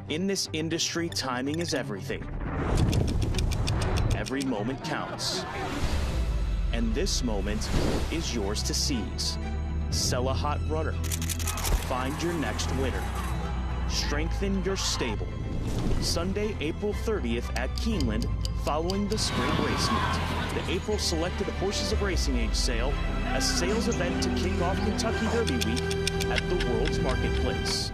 In this industry, timing is everything. Every moment counts. And this moment is yours to seize. Sell a hot runner. Find your next winner. Strengthen your stable. Sunday, April 30th at Keeneland, following the spring race meet. The April Selected Horses of Racing Age sale, a sales event to kick off Kentucky Derby Week at the World's Marketplace.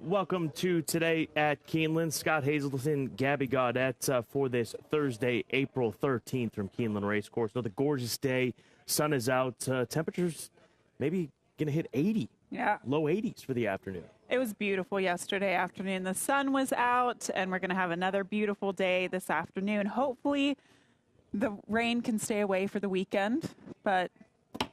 Welcome to Today at Keeneland. Scott Hazelton, Gabby Gaudette for this Thursday, April 13th from Keeneland Racecourse. Another gorgeous day. Sun is out. Temperatures maybe going to hit 80. Yeah. Low 80s for the afternoon. It was beautiful yesterday afternoon. The sun was out, and we're going to have another beautiful day this afternoon. Hopefully, the rain can stay away for the weekend, but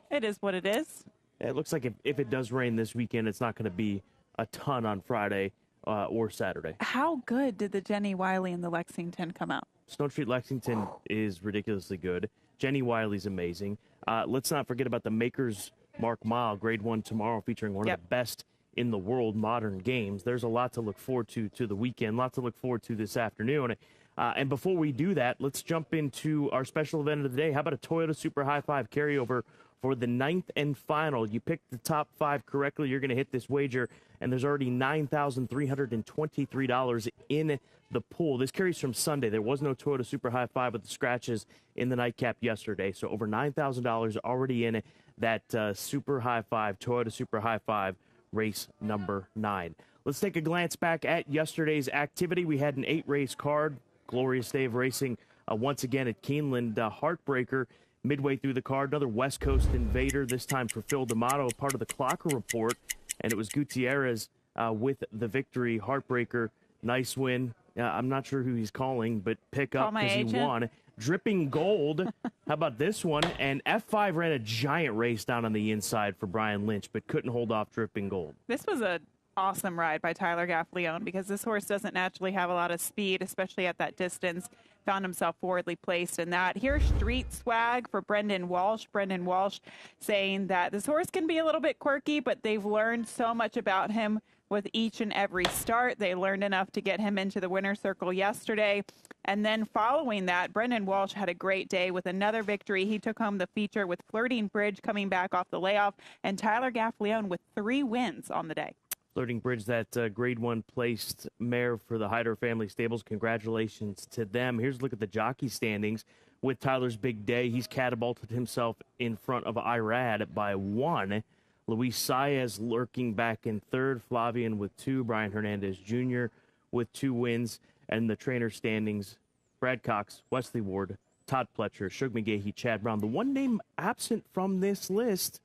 it is what it is. It looks like if it does rain this weekend, it's not going to be a ton on Friday or Saturday. How good did the Jenny Wiley and the Lexington come out? Snow Street Lexington is ridiculously good. Jenny Wiley's amazing. Let's not forget about the Makers Mark Mile, Grade 1 tomorrow, featuring one of the best in the world modern games. There's a lot to look forward to the weekend, lots to look forward to this afternoon. And before we do that, let's jump into our special event of the day. How about a Toyota Super High Five carryover for the 9th and final? You picked the top 5 correctly, you're going to hit this wager, and there's already $9,323 in the pool. This carries from Sunday. There was no Toyota Super High Five with the scratches in the nightcap yesterday, so over $9,000 already in that Super High Five, Toyota Super High Five, race number 9. Let's take a glance back at yesterday's activity. We had an 8-race card. Glorious day of racing once again at Keeneland. Heartbreaker midway through the card. Another West Coast invader, this time for Phil D'Amato, part of the Clocker Report. And it was Gutierrez with the victory. Heartbreaker, nice win. I'm not sure who he's calling, but pick up because he won. Dripping Gold. How about this one? And F5 ran a giant race down on the inside for Brian Lynch, but couldn't hold off Dripping Gold. This was an awesome ride by Tyler Gaffleone because this horse doesn't naturally have a lot of speed, especially at that distance. Found himself forwardly placed in that. Here's Street Swag for Brendan Walsh. Brendan Walsh saying that this horse can be a little bit quirky, but they've learned so much about him with each and every start. They learned enough to get him into the winner's circle yesterday. And then following that, Brendan Walsh had a great day with another victory. He took home the feature with Flirting Bridge coming back off the layoff, and Tyler Gaffleone with 3 wins on the day. Flirting Bridge, that Grade 1 placed mare for the Hyder family stables. Congratulations to them. Here's a look at the jockey standings. With Tyler's big day, he's catapulted himself in front of Irad by 1. Luis Saez lurking back in 3rd. Flavian with 2. Brian Hernandez Jr. with 2 wins. And the trainer standings, Brad Cox, Wesley Ward, Todd Pletcher, Shug McGahee, Chad Brown. The one name absent from this list,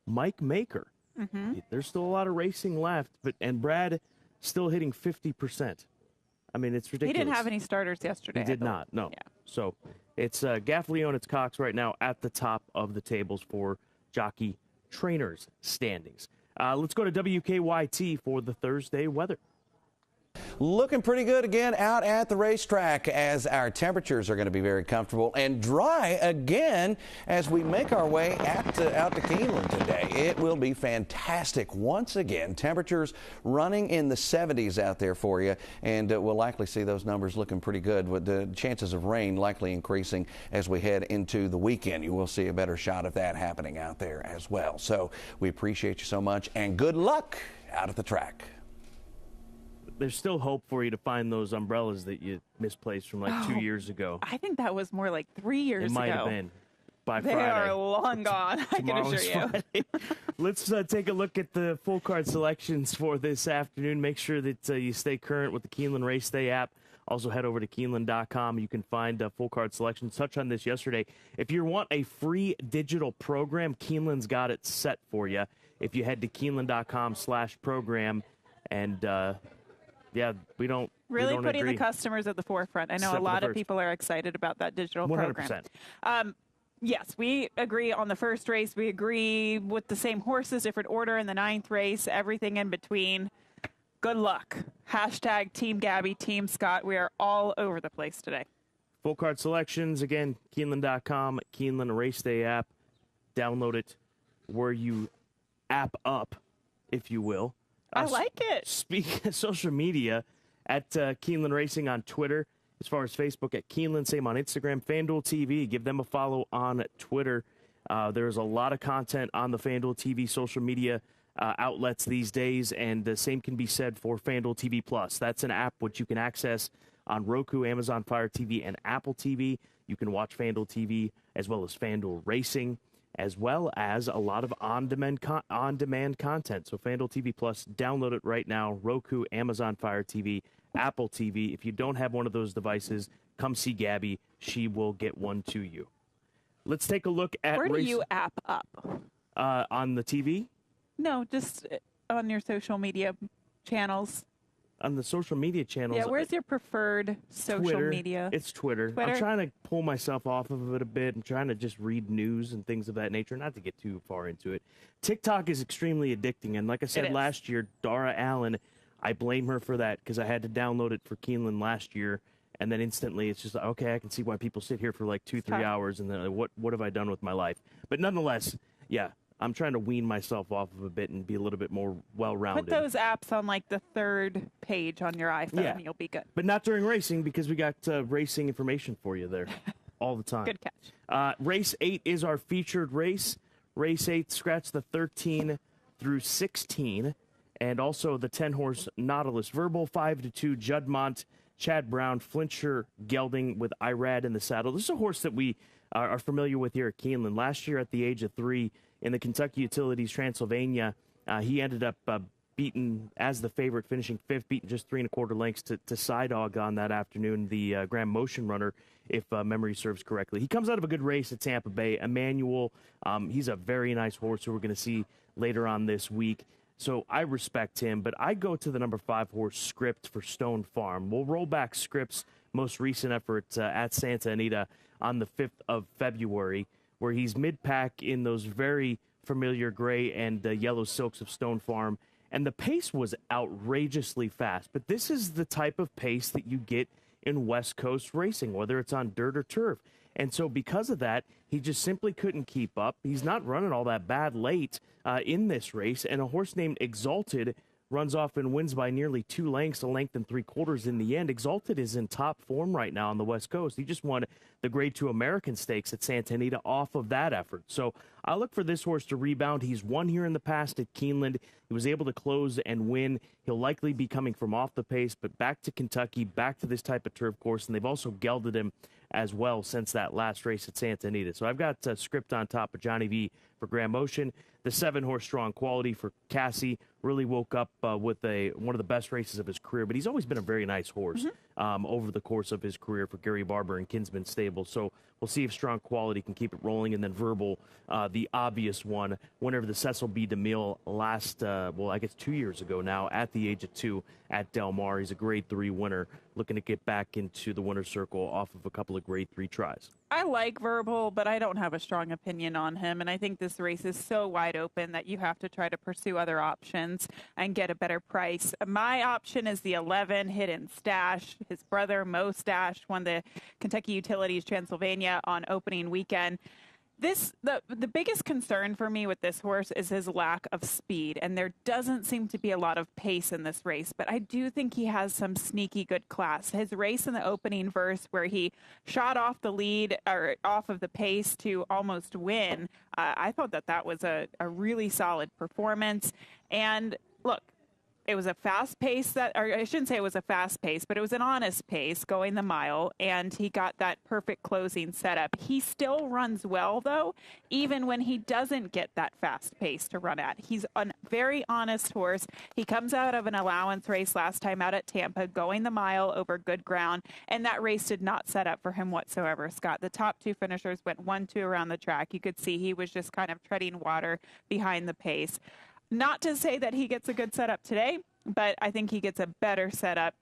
Mike Maker. Mm-hmm. There's still a lot of racing left, and Brad still hitting 50%. I mean, it's ridiculous. He didn't have any starters yesterday. He did not, no. Yeah. So it's Gaffleone, it's Cox right now at the top of the tables for jockey trainers standings. Let's go to WKYT for the Thursday weather. Looking pretty good again out at the racetrack as our temperatures are going to be very comfortable and dry again as we make our way out to Keeneland today. It will be fantastic once again. Temperatures running in the 70s out there for you, and we'll likely see those numbers looking pretty good with the chances of rain likely increasing as we head into the weekend. You will see a better shot of that happening out there as well. So we appreciate you so much, and good luck out at the track. There's still hope for you to find those umbrellas that you misplaced from like 2 years ago. I think that was more like 3 years ago. It might have been by They Friday. are long gone, I can assure you. Let's take a look at the full card selections for this afternoon. Make sure that you stay current with the Keeneland Race Day app. Also head over to Keeneland.com. You can find full card selections. Touch on this yesterday. If you want a free digital program, Keeneland's got it set for you. If you head to Keeneland.com/program and yeah, we don't putting agree. the customers at the forefront. I know a lot of people are excited about that digital 100%. program. Yes, we agree on the first race. We agree with the same horses, different order in the 9th race, everything in between. Good luck. Hashtag Team Gabby, Team Scott. We are all over the place today. Full card selections, again, Keeneland.com, Keeneland Race Day app. Download it where you app up, if you will. I like it. Speaking of social media, at Keeneland Racing on Twitter, as far as Facebook at Keeneland, same on Instagram, FanDuel TV. Give them a follow on Twitter. There's a lot of content on the FanDuel TV social media outlets these days, and the same can be said for FanDuel TV Plus. That's an app which you can access on Roku, Amazon Fire TV, and Apple TV. You can watch FanDuel TV as well as FanDuel Racing. as well as a lot of on-demand content. So FanDuel TV Plus, download it right now. Roku, Amazon Fire TV, Apple TV. If you don't have one of those devices, come see Gabby. She will get one to you. Let's take a look at Where do you app up? On the TV? No, just on your social media channels. On the social media channels. Yeah, where's your preferred social Twitter. media? It's Twitter. I'm trying to pull myself off of it a bit. I'm trying to just read news and things of that nature, not to get too far into it. TikTok is extremely addicting, and like I said last year, Dara Allen, I blame her for that because I had to download it for Keeneland last year, and then instantly it's just like, okay, I can see why people sit here for like 2-3 hours, and then like, what have I done with my life? But nonetheless, yeah, I'm trying to wean myself off of a bit and be a little bit more well-rounded. Put those apps on like the third page on your iPhone, and you'll be good. But not during racing, because we got racing information for you there all the time. Good catch. Race 8 is our featured race. Race 8, scratch the 13 through 16, and also the 10-horse Nautilus Verbal, 5-2, Juddmonte, Chad Brown, Flincher, Gelding with Irad in the saddle. This is a horse that we are familiar with here at Keeneland. Last year at the age of 3 in the Kentucky Utilities Transylvania, he ended up beaten as the favorite, finishing 5th, beaten just 3 1/4 lengths to Sidog on that afternoon, the Grand Motion runner, if memory serves correctly. He comes out of a good race at Tampa Bay. Emmanuel, he's a very nice horse who we're going to see later on this week. So I respect him, but I go to the number 5 horse, Script, for Stone Farm. We'll roll back Script's most recent effort at Santa Anita on the 5th of February, where he's mid-pack in those very familiar gray and yellow silks of Stone Farm. And the pace was outrageously fast. But this is the type of pace that you get in West Coast racing, whether it's on dirt or turf. And so because of that, he just simply couldn't keep up. He's not running all that bad late in this race. And a horse named Exalted runs off and wins by nearly 2 lengths, a length and 3/4 in the end. Exalted is in top form right now on the West Coast. He just won the Grade 2 American Stakes at Santa Anita off of that effort. So I look for this horse to rebound. He's won here in the past at Keeneland. He was able to close and win. He'll likely be coming from off the pace, but back to Kentucky, back to this type of turf course, and they've also gelded him as well since that last race at Santa Anita. So I've got Script on top of Johnny V for Grand Motion. The 7-horse Strong Quality for Cassie really woke up with one of the best races of his career, but he's always been a very nice horse over the course of his career for Gary Barber and Kinsman Stable. So we'll see if Strong Quality can keep it rolling. And then Verbal, the obvious one, winner of the Cecil B. DeMille last, I guess 2 years ago now, at the age of 2 at Del Mar. He's a Grade 3 winner, looking to get back into the winner's circle off of a couple of Grade 3 tries. I like Verbal, but I don't have a strong opinion on him. And I think this race is so wide open that you have to try to pursue other options and get a better price. My option is the 11, Hidden Stash. His brother, Mo Stash, won the Kentucky Utilities Transylvania on opening weekend. The biggest concern for me with this horse is his lack of speed, and there doesn't seem to be a lot of pace in this race, but I do think he has some sneaky good class. His race in the opening verse where he shot off the lead or off of the pace to almost win, I thought that was a really solid performance. And look, it was a fast pace or I shouldn't say it was a fast pace, but it was an honest pace going the mile, and he got that perfect closing setup. He still runs well, though, even when he doesn't get that fast pace to run at. He's a very honest horse. He comes out of an allowance race last time out at Tampa, going the mile over good ground, and that race did not set up for him whatsoever, Scott. The top 2 finishers went 1-2 around the track. You could see he was just kind of treading water behind the pace. Not to say that he gets a good setup today, but I think he gets a better setup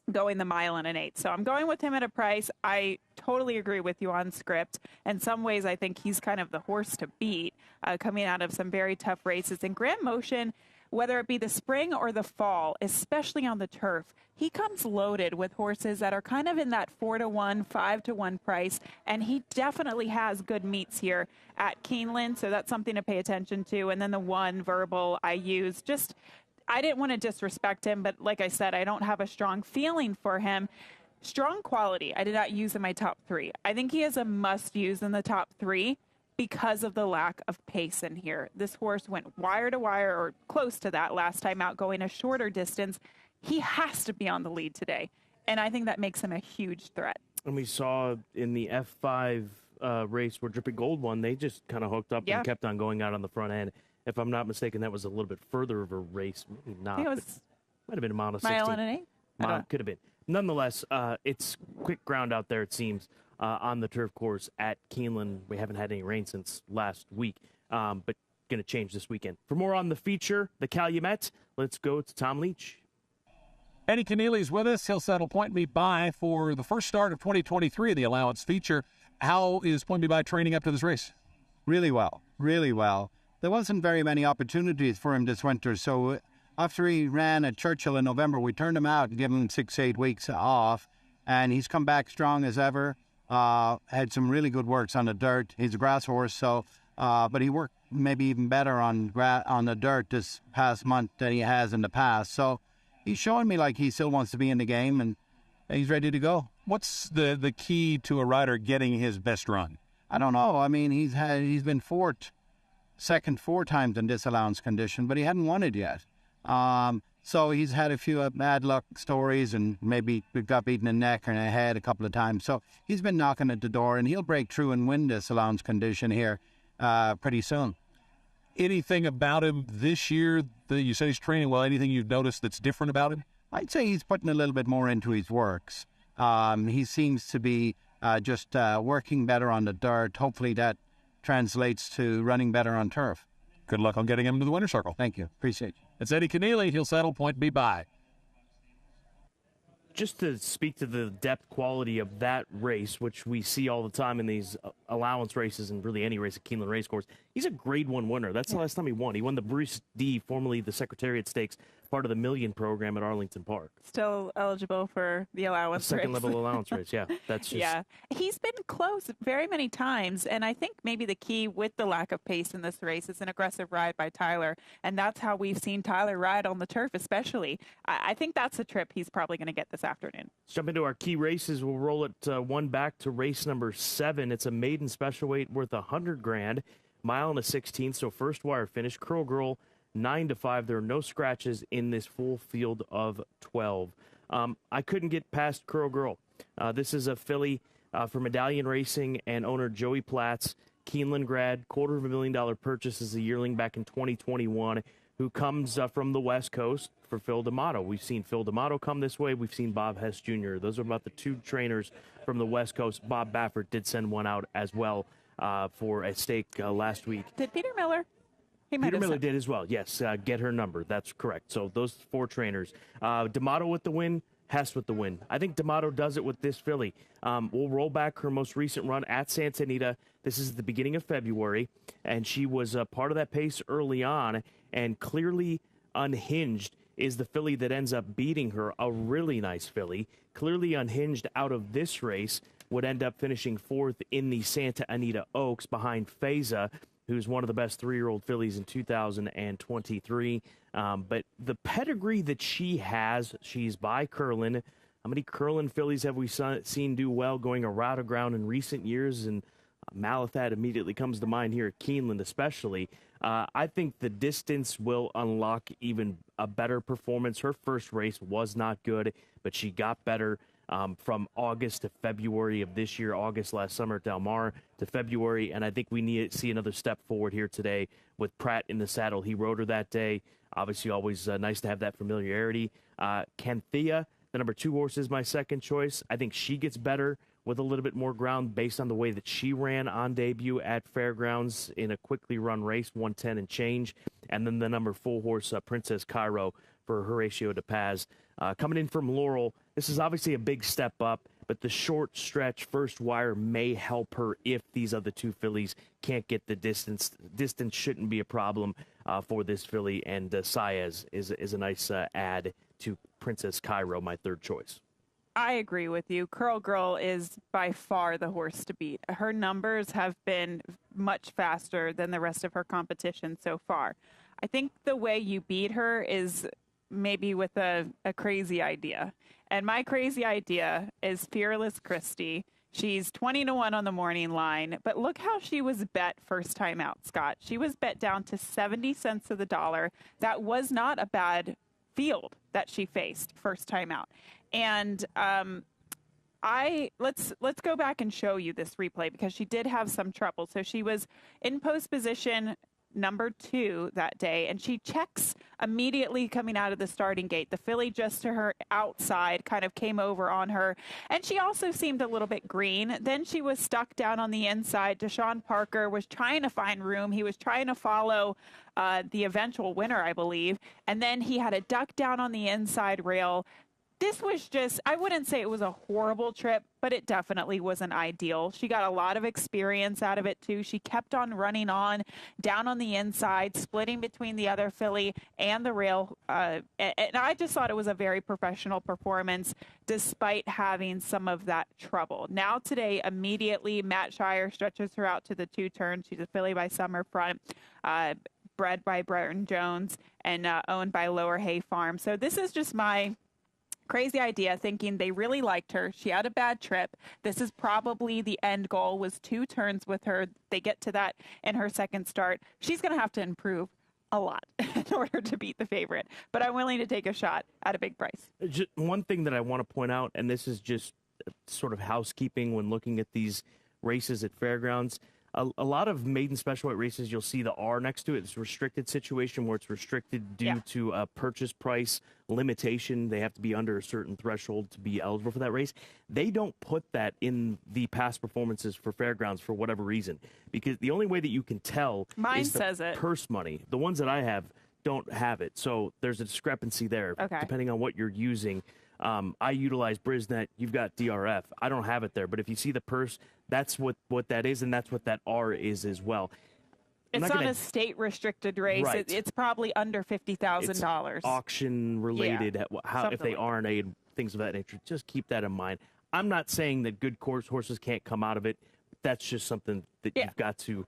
going the mile in an 8. So I'm going with him at a price. I totally agree with you on Script. In some ways, I think he's kind of the horse to beat coming out of some very tough races. In Grand Motion, whether it be the spring or the fall, especially on the turf, he comes loaded with horses that are kind of in that 4-1, 5-1 price, and he definitely has good meets here at Keeneland, so that's something to pay attention to. And then the 1 Verbal I use, I didn't want to disrespect him, but like I said, I don't have a strong feeling for him. Strong Quality, I did not use in my top 3. I think he is a must-use in the top 3. Because of the lack of pace in here. This horse went wire to wire or close to that last time out, going a shorter distance. He has to be on the lead today, and I think that makes him a huge threat. And we saw in the F5 race where Dripping Gold won, they just kind of hooked up and kept on going out on the front end. If I'm not mistaken, that was a little bit further of a race. Maybe not. I think it was might have been a mile and 16. Mile and an 8? Could have been. Nonetheless, it's quick ground out there, it seems, on the turf course at Keeneland. We haven't had any rain since last week, but going to change this weekend. For more on the feature, the Calumet, let's go to Tom Leach. Eddie Keneally's with us. He'll settle Point B by for the first start of 2023 of the allowance feature. How is Point B by training up to this race? Really well, really well. There wasn't very many opportunities for him this winter, so after he ran at Churchill in November, we turned him out and gave him 6-8 weeks off, and he's come back strong as ever. Had some really good works on the dirt. He's a grass horse, so but he worked maybe even better on the dirt this past month than he has in the past. So he's showing me like he still wants to be in the game, and he's ready to go. What's the key to a rider getting his best run? I don't know. I mean, he's been second 4 times in this allowance condition, but he hadn't won it yet. So he's had a few bad luck stories and maybe got beaten in the neck or in the head a couple of times. So he's been knocking at the door, and he'll break through and win this allowance condition here pretty soon. Anything about him this year that you say he's training well? Anything you've noticed that's different about him? I'd say he's putting a little bit more into his works. He seems to be just working better on the dirt. Hopefully that translates to running better on turf. Good luck on getting him to the winner's circle. Thank you. Appreciate you. It's Eddie Keneally. He'll settle Point B by. Just to speak to the depth quality of that race, which we see all the time in these allowance races and really any race at Keeneland Racecourse, he's a Grade 1 winner. That's the last time he won. He won the Bruce D., formerly the Secretariat Stakes, part of the Million program at Arlington Park. Still eligible for the allowance Second level allowance race, yeah. That's just... Yeah. He's been close very many times, and I think maybe the key with the lack of pace in this race is an aggressive ride by Tyler, and that's how we've seen Tyler ride on the turf especially. I think that's a trip he's probably going to get this afternoon. Let's jump into our key races. We'll roll it one back to race number 7. It's a maiden special weight worth $100,000, mile and a 16th, so first wire finish. Curl Girl, 9-5. There are no scratches in this full field of 12. I couldn't get past Curl Girl. This is a filly for Medallion Racing and owner Joey Platts, Keeneland grad, $250,000 purchase as a yearling back in 2021, who comes from the West Coast for Phil D'Amato. We've seen Phil D'Amato come this way. We've seen Bob Hess Jr. Those are about the 2 trainers from the West Coast. Bob Baffert did send one out as well for a stake last week. Did Peter Miller? Peter Miller did as well, yes. Get her number. That's correct. So those 4 trainers. D'Amato with the win, Hess with the win. I think D'Amato does it with this filly. We'll roll back her most recent run at Santa Anita. This is the beginning of February, and she was part of that pace early on, and clearly Unhinged is the filly that ends up beating her, a really nice filly. Clearly Unhinged out of this race would end up finishing 4th in the Santa Anita Oaks behind Feza, who's one of the best 3-year-old fillies in 2023. But the pedigree that she has, she's by Curlin. How many Curlin fillies have we seen do well going a route of ground in recent years? And Malathat immediately comes to mind here at Keeneland especially. I think the distance will unlock even a better performance. Her first race was not good, but she got better from August to February of this year, August last summer at Del Mar to February, and I think we need to see another step forward here today with Pratt in the saddle. He rode her that day. Obviously, always nice to have that familiarity. Canthea, the number 2 horse, is my second choice. I think she gets better with a little bit more ground based on the way that she ran on debut at Fairgrounds in a quickly run race, 110 and change. And then the number 4 horse, Princess Cairo, for Horatio de Paz. Coming in from Laurel, this is obviously a big step up, but the short stretch first wire may help her if these other 2 fillies can't get the distance. Distance shouldn't be a problem for this filly, and Saez is a nice add to Princess Cairo, my 3rd choice. I agree with you. Curl Girl is by far the horse to beat. Her numbers have been much faster than the rest of her competition so far. I think the way you beat her is maybe with a crazy idea. And my crazy idea is Fearless Christie. She's 20-1 on the morning line, but look how she was bet first time out, Scott. She was bet down to 70 cents of the dollar. That was not a bad field that she faced first time out. And let's go back and show you this replay because she did have some trouble. So she was in post position number 2 that day, and she checks immediately coming out of the starting gate. The filly just to her outside kind of came over on her, and she also seemed a little bit green. Then she was stuck down on the inside. Deshaun Parker was trying to find room. He was trying to follow the eventual winner, I believe, and then he had a duck down on the inside rail. This was just, I wouldn't say it was a horrible trip, but it definitely wasn't ideal. She got a lot of experience out of it, too. She kept on running on, down on the inside, splitting between the other filly and the rail. And I just thought it was a very professional performance, despite having some of that trouble. Now today, immediately, Matt Shire stretches her out to the 2 turns. She's a filly by Summer Front, bred by Breton Jones, and owned by Lower Hay Farm. So this is just my crazy idea, thinking they really liked her. She had a bad trip. This is probably the end goal, was 2 turns with her. They get to that in her second start. She's going to have to improve a lot in order to beat the favorite, but I'm willing to take a shot at a big price. Just one thing that I want to point out, and this is just sort of housekeeping when looking at these races at fairgrounds. A lot of maiden special weight races, you'll see the R next to it. It's a restricted situation where it's restricted due to a purchase price limitation. They have to be under a certain threshold to be eligible for that race. They don't put that in the past performances for fairgrounds for whatever reason, because the only way that you can tell is the purse money. The ones that I have don't have it, so there's a discrepancy there depending on what you're using. I utilize Brisnet. You've got DRF. I don't have it there, but if you see the purse, that's what that is, and that's what that R is as well. It's not a state-restricted race. Right. It's probably under $50,000. Auction-related, if they RNA, things of that nature. Just keep that in mind. I'm not saying that good course horses can't come out of it. That's just something that you've got to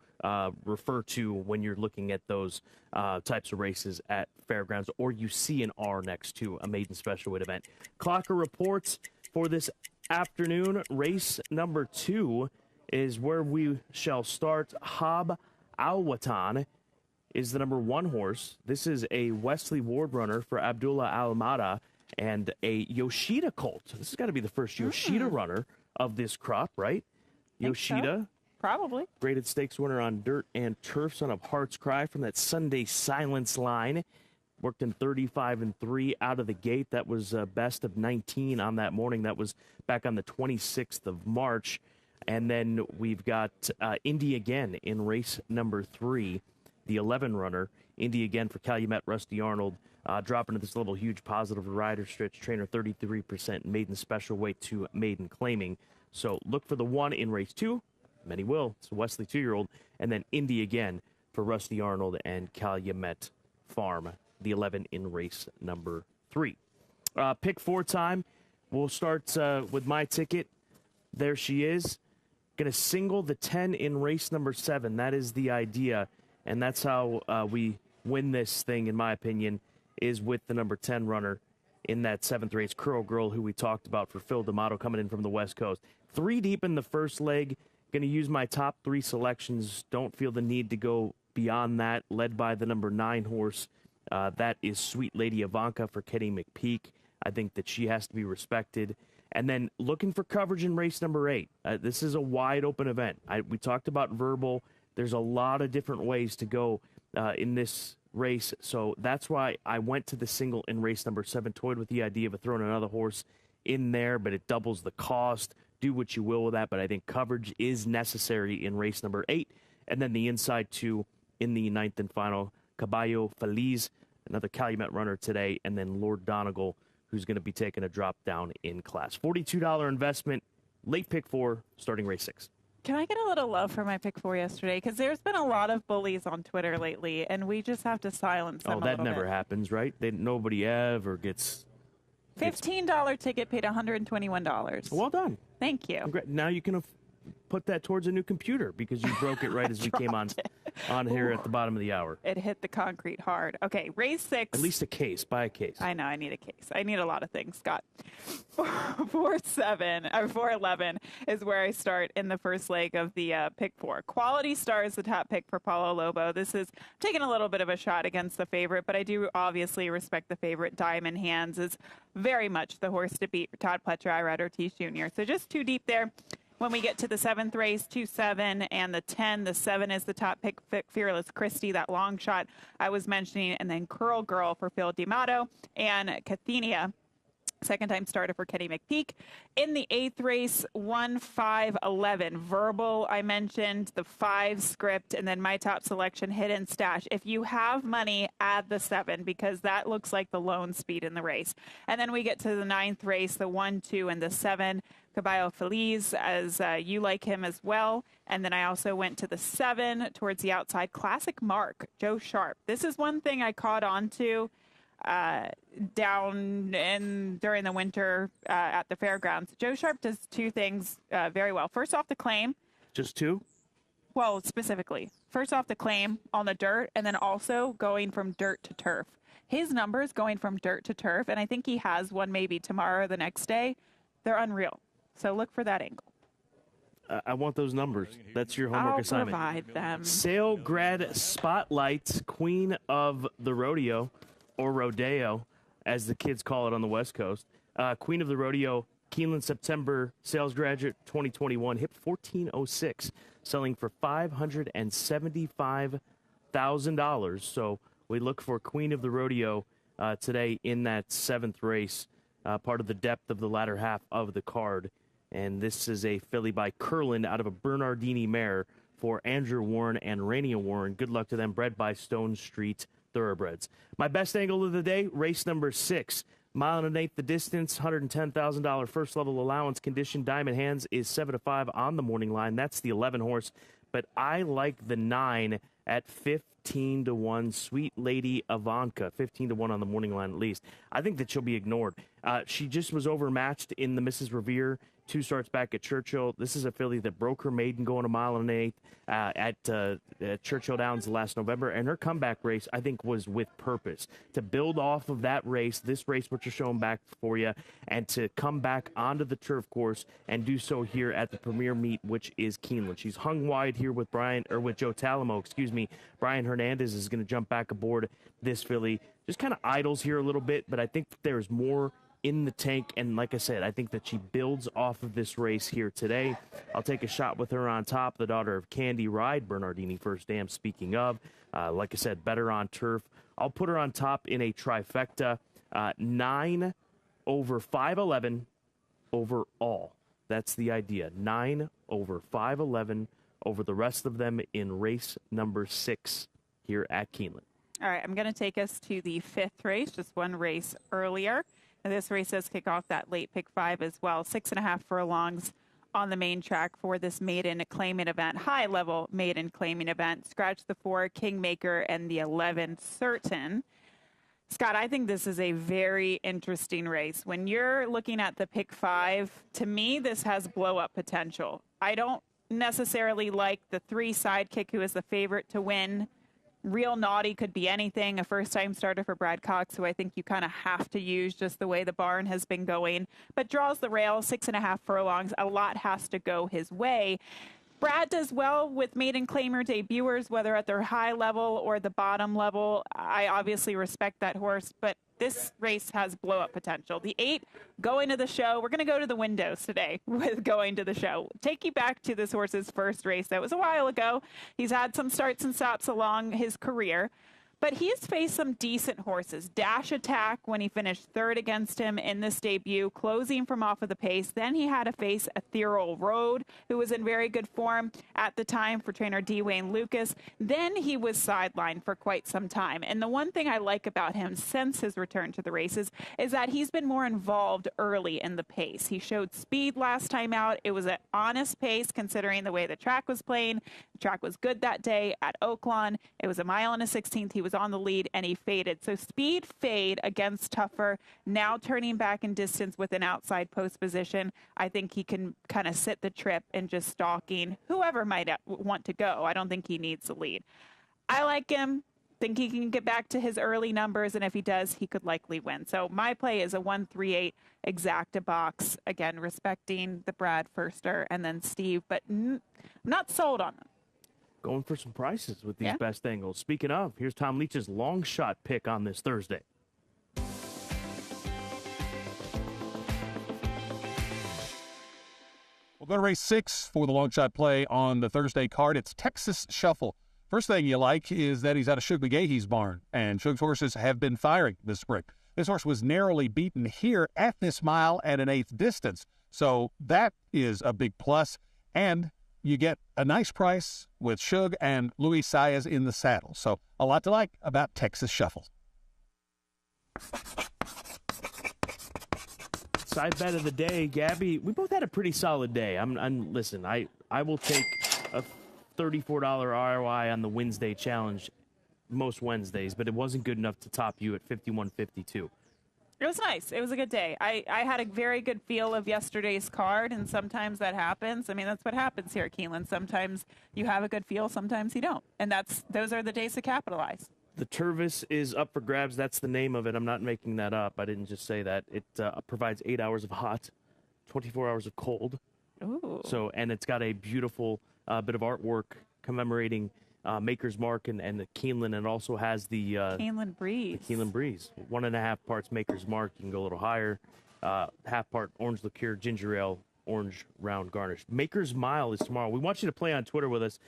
refer to when you're looking at those types of races at fairgrounds, or you see an R next to a maiden special weight event. Clocker reports for this afternoon. Race number 2 is where we shall start. Hab Al-Watan is the number 1 horse. This is a Wesley Ward runner for Abdullah Almada and a Yoshida colt. This has got to be the first Yoshida runner of this crop, right? Yoshida. So. Probably. Graded stakes winner on dirt and turf, son of Heart's Cry from that Sunday Silence line. Worked in 35-3 out of the gate. That was best of 19 on that morning. That was back on the 26th of March. And then we've got Indy again in race number 3, the 11 runner. Indy again for Calumet Rusty Arnold, dropping to this little huge positive rider stretch. Trainer 33%, maiden special weight to maiden claiming. So look for the 1 in race 2. Many will. It's a Wesley 2-year-old. And then Indy again for Rusty Arnold and Calumet Farm, the 11 in race number 3. Pick 4 time. We'll start with my ticket. There she is. Going to single the 10 in race number 7. That is the idea. And that's how we win this thing, in my opinion, is with the number 10 runner in that 7th race, Curl Girl, who we talked about for Phil D'Amato coming in from the West Coast. 3 deep in the first leg. Going to use my top 3 selections. Don't feel the need to go beyond that. Led by the number 9 horse. That is Sweet Lady Ivanka for Kenny McPeak. I think that she has to be respected. And then looking for coverage in race number 8. This is a wide open event. We talked about Verbal. There's a lot of different ways to go in this race. So that's why I went to the single in race number 7. Toyed with the idea of throwing another horse in there, but it doubles the cost. Do what you will with that, but I think coverage is necessary in race number 8. And then the inside 2 in the 9th and final, Caballo Feliz, another Calumet runner today, and then Lord Donegal, who's going to be taking a drop down in class. $42 investment, late pick 4, starting race 6. Can I get a little love for my pick 4 yesterday? Because there's been a lot of bullies on Twitter lately, and we just have to silence them. Oh, that never happens, right? Nobody ever gets... $15 ticket paid $121. Well done. Thank you. Now you can put that towards a new computer because you broke it right as we came on. on here at the bottom of the hour. It hit the concrete hard. Okay, race 6. At least a case. Buy a case. I know, I need a case. I need a lot of things, Scott. 4-11 is where I start in the first leg of the pick 4. Quality Star is the top pick for Paulo Lobo. This is taking a little bit of a shot against the favorite, but I do obviously respect the favorite. Diamond Hands is very much the horse to beat. Todd Pletcher, I Ride Ortiz Jr. So just too deep there. When we get to the 7th race, 2-7 and the 10, the 7 is the top pick, Fearless Christie, that long shot I was mentioning, and then Curl Girl for Phil D'Amato, and Cathenia, second-time starter for Kenny McPeak. In the 8th race, 1-5-11. Verbal, I mentioned, the 5 Script, and then my top selection, Hidden Stash. If you have money, add the 7, because that looks like the lone speed in the race. And then we get to the 9th race, the 1, 2, and the 7. Caballo Feliz, as you like him as well. And then I also went to the 7 towards the outside. Classic Mark, Joe Sharp. This is one thing I caught on to down during the winter at the fairgrounds. Joe Sharp does 2 things very well. First off, the claim. Just 2? Well, specifically. First off, the claim on the dirt, and then also going from dirt to turf. His numbers going from dirt to turf, and I think he has one maybe tomorrow or the next day, they're unreal. So look for that angle. I want those numbers. That's your homework assignment. I'll provide them. Sale Grad Spotlights, Queen of the Rodeo, or Rodeo, as the kids call it on the West Coast. Queen of the Rodeo, Keeneland, September, sales graduate 2021, hit 1406, selling for $575,000. So we look for Queen of the Rodeo today in that 7th race, part of the depth of the latter half of the card. And this is a filly by Curland out of a Bernardini mare for Andrew Warren and Rainier Warren. Good luck to them, bred by Stone Street Thoroughbreds. My best angle of the day, race number 6. 1 1/8 the distance, $110,000 first level allowance condition. Diamond Hands is 7-5 on the morning line. That's the 11 horse. But I like the 9 at 15-1. Sweet Lady Ivanka, 15-1 on the morning line at least. I think that she'll be ignored. She just was overmatched in the Mrs. Revere 2 starts back at Churchill. This is a filly that broke her maiden going 1 1/8 at Churchill Downs last November, and her comeback race, I think, was with purpose. To build off of that race, this race, which are showing back for you, and to come back onto the turf course and do so here at the premier meet, which is Keeneland. She's hung wide here with Joe Talamo, Brian Hernandez is going to jump back aboard this filly. Just kind of idles here a little bit, but I think there's more in the tank, and like I said, I think that she builds off of this race here today. I'll take a shot with her on top, the daughter of Candy Ride, Bernardini First Dam, speaking of. Like I said, better on turf. I'll put her on top in a trifecta. 9 over 5-11 overall. That's the idea. 9 over 5-11 over the rest of them in race number 6 here at Keeneland. All right, I'm going to take us to the 5th race, just one race earlier. And this race does kick off that late pick 5 as well. 6.5 furlongs on the main track for this maiden claiming event, high-level maiden claiming event. Scratch the 4, Kingmaker, and the 11, Certain. Scott, I think this is a very interesting race. When you're looking at the pick 5, to me, this has blow-up potential. I don't necessarily like the 3 Sidekick, who is the favorite to win. Real Naughty could be anything, a first-time starter for Brad Cox, who I think you kind of have to use just the way the barn has been going, but draws the rail, 6.5 furlongs. A lot has to go his way. Brad does well with maiden claimer debuters, whether at their high level or the bottom level. I obviously respect that horse, but this race has blow-up potential. The 8, going to the show. We're going to go to the windows today with going to the show. Take you back to this horse's first race. That was a while ago. He's had some starts and stops along his career, but he's faced some decent horses. Dash Attack, when he finished 3rd against him in this debut, closing from off of the pace. Then he had to face Ethereal Road, who was in very good form at the time for trainer D. Wayne Lucas. Then he was sidelined for quite some time. And the one thing I like about him since his return to the races is that he's been more involved early in the pace. He showed speed last time out. It was an honest pace considering the way the track was playing. track was good that day at Oaklawn. It was a mile and a 16th. He was on the lead, and he faded. So speed fade against Tougher. Now turning back in distance with an outside post position. I think he can kind of sit the trip and just stalking whoever might want to go. I don't think he needs the lead. I like him. Think he can get back to his early numbers, and if he does, he could likely win. So my play is a 138 exacta box, again respecting the Brad Firster and then Steve, but I'm not sold on them. Going for some prices with these best angles. Speaking of, here's Tom Leach's long shot pick on this Thursday. We'll go to race 6 for the long shot play on the Thursday card. It's Texas Shuffle. First thing you like is that he's out of Shug McGahee's barn, and Shug's horses have been firing this spring. This horse was narrowly beaten here at this mile at an 8th distance, so that is a big plus, and you get a nice price with Shug and Luis Saez in the saddle. So a lot to like about Texas Shuffle. Side bet of the day, Gabby. We both had a pretty solid day. Listen, I will take a $34 ROI on the Wednesday challenge most Wednesdays, but it wasn't good enough to top you at 51.52. It was nice. It was a good day. I had a very good feel of yesterday's card, and sometimes that happens. I mean, that's what happens here at Keeneland. Sometimes you have a good feel, sometimes you don't. And those are the days to capitalize. The Tervis is up for grabs. That's the name of it. I'm not making that up. I didn't just say that. It provides 8 hours of hot, 24 hours of cold. Ooh. So, and it's got a beautiful bit of artwork commemorating Maker's Mark and the Keeneland, and it also has the Keeneland Breeze. The Keeneland Breeze. 1.5 parts Maker's Mark. You can go a little higher. Half part orange liqueur, ginger ale, orange round garnish. Maker's Mile is tomorrow. We want you to play on Twitter with us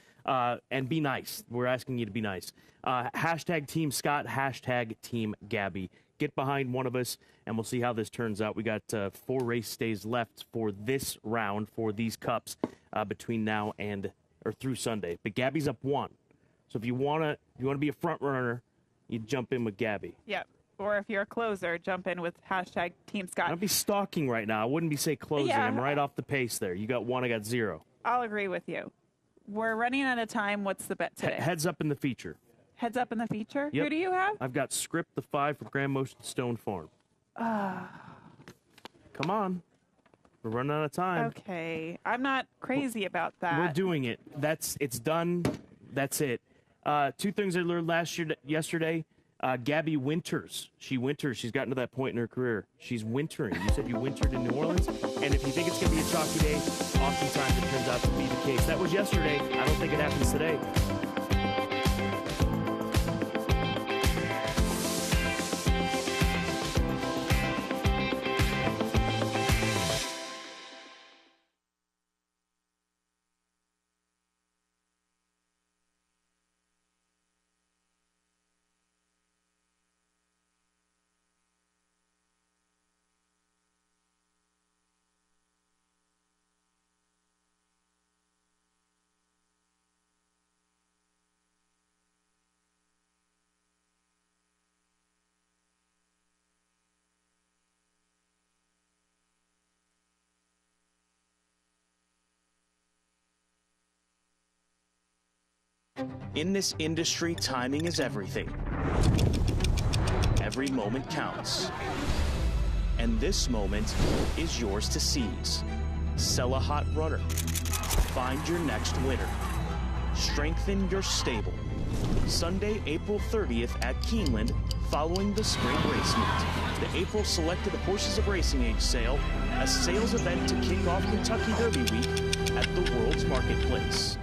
and be nice. We're asking you to be nice. Hashtag Team Scott, hashtag Team Gabby. Get behind one of us, and we'll see how this turns out. We got 4 race days left for this round for these cups between now and or through Sunday. But Gabby's up 1. So if you wanna be a front runner, you jump in with Gabby. Yep. Or if you're a closer, jump in with hashtag Team Scott. I'd be stalking right now. I wouldn't be say closing. Yeah. I'm right off the pace there. You got 1, I got 0. I'll agree with you. We're running out of time. What's the bet today? Heads up in the feature. Heads up in the feature? Yep. Who do you have? I've got Script the 5 for Grand Motion Stone Farm. Come on. We're running out of time. Okay. I'm not crazy about that. We're doing it. It's done. That's it. 2 things I learned yesterday. Gabby winters. She winters. She's gotten to that point in her career. She's wintering. You said you wintered in New Orleans. And if you think it's going to be a chalky day, oftentimes it turns out to be the case. That was yesterday. I don't think it happens today. In this industry, timing is everything. Every moment counts. And this moment is yours to seize. Sell a hot runner. Find your next winner. Strengthen your stable. Sunday, April 30th at Keeneland, following the spring race meet. The April Selected Horses of Racing Age sale, a sales event to kick off Kentucky Derby week at the World's Marketplace.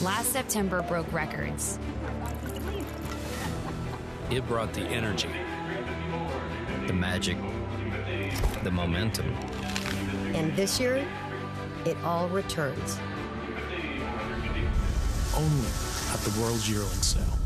Last September broke records. It brought the energy, the magic, the momentum. And this year, it all returns. Only at the World's Yearling Sale.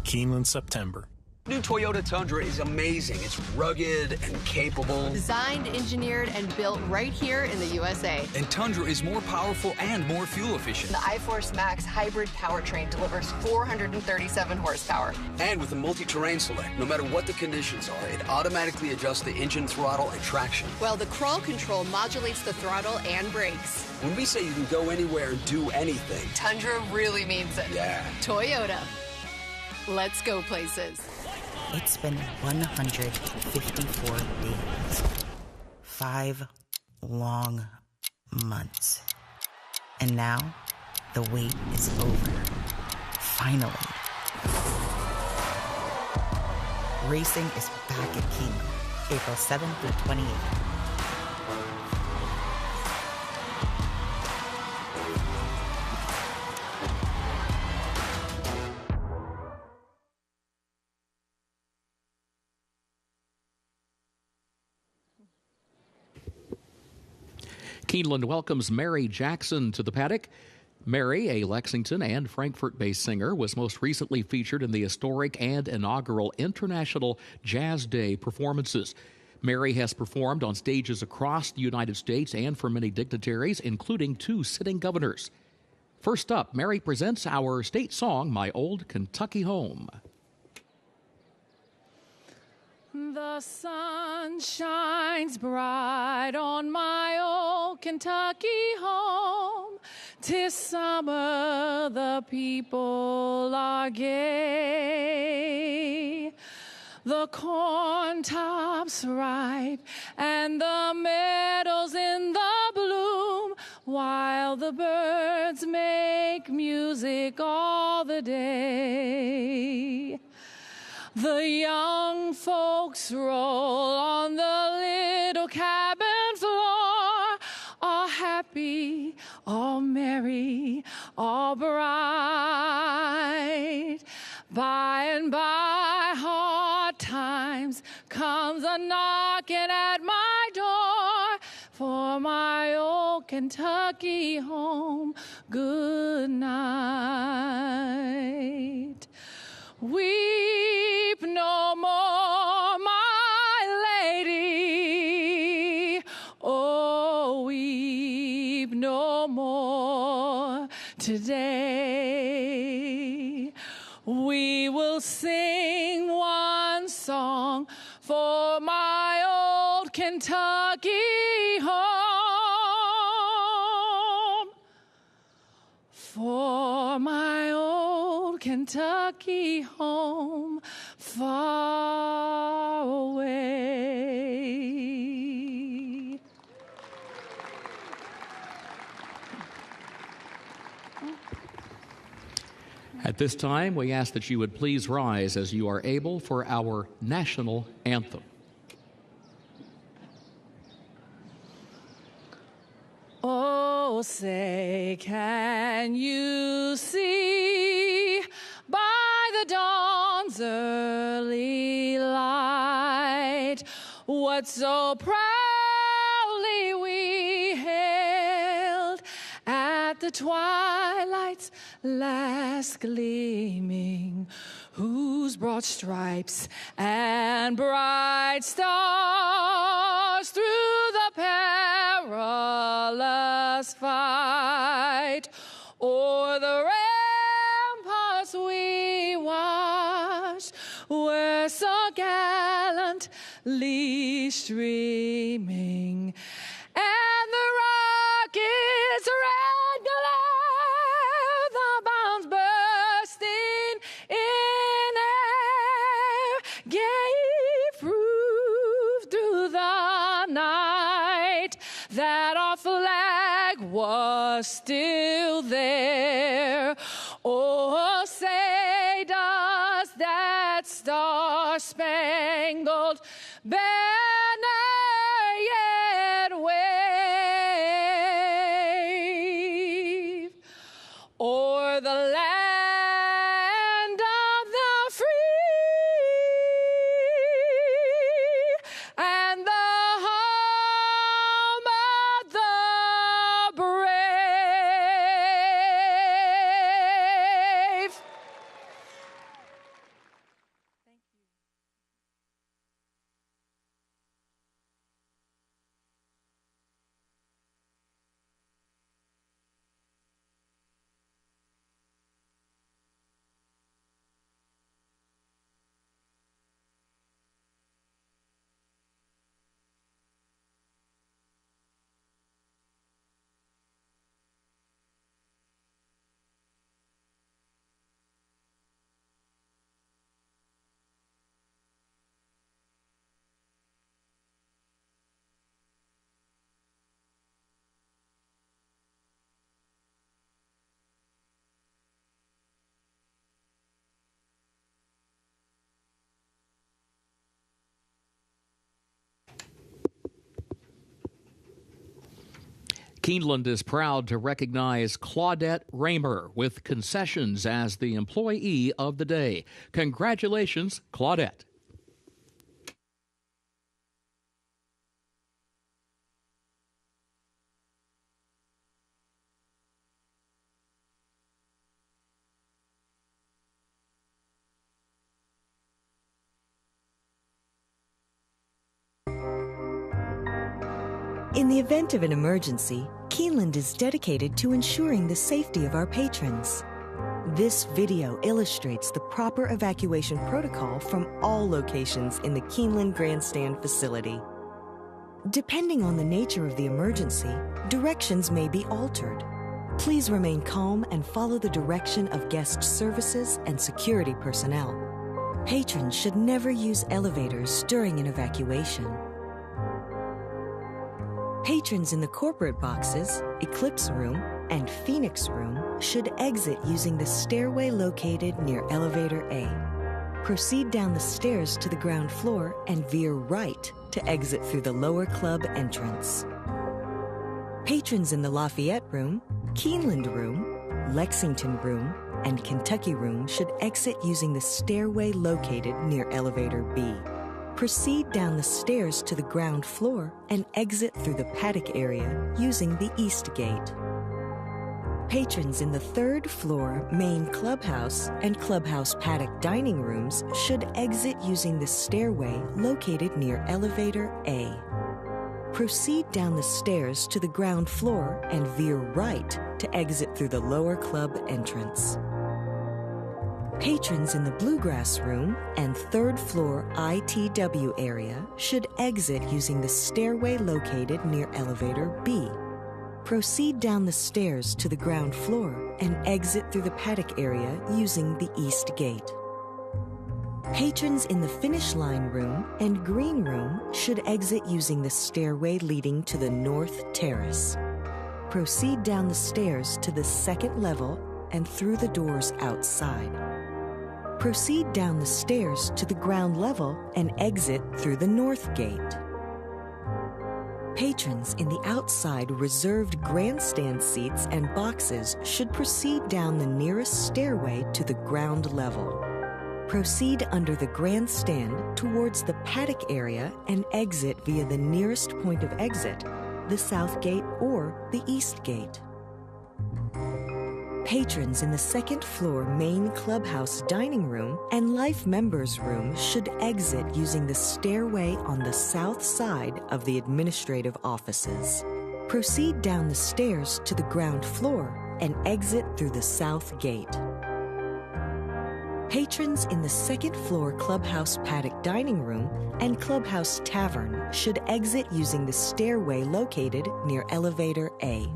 Keeneland, September. New Toyota Tundra is amazing. It's rugged and capable. Designed, engineered, and built right here in the USA. And Tundra is more powerful and more fuel efficient. The iForce Max hybrid powertrain delivers 437 horsepower. And with the multi-terrain select, no matter what the conditions are, it automatically adjusts the engine throttle and traction. While the crawl control modulates the throttle and brakes. When we say you can go anywhere and do anything, Tundra really means it. Yeah. Toyota. Let's go places. It's been 154 days. 5 long months. And now, the wait is over. Finally. Racing is back at Keeneland, April 7th through 28th. Keeneland welcomes Mary Jackson to the paddock. Mary, a Lexington and Frankfurt-based singer, was most recently featured in the historic and inaugural International Jazz Day performances. Mary has performed on stages across the United States and for many dignitaries, including 2 sitting governors. First up, Mary presents our state song, My Old Kentucky Home. The sun shines bright on my old Kentucky home. 'Tis summer, the people are gay. The corn tops ripe and the meadows in the bloom, while the birds make music all the day. The young folks roll on the little cabin floor, all happy, all merry, all bright. By and by, hard times comes a knocking at my door. For my old Kentucky home, good night. Weep no more, my lady. Oh, weep no more today. We will sing one song for my old Kentucky home. For my old Kentucky home, far away. At this time, we ask that you would please rise as you are able for our national anthem. Oh, say, can you see by the dawn's early light what so proudly we hailed at the twilight's last gleaming, whose broad stripes and bright stars through the perilous fight o'er the ramparts we watched were so gallantly streaming, and the rockets' red glare, the bombs bursting in air, gave proof through the night that our flag was still there. Oh, say does that star-spangled banner yet wave o'er the land of the free Keeneland is proud to recognize Claudette Raymer with concessions as the Employee of the Day. Congratulations, Claudette. In the event of an emergency, Keeneland is dedicated to ensuring the safety of our patrons. This video illustrates the proper evacuation protocol from all locations in the Keeneland Grandstand facility. Depending on the nature of the emergency, directions may be altered. Please remain calm and follow the direction of guest services and security personnel. Patrons should never use elevators during an evacuation. Patrons in the corporate boxes, Eclipse Room, and Phoenix Room should exit using the stairway located near Elevator A. Proceed down the stairs to the ground floor and veer right to exit through the lower club entrance. Patrons in the Lafayette Room, Keeneland Room, Lexington Room, and Kentucky Room should exit using the stairway located near Elevator B. Proceed down the stairs to the ground floor and exit through the paddock area using the East Gate. Patrons in the third floor main clubhouse and clubhouse paddock dining rooms should exit using the stairway located near Elevator A. Proceed down the stairs to the ground floor and veer right to exit through the lower club entrance. Patrons in the Bluegrass Room and third floor ITW area should exit using the stairway located near Elevator B. Proceed down the stairs to the ground floor and exit through the paddock area using the East Gate. Patrons in the Finish Line Room and Green Room should exit using the stairway leading to the North Terrace. Proceed down the stairs to the second level and through the doors outside. Proceed down the stairs to the ground level and exit through the North Gate. Patrons in the outside reserved grandstand seats and boxes should proceed down the nearest stairway to the ground level. Proceed under the grandstand towards the paddock area and exit via the nearest point of exit, the South Gate or the East Gate. Patrons in the second floor main clubhouse dining room and life members room should exit using the stairway on the south side of the administrative offices. Proceed down the stairs to the ground floor and exit through the South Gate. Patrons in the second floor clubhouse paddock dining room and clubhouse tavern should exit using the stairway located near Elevator A.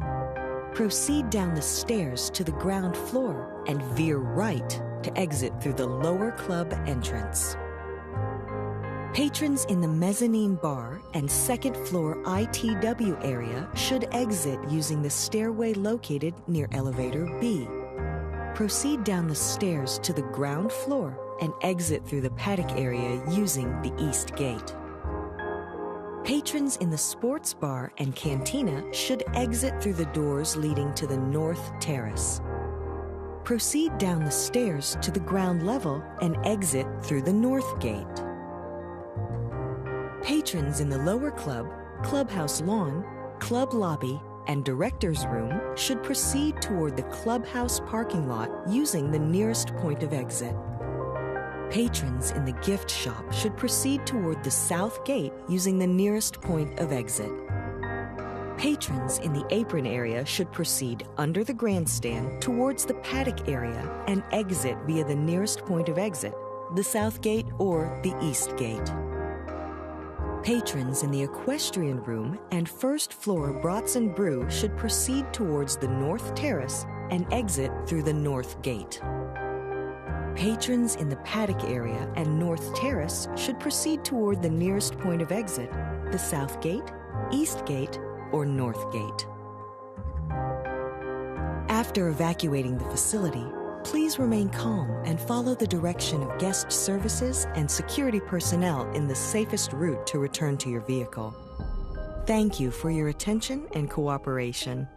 Proceed down the stairs to the ground floor and veer right to exit through the lower club entrance. Patrons in the mezzanine bar and second floor ITW area should exit using the stairway located near Elevator B. Proceed down the stairs to the ground floor and exit through the paddock area using the East Gate. Patrons in the sports bar and cantina should exit through the doors leading to the North Terrace. Proceed down the stairs to the ground level and exit through the North Gate. Patrons in the lower club, clubhouse lawn, club lobby, and director's room should proceed toward the clubhouse parking lot using the nearest point of exit. Patrons in the gift shop should proceed toward the South Gate using the nearest point of exit. Patrons in the apron area should proceed under the grandstand towards the paddock area and exit via the nearest point of exit, the South Gate or the East Gate. Patrons in the equestrian room and first floor Brats and Brew should proceed towards the North Terrace and exit through the North Gate. Patrons in the paddock area and North Terrace should proceed toward the nearest point of exit, the South Gate, East Gate, or North Gate. After evacuating the facility, please remain calm and follow the direction of guest services and security personnel in the safest route to return to your vehicle. Thank you for your attention and cooperation.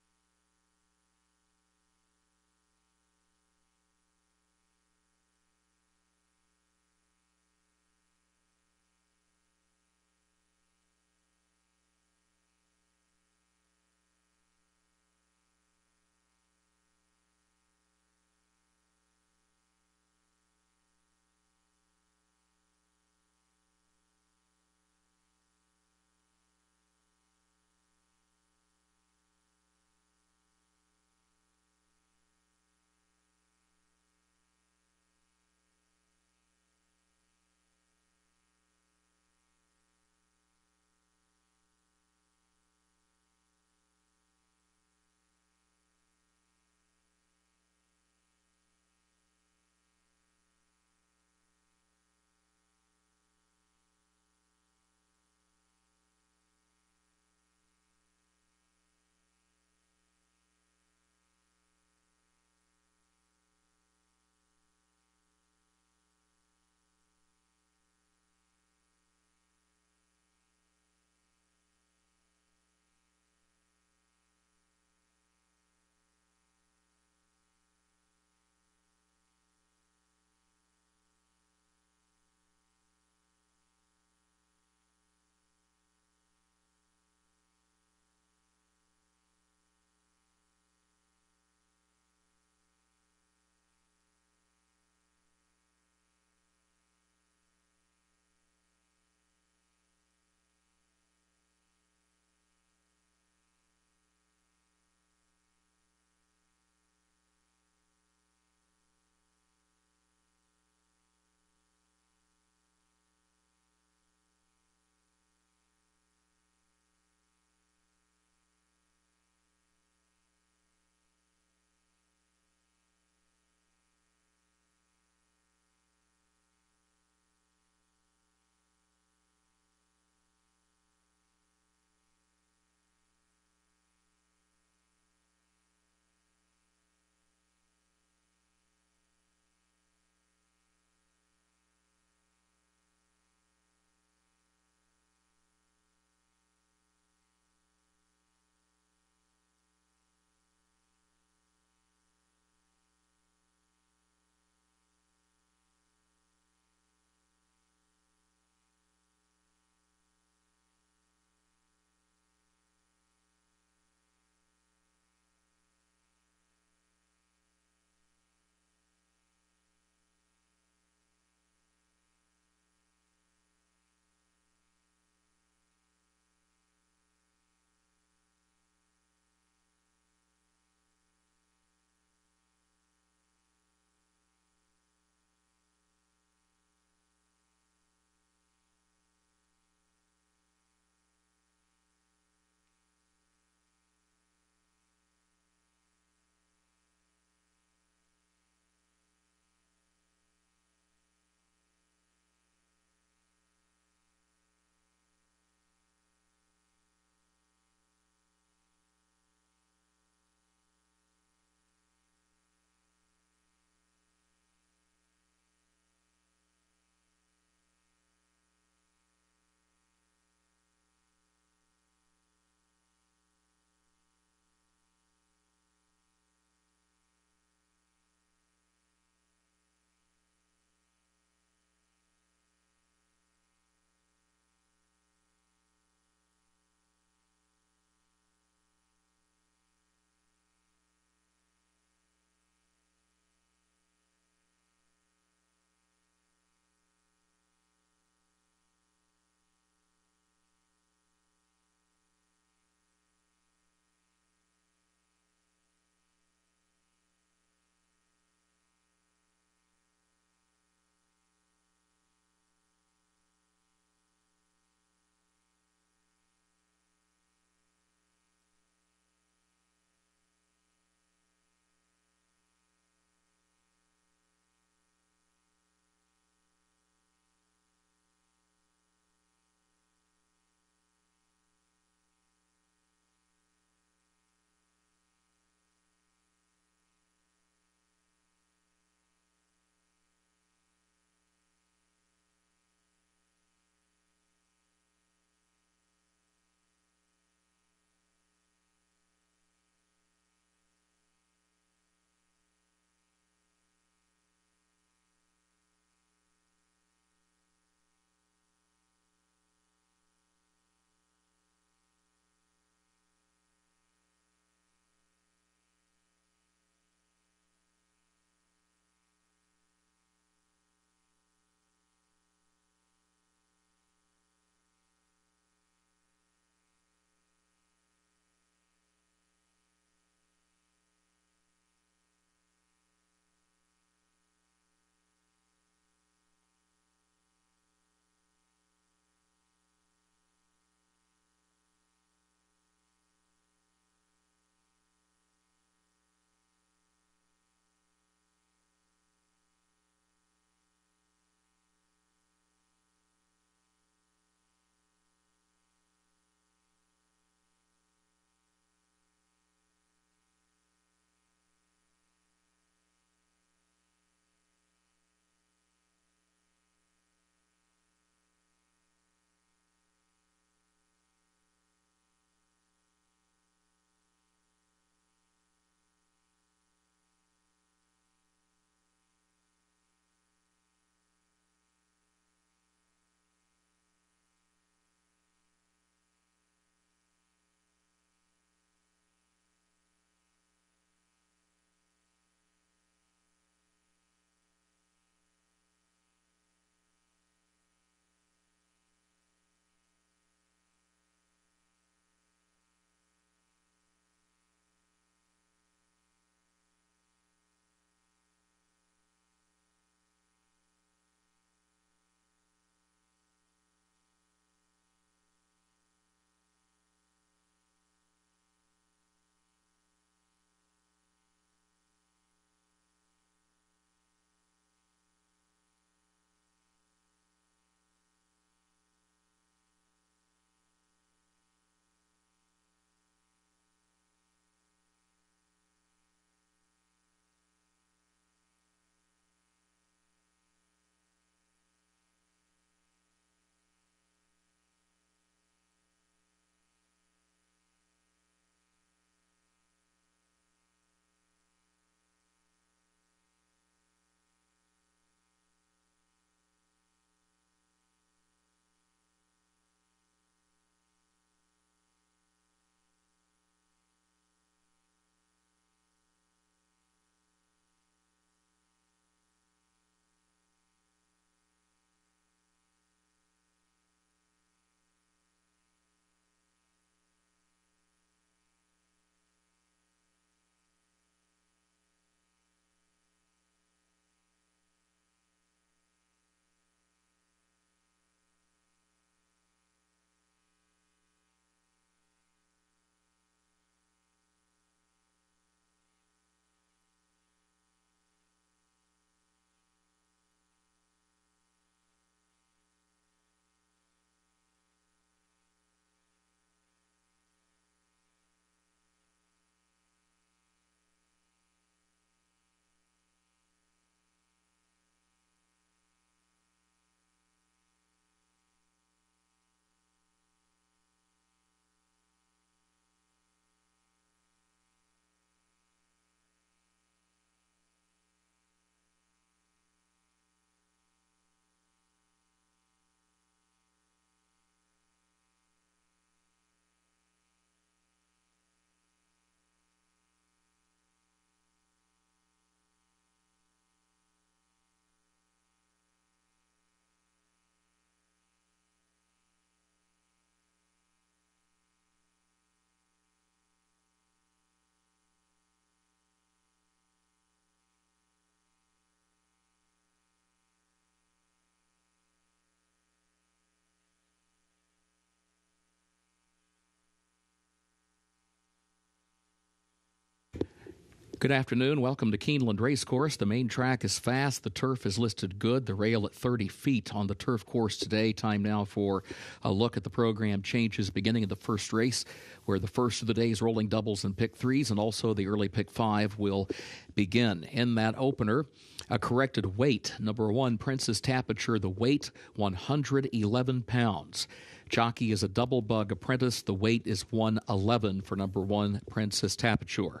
Good afternoon. Welcome to Keeneland Racecourse. The main track is fast. The turf is listed good. The rail at 30 feet on the turf course today. Time now for a look at the program changes beginning of the first race, where the first of the day's rolling doubles and pick threes and also the early pick five will begin. In that opener, a corrected weight. Number 1, Princess Tapiture. The weight, 111 pounds. Jockey is a double bug apprentice. The weight is 111 for number 1, Princess Tapiture.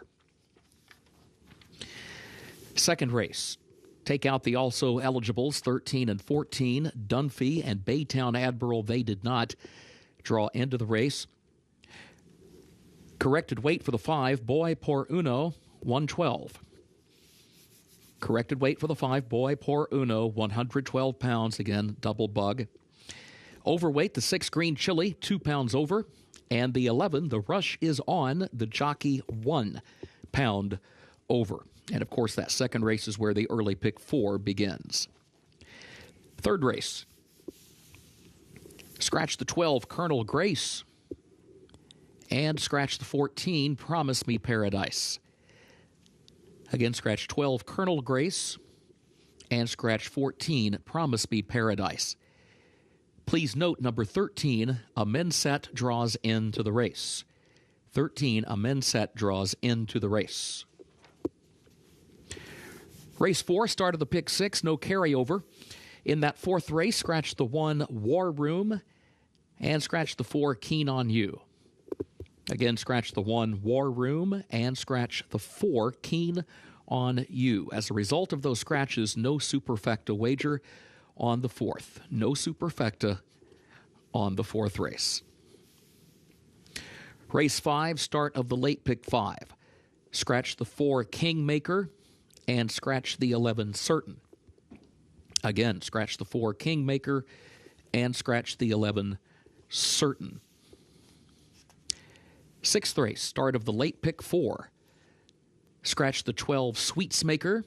Second race. Take out the also eligibles, 13 and 14. Dunphy and Baytown Admiral, they did not draw into the race. Corrected weight for the 5, Boy Por Uno, 112. Corrected weight for the 5, Boy Por Uno, 112 pounds. Again, double bug. Overweight, the 6, Green Chili, 2 pounds over. And the 11, The Rush is On, the jockey, 1 pound over. And, of course, that second race is where the early pick 4 begins. Third race. Scratch the 12, Colonel Grace. And scratch the 14, Promise Me Paradise. Again, scratch 12, Colonel Grace. And scratch 14, Promise Me Paradise. Please note number 13, a men's set draws into the race. 13, a men's set draws into the race. Race 4, start of the pick 6, no carryover. In that fourth race, scratch the 1, War Room, and scratch the 4, Keen on You. Again, scratch the 1, War Room, and scratch the 4, Keen on You. As a result of those scratches, no superfecta wager on the fourth. No superfecta on the fourth race. Race 5, start of the late pick 5. Scratch the 4, Kingmaker, and scratch the 11, Certain. Again, scratch the 4, Kingmaker, and scratch the 11, Certain. Sixth race, start of the late pick 4. Scratch the 12, Sweetsmaker.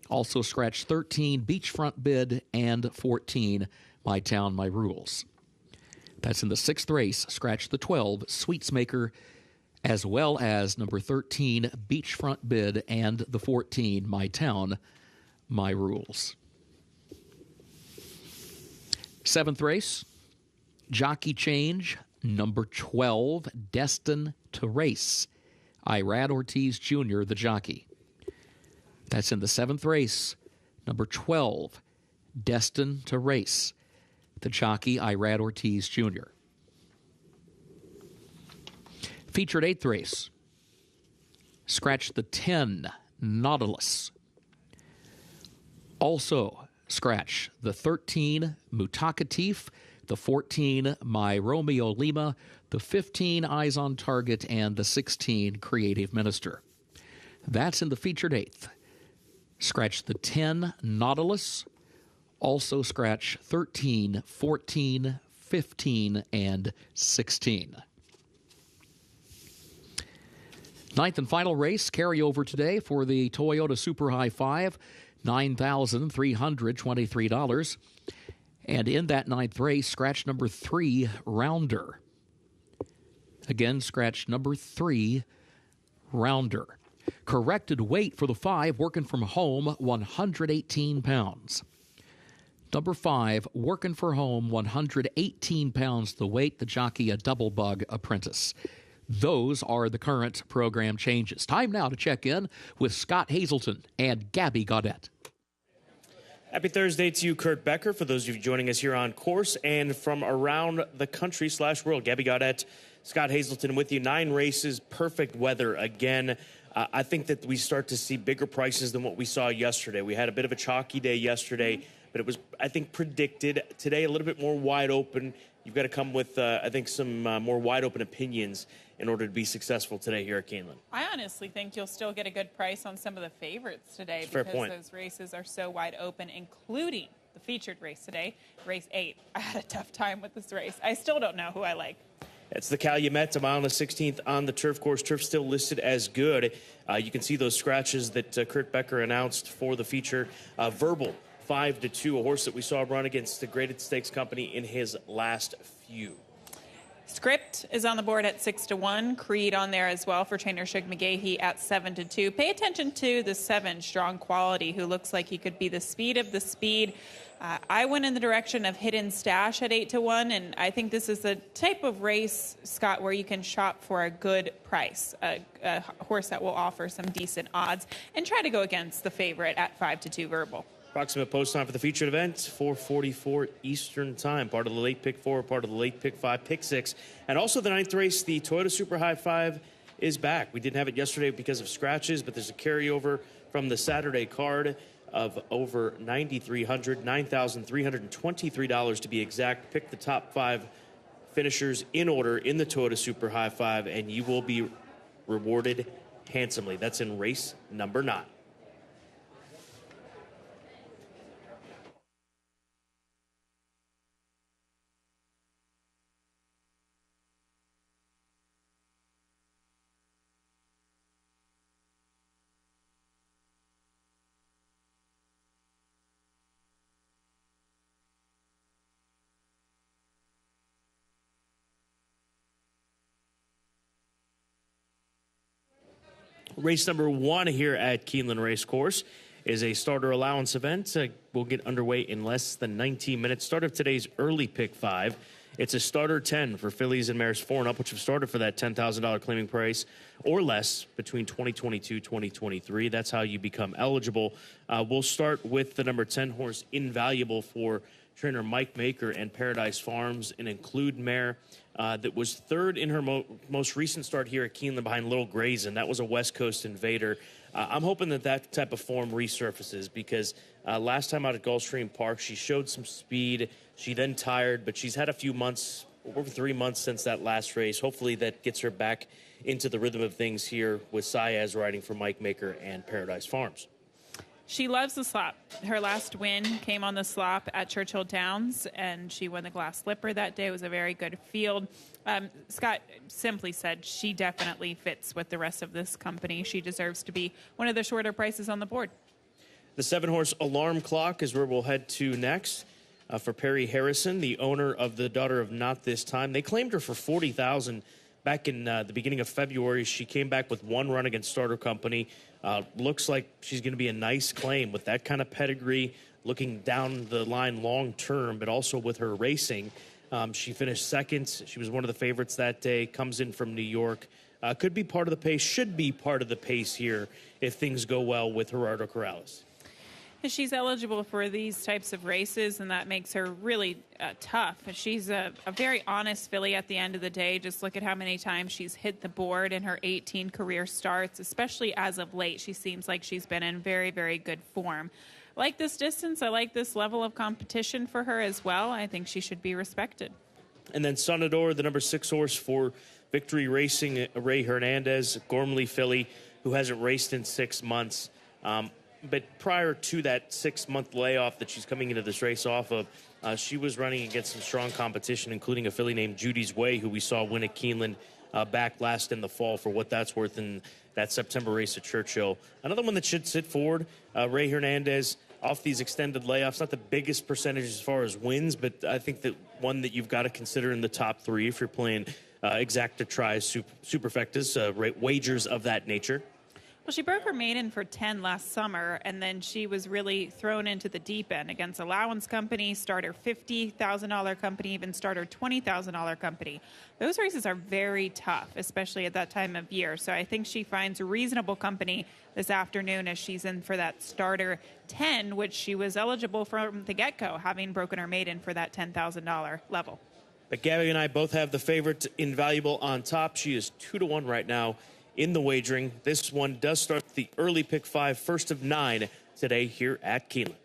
Also scratch 13, Beachfront Bid, and 14, My Town, My Rules. That's in the sixth race. Scratch the 12, Sweetsmaker, as well as number 13, Beachfront Bid, and the 14, My Town, My Rules. Seventh race, jockey change, number 12, Destined to Race. Irad Ortiz Jr., the jockey. That's in the seventh race, number 12, Destined to Race. The jockey, Irad Ortiz Jr. Featured eighth race. Scratch the 10, Nautilus. Also, scratch the 13, Mutakatif, the 14, My Romeo Lima, the 15, Eyes on Target, and the 16, Creative Minister. That's in the featured eighth. Scratch the 10, Nautilus. Also scratch 13, 14, 15, and 16. Ninth and final race, carryover today for the Toyota Super High 5, $9,323. And in that ninth race, scratch number 3, Rounder. Again, scratch number 3, Rounder. Corrected weight for the 5, working from home, 118 pounds. Number 5, working for home, 118 pounds the weight, the jockey, a double bug apprentice. Those are the current program changes. Time now to check in with Scott Hazelton and Gabby Gaudette. Happy Thursday to you, Kurt Becker, for those of you joining us here on course and from around the country/world. Gabby Gaudette, Scott Hazelton with you. 9 races, perfect weather again. I think that we start to see bigger prices than what we saw yesterday. We had a bit of a chalky day yesterday, but it was, I think, predicted. Today, a little bit more wide open. You've got to come with, I think, some more wide open opinions in order to be successful today here at Keeneland. I honestly think you'll still get a good price on some of the favorites today Fair because point. those races are so wide open, including the featured race today, race 8. I had a tough time with this race. I still don't know who I like. It's the Calumet, a mile and a 16th on the turf course. Turf still listed as good. You can see those scratches that Kurt Becker announced for the feature. Verbal, 5-2, a horse that we saw run against the Graded Stakes Company in his last few. Script is on the board at 6-1. Creed on there as well for trainer Shug McGahee at 7-2. Pay attention to the 7, Strong Quality, who looks like he could be the speed of the speed. I went in the direction of Hidden Stash at 8-1, and I think this is the type of race, Scott, where you can shop for a good price, a horse that will offer some decent odds, and try to go against the favorite at 5-2 Verbal. Approximate post time for the featured event, 4:44 Eastern Time. Part of the late pick 4, part of the late pick 5, pick 6. And also the 9th race, the Toyota Super High 5 is back. We didn't have it yesterday because of scratches, but there's a carryover from the Saturday card of over $9,300, $9,323 to be exact. Pick the top 5 finishers in order in the Toyota Super High 5, and you will be rewarded handsomely. That's in race number 9. Race number 1 here at Keeneland Racecourse is a starter allowance event. We'll get underway in less than 19 minutes. Start of today's early pick 5. It's a starter 10 for fillies and mares 4 and up, which have started for that $10,000 claiming price or less between 2022-2023. That's how you become eligible. We'll start with the number 10 horse, Invaluable, for trainer Mike Maker and Paradise Farms, an include mare that was third in her most recent start here at Keeneland behind Little Grayson. That was a West Coast Invader. I'm hoping that type of form resurfaces because last time out at Gulfstream Park, she showed some speed. She then tired, but she's had a few months, over 3 months since that last race. Hopefully that gets her back into the rhythm of things here with Saez riding for Mike Maker and Paradise Farms. She loves the slop. Her last win came on the slop at Churchill Downs, and she won the Glass Slipper that day. It was a very good field. Scott simply said she definitely fits with the rest of this company. She deserves to be one of the shorter prices on the board. The 7-horse Alarm Clock is where we'll head to next. For Perry Harrison, the owner of the Daughter of Not This Time. They claimed her for $40,000 back in the beginning of February. She came back with 1 run against Starter Company. Looks like she's going to be a nice claim with that kind of pedigree, looking down the line long term, but also with her racing. She finished second. She was one of the favorites that day, comes in from New York. Could be part of the pace, should be part of the pace here if things go well with Gerardo Corrales. She's eligible for these types of races, and that makes her really tough. She's a very honest filly at the end of the day. Just look at how many times she's hit the board in her 18 career starts, especially as of late. She seems like she's been in very, very good form. I like this distance. I like this level of competition for her as well. I think she should be respected. And then Sonador, the number 6 horse for Victory Racing, Ray Hernandez, Gormley filly, who hasn't raced in 6 months. But prior to that 6-month layoff that she's coming into this race off of, she was running against some strong competition, including a filly named Judy's Way, who we saw win at Keeneland back last in the fall for what that's worth in that September race at Churchill. Another one that should sit forward, Ray Hernandez, off these extended layoffs. Not the biggest percentage as far as wins, but I think that one that you've got to consider in the top 3 if you're playing exacta tries, superfectas, wagers of that nature. Well, she broke her maiden for 10 last summer, and then she was really thrown into the deep end against Allowance Company, starter $50,000 company, even starter $20,000 company. Those races are very tough, especially at that time of year. So I think she finds reasonable company this afternoon as she's in for that starter 10, which she was eligible from the get-go, having broken her maiden for that $10,000 level. But Gabby and I both have the favorite Invaluable on top. She is 2-1 right now in the wagering. This one does start the early pick 5, first of 9 today here at Keeneland.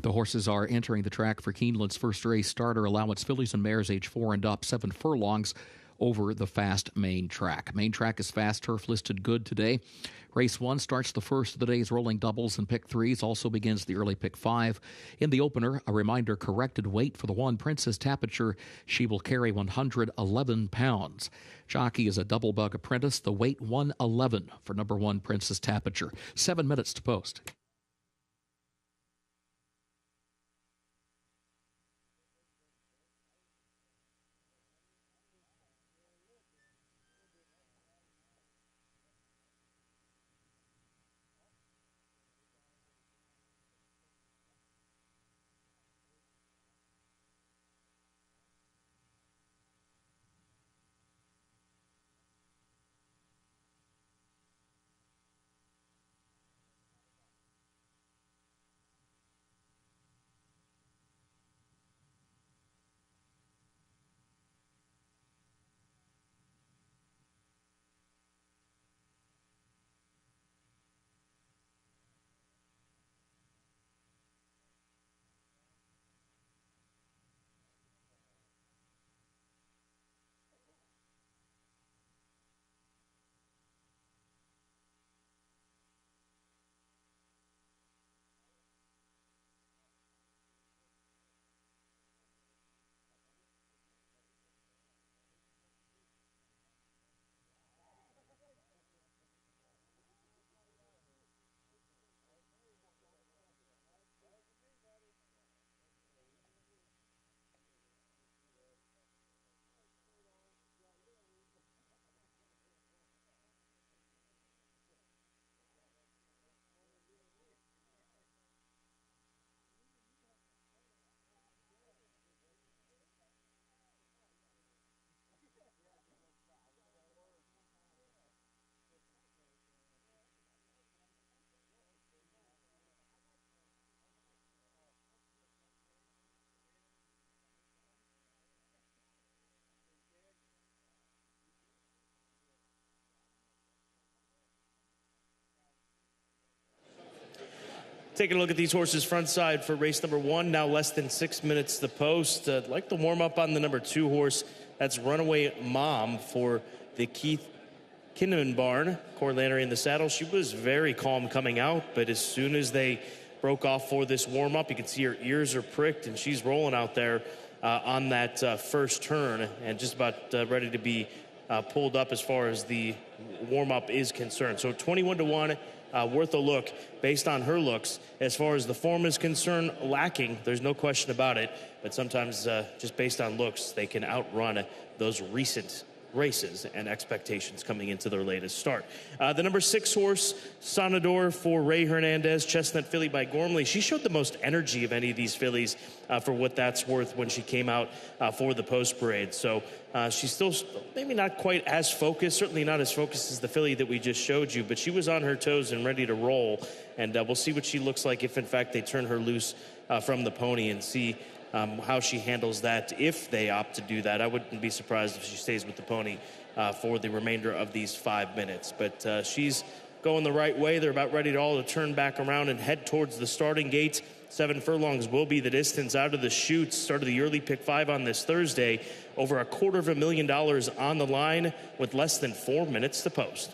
The horses are entering the track for Keeneland's first race. Starter allowance fillies and mares age 4 and up, 7 furlongs over the fast main track. Main track is fast turf listed good today. Race 1 starts the first of the day's rolling doubles and pick threes. Also begins the early pick 5. In the opener, a reminder corrected weight for the 1 Princess Tapiture. She will carry 111 pounds. Jockey is a double bug apprentice. The weight 111 for number 1 Princess Tapiture. 7 minutes to post. Taking a look at these horses front side for race number 1, now less than 6 minutes to post. I'd like to warm up on the number 2 horse. That's Runaway Mom for the Keith Kinnaman barn. Corey Lannery in the saddle. She was very calm coming out, but as soon as they broke off for this warm up, you can see her ears are pricked, and she's rolling out there on that first turn and just about ready to be pulled up as far as the warm up is concerned. So 21-1. Worth a look based on her looks. As far as the form is concerned, lacking, there's no question about it. But sometimes just based on looks, they can outrun those recent races and expectations coming into their latest start. The number 6 horse, Sonador for Ray Hernandez, chestnut filly by Gormley. She showed the most energy of any of these fillies for what that's worth when she came out for the post parade. So she's still maybe not quite as focused, certainly not as focused as the filly that we just showed you, but she was on her toes and ready to roll. And we'll see what she looks like if, in fact, they turn her loose from the pony and see how she handles that if they opt to do that. I wouldn't be surprised if she stays with the pony for the remainder of these 5 minutes. But she's going the right way. They're about ready to all to turn back around and head towards the starting gate. 7 furlongs will be the distance out of the chutes. Start of the early pick 5 on this Thursday. Over $250,000 on the line with less than 4 minutes to post.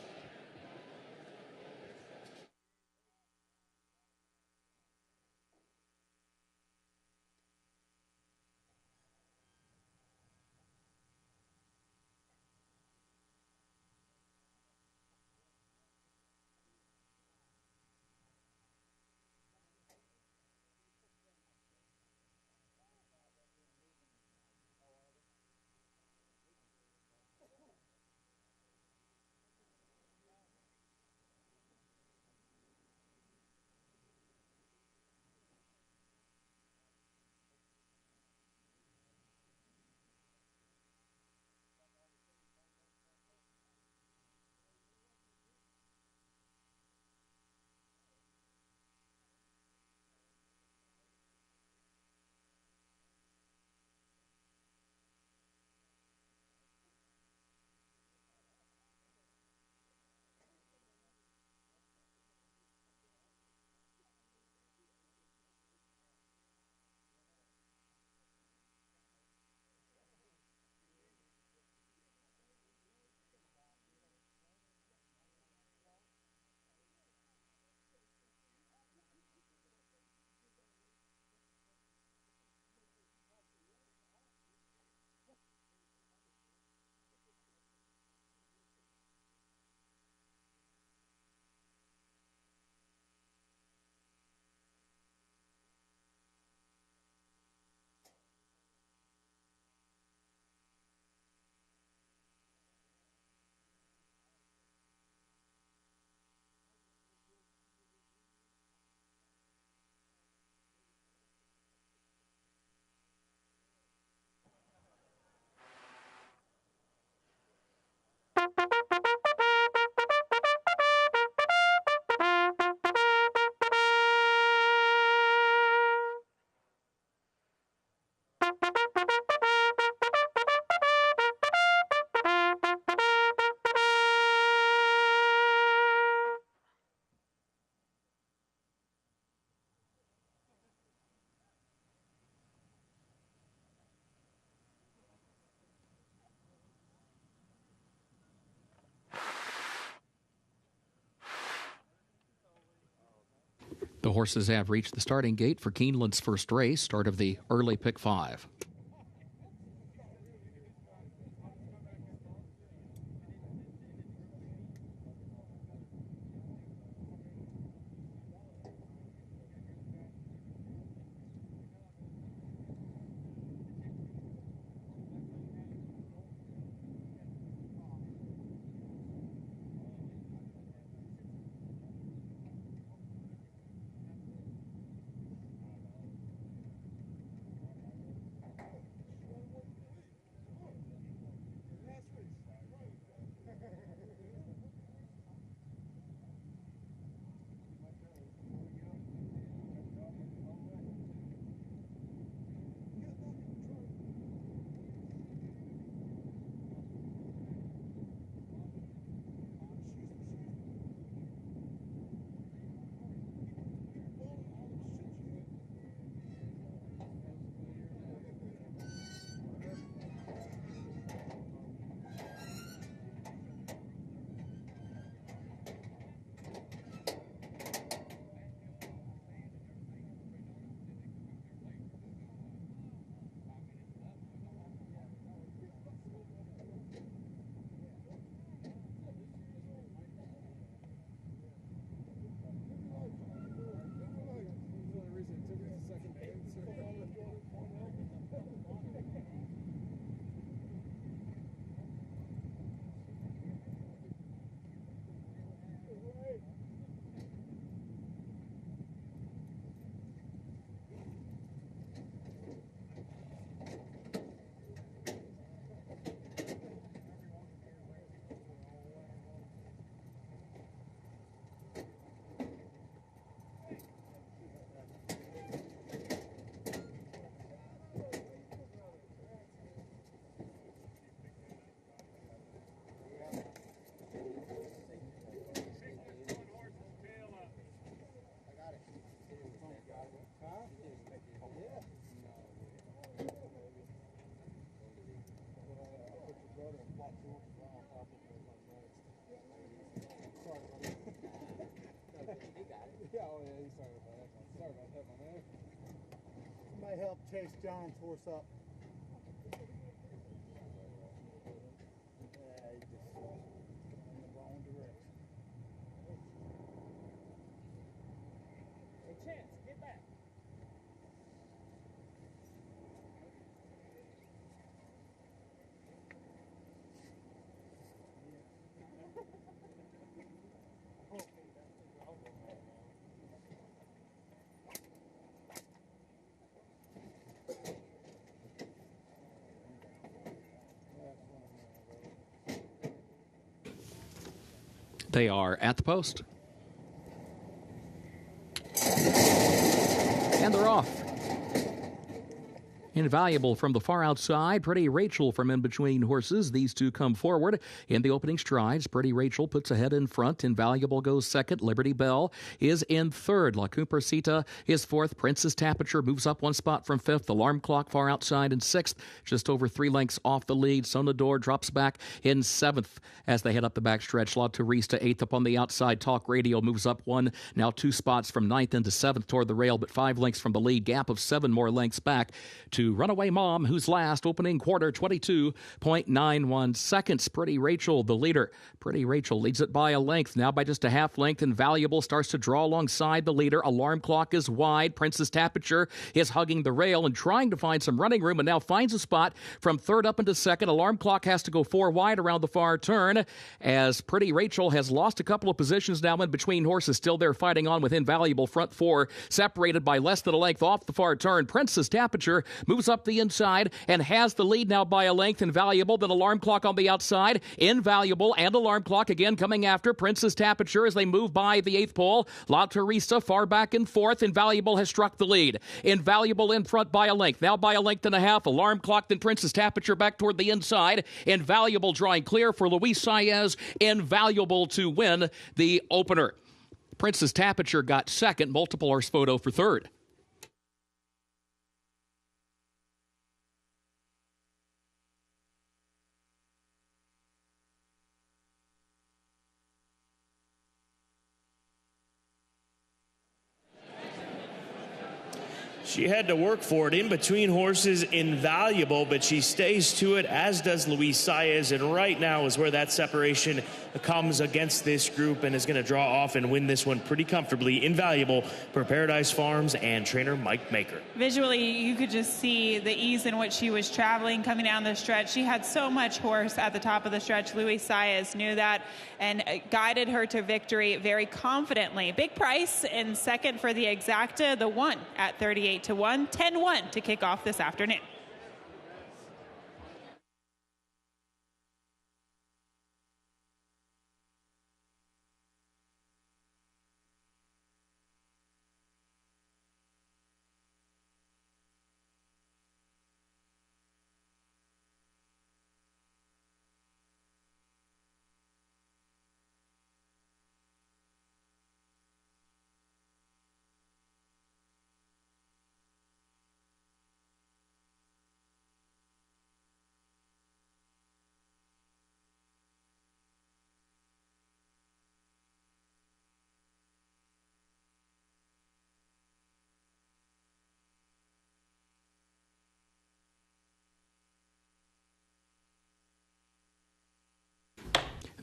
horses have reached the starting gate for Keeneland's first race, start of the early pick 5. Somebody help chase John's horse up. Yeah, he just in the wrong direction. Hey, Chance, get back. They are at the post. And they're off. Invaluable from the far outside. Pretty Rachel from in between horses. These two come forward in the opening strides. Pretty Rachel puts ahead in front. Invaluable goes second. Liberty Bell is in third. La Cupercita is fourth. Princess Tapiture moves up one spot from fifth. Alarm Clock far outside in sixth. Just over 3 lengths off the lead. Sonador drops back in seventh as they head up the backstretch. La Turista eighth up on the outside. Talk Radio moves up one, now 2 spots from ninth into seventh toward the rail, but 5 lengths from the lead. Gap of 7 more lengths back to Runaway Mom, who's last, opening quarter, 22.91 seconds. Pretty Rachel, the leader. Pretty Rachel leads it by a length, now by just a half length. Invaluable starts to draw alongside the leader. Alarm Clock is wide. Princess Tapiture is hugging the rail and trying to find some running room, and now finds a spot from third up into second. Alarm Clock has to go 4 wide around the far turn, as Pretty Rachel has lost a couple of positions now in between horses. Still there fighting on with Invaluable. Front 4 separated by less than a length off the far turn. Princess Tapiture moves up the inside and has the lead now by a length. Invaluable, then Alarm Clock on the outside. Invaluable and Alarm Clock again coming after Princess Tapiture as they move by the 8th pole. La Teresa far back in 4th. Invaluable has struck the lead. Invaluable in front by a length, now by a length and a half. Alarm Clock, then Princess Tapiture back toward the inside. Invaluable drawing clear for Luis Saez. Invaluable to win the opener. Princess Tapiture got second. Multiple horse photo for third. She had to work for it. In between horses, Invaluable, but she stays to it, as does Luis Saez. And right now is where that separation comes against this group and is going to draw off and win this one pretty comfortably. Invaluable for Paradise Farms and trainer Mike Maker. Visually, you could just see the ease in which she was traveling, coming down the stretch. She had so much horse at the top of the stretch. Luis Saez knew that and guided her to victory very confidently. Big price in second for the Exacta, the one at 38-1, 10-1 to kick off this afternoon.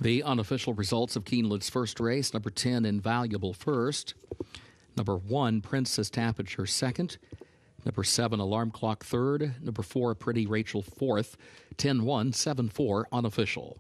The unofficial results of Keeneland's first race: number 10, Invaluable, first; number 1, Princess Tapiture, second; number 7, Alarm Clock, third; number 4, Pretty Rachel, fourth; 10-1, 7-4 unofficial.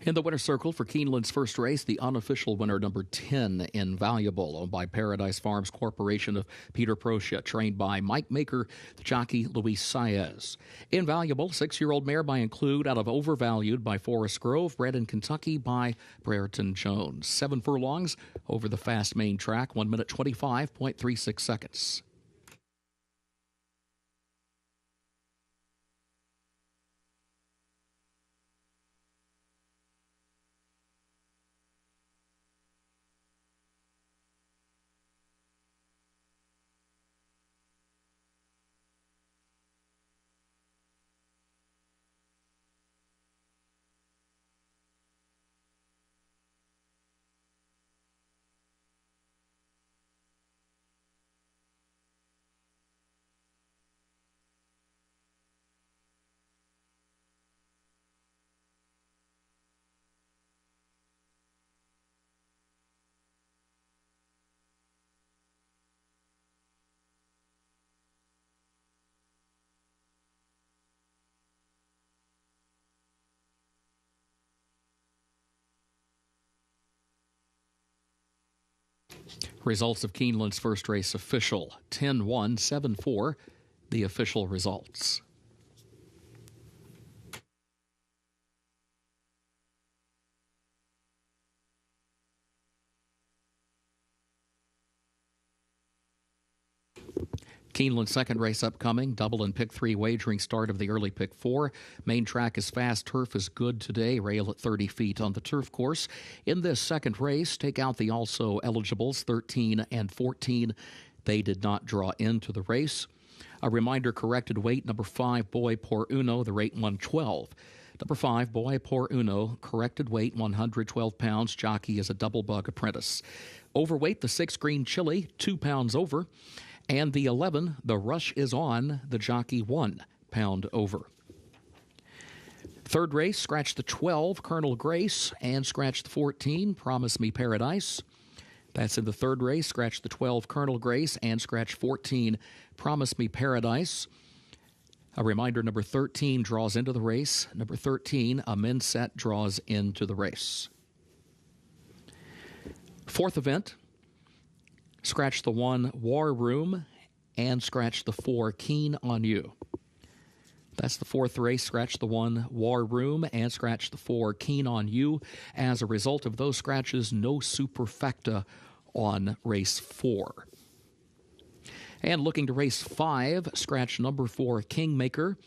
In the winner's circle for Keeneland's first race, the unofficial winner, number 10, Invaluable, owned by Paradise Farms Corporation of Peter Procia, trained by Mike Maker, the jockey Luis Saez. Invaluable, 6-year-old mare by Include, out of Overvalued by Forest Grove, bred in Kentucky by Brereton Jones. 7 furlongs over the fast main track, 1 minute 25.36 seconds. Results of Keeneland's first race official: 10-1, 7-4, the official results. Keeneland's second race upcoming, double and pick 3 wagering start of the early pick 4. Main track is fast, turf is good today, rail at 30 feet on the turf course. In this second race, take out the also eligibles 13 and 14. They did not draw into the race. A reminder, corrected weight, number 5, Boy Por Uno, the rate 112. Number 5, Boy Por Uno, corrected weight 112 pounds. Jockey is a double bug apprentice. Overweight, the 6, Green Chili, 2 pounds over. And the 11, The Rush Is On, the jockey 1 pound over. Third race, scratch the 12, Colonel Grace, and scratch the 14, Promise Me Paradise. That's in the third race, scratch the 12, Colonel Grace, and scratch 14, Promise Me Paradise. A reminder, number 13 draws into the race. Number 13, a men's set, draws into the race. Fourth event, scratch the 1 War Room and scratch the 4 Keen on You. That's the fourth race. Scratch the 1 War Room and scratch the 4 Keen on You. As a result of those scratches, no superfecta on race 4. And looking to race 5, scratch number 4 Kingmaker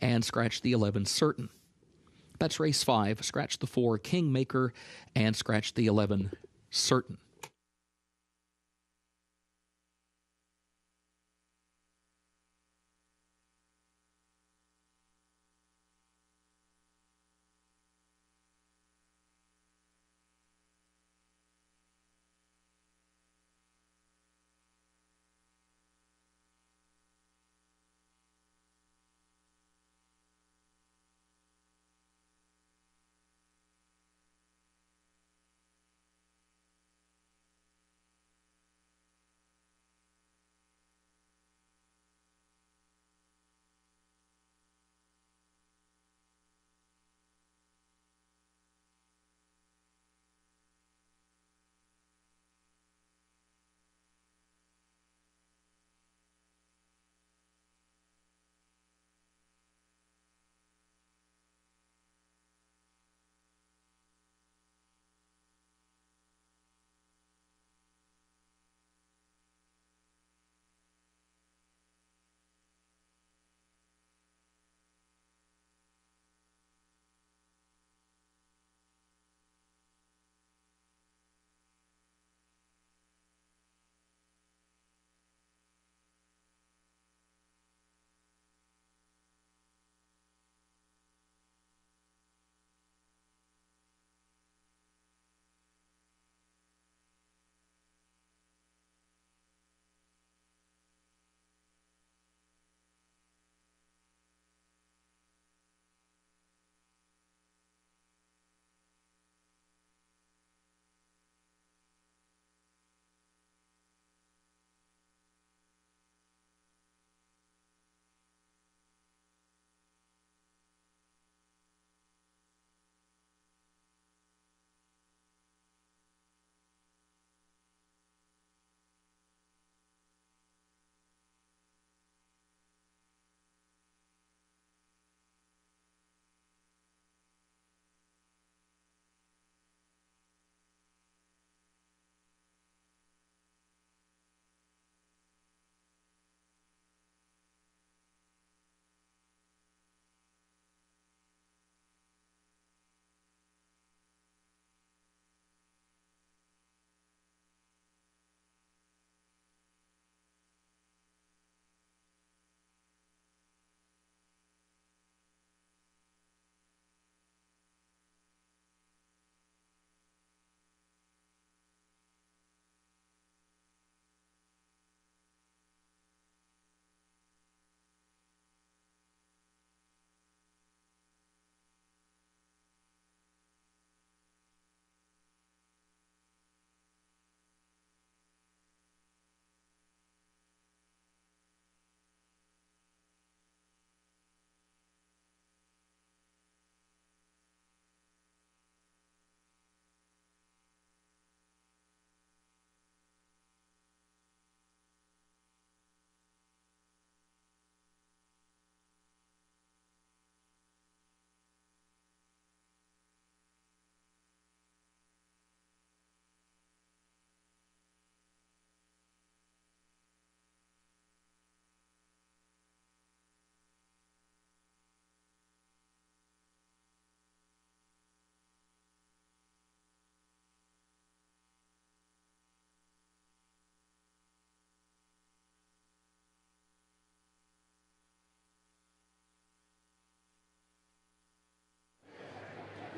and scratch the 11 Certain. That's race 5. Scratch the 4 Kingmaker and scratch the 11 Certain.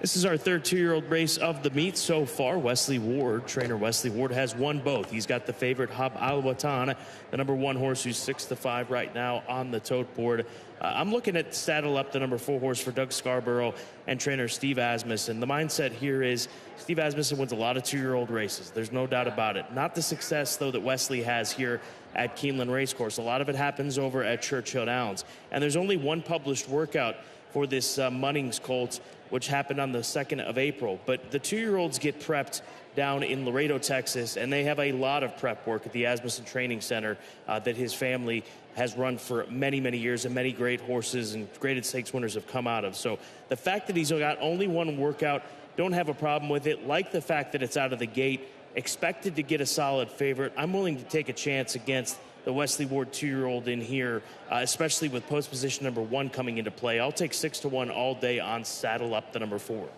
This is our third 2-year-old race of the meet so far. Wesley Ward, trainer Wesley Ward, has won both. He's got the favorite Hab Al-Watan, the number 1 horse who's 6-5 right now on the tote board. I'm looking at saddle up the number 4 horse for Doug Scarborough and trainer Steve Asmussen. The mindset here is Steve Asmussen wins a lot of 2-year-old races. There's no doubt about it. Not the success, though, that Wesley has here at Keeneland Racecourse. A lot of it happens over at Churchill Downs. And there's only one published workout for this Munnings Colts, which happened on the 2nd of April. But the 2-year-olds get prepped down in Laredo, Texas, and they have a lot of prep work at the Asmussen Training Center that his family has run for many, many years, and many great horses and graded stakes winners have come out of. So the fact that he's got only one workout, don't have a problem with it. Like the fact that it's out of the gate, expected to get a solid favorite. I'm willing to take a chance against the Wesley Ward 2-year-old in here, especially with post position number 1 coming into play. I'll take 6-1 all day on Saddle Up, the number 4.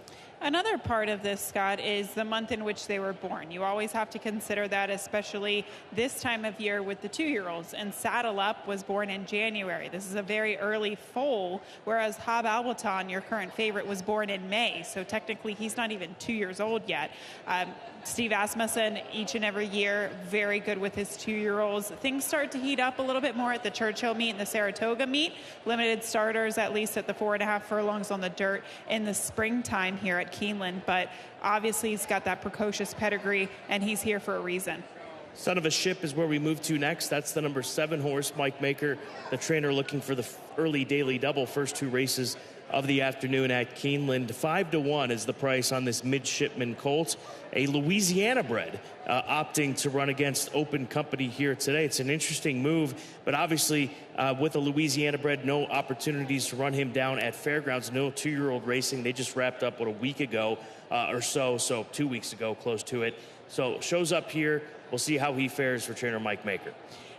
Another part of this, Scott, is the month in which they were born. You always have to consider that, especially this time of year with the 2-year-olds. And Saddle Up was born in January. This is a very early foal, whereas Hob Albaton, your current favorite, was born in May. So technically, he's not even 2 years old yet. Steve Asmussen, each and every year, very good with his 2-year-olds. Things start to heat up a little bit more at the Churchill meet and the Saratoga meet. Limited starters, at least at the 4.5 furlongs on the dirt in the springtime here at Keeneland. But obviously, he's got that precocious pedigree, and he's here for a reason. Son of a Ship is where we move to next. That's the number 7 horse, Mike Maker, the trainer looking for the early daily double, first 2 races of the afternoon at Keeneland. 5-1 is the price on this midshipman colt, a Louisiana bred, opting to run against Open Company here today. It's an interesting move, but obviously with a Louisiana bred, no opportunities to run him down at fairgrounds, no 2-year-old racing. They just wrapped up, a week ago or so 2 weeks ago, close to it. So shows up here. We'll see how he fares for trainer Mike Maker.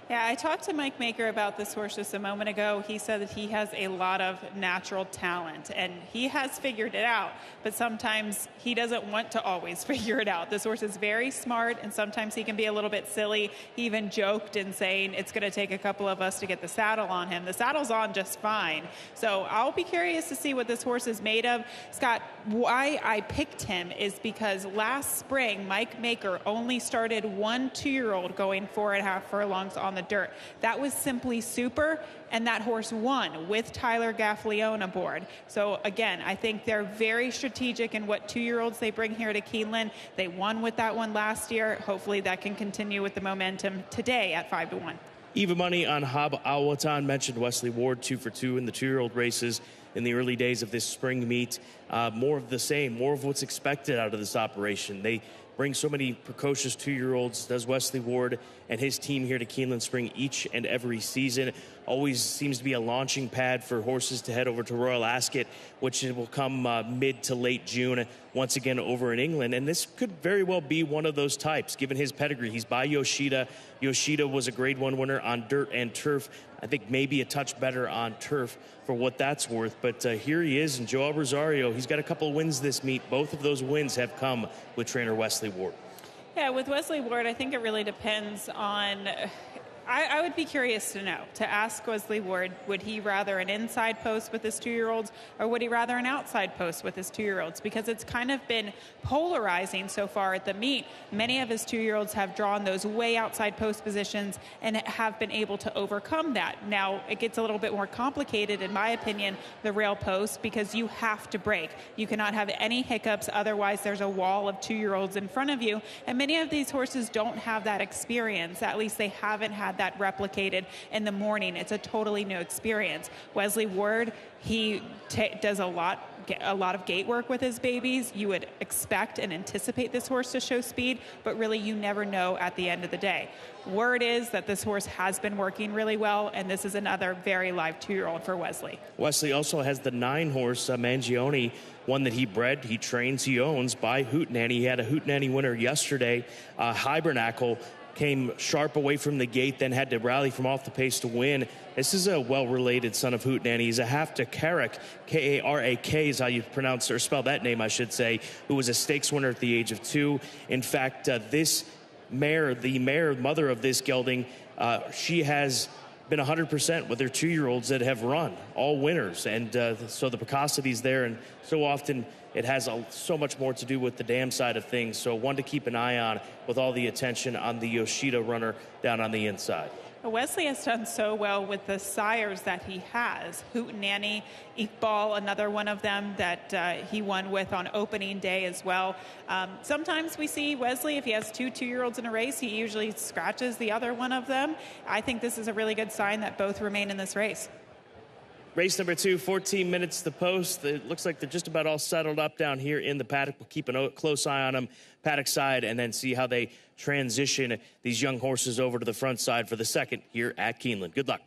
Yeah, I talked to Mike Maker about this horse just a moment ago. He said that he has a lot of natural talent, and he has figured it out, but sometimes he doesn't want to always figure it out. This horse is very smart, and sometimes he can be a little bit silly. He even joked in saying it's going to take a couple of us to get the saddle on him. The saddle's on just fine. So I'll be curious to see what this horse is made of. Scott, why I picked him is because last spring, Mike Maker only started 1 2-year-old going 4.5 furlongs on the dirt. That was Simply Super, and that horse won with Tyler Gaffleone aboard. So again, I think they're very strategic in what 2-year-olds they bring here to Keeneland. They won with that one last year. Hopefully that can continue with the momentum today at 5-1. Even money on Hob Albaton. Mentioned Wesley Ward 2 for 2 in the 2-year-old races in the early days of this spring meet. More of the same, more of what's expected out of this operation. They bring so many precocious 2-year-olds, does Wesley Ward and his team here to Keeneland Spring each and every season. Always seems to be a launching pad for horses to head over to Royal Ascot, which will come mid to late June, once again over in England. And this could very well be one of those types, given his pedigree. He's by Yoshida. Yoshida was a Grade 1 winner on dirt and turf. I think maybe a touch better on turf for what that's worth. But here he is, and Joel Rosario, he's got a couple of wins this meet. Both of those wins have come with trainer Wesley Ward. Yeah, with Wesley Ward, I think it really depends on... I would be curious to know, to ask Wesley Ward, would he rather an inside post with his 2-year-olds, or would he rather an outside post with his 2-year-olds? Because it's kind of been polarizing so far at the meet. Many of his 2-year-olds have drawn those way outside post positions and have been able to overcome that. Now, it gets a little bit more complicated, in my opinion, the rail post, because you have to break. You cannot have any hiccups, otherwise there's a wall of 2-year-olds in front of you. And many of these horses don't have that experience. At least they haven't had that replicated in the morning. It's a totally new experience. Wesley Ward, he does a lot of gate work with his babies. You would expect and anticipate this horse to show speed, but really you never know at the end of the day. Word is that this horse has been working really well, and this is another very live 2-year-old for Wesley. Wesley also has the 9-horse Mangione, one that he bred, he trains, he owns by Hootenanny. He had a Hootenanny winner yesterday. Hibernacle came sharp away from the gate, then had to rally from off the pace to win. This is a well-related son of Hootenanny. He's a half to Carrick, K-A-R-A-K is how you pronounce or spell that name, I should say, who was a stakes winner at the age of 2. In fact, this mare, the mare, mother of this gelding, she has been 100% with their 2-year-olds that have run, all winners. And so the precocity's there, and so often it has so much more to do with the dam side of things. So one to keep an eye on with all the attention on the Yoshida runner down on the inside. Wesley has done so well with the sires that he has. Hootenanny, Iqbal, another one of them that he won with on opening day as well. Sometimes we see Wesley, if he has 2 2-year-olds in a race, he usually scratches the other one of them. I think this is a really good sign that both remain in this race. Race number 2, 14 minutes to the post. It looks like they're just about all settled up down here in the paddock. We'll keep a close eye on them, paddock side, and then see how they transition these young horses over to the front side for the second here at Keeneland. Good luck.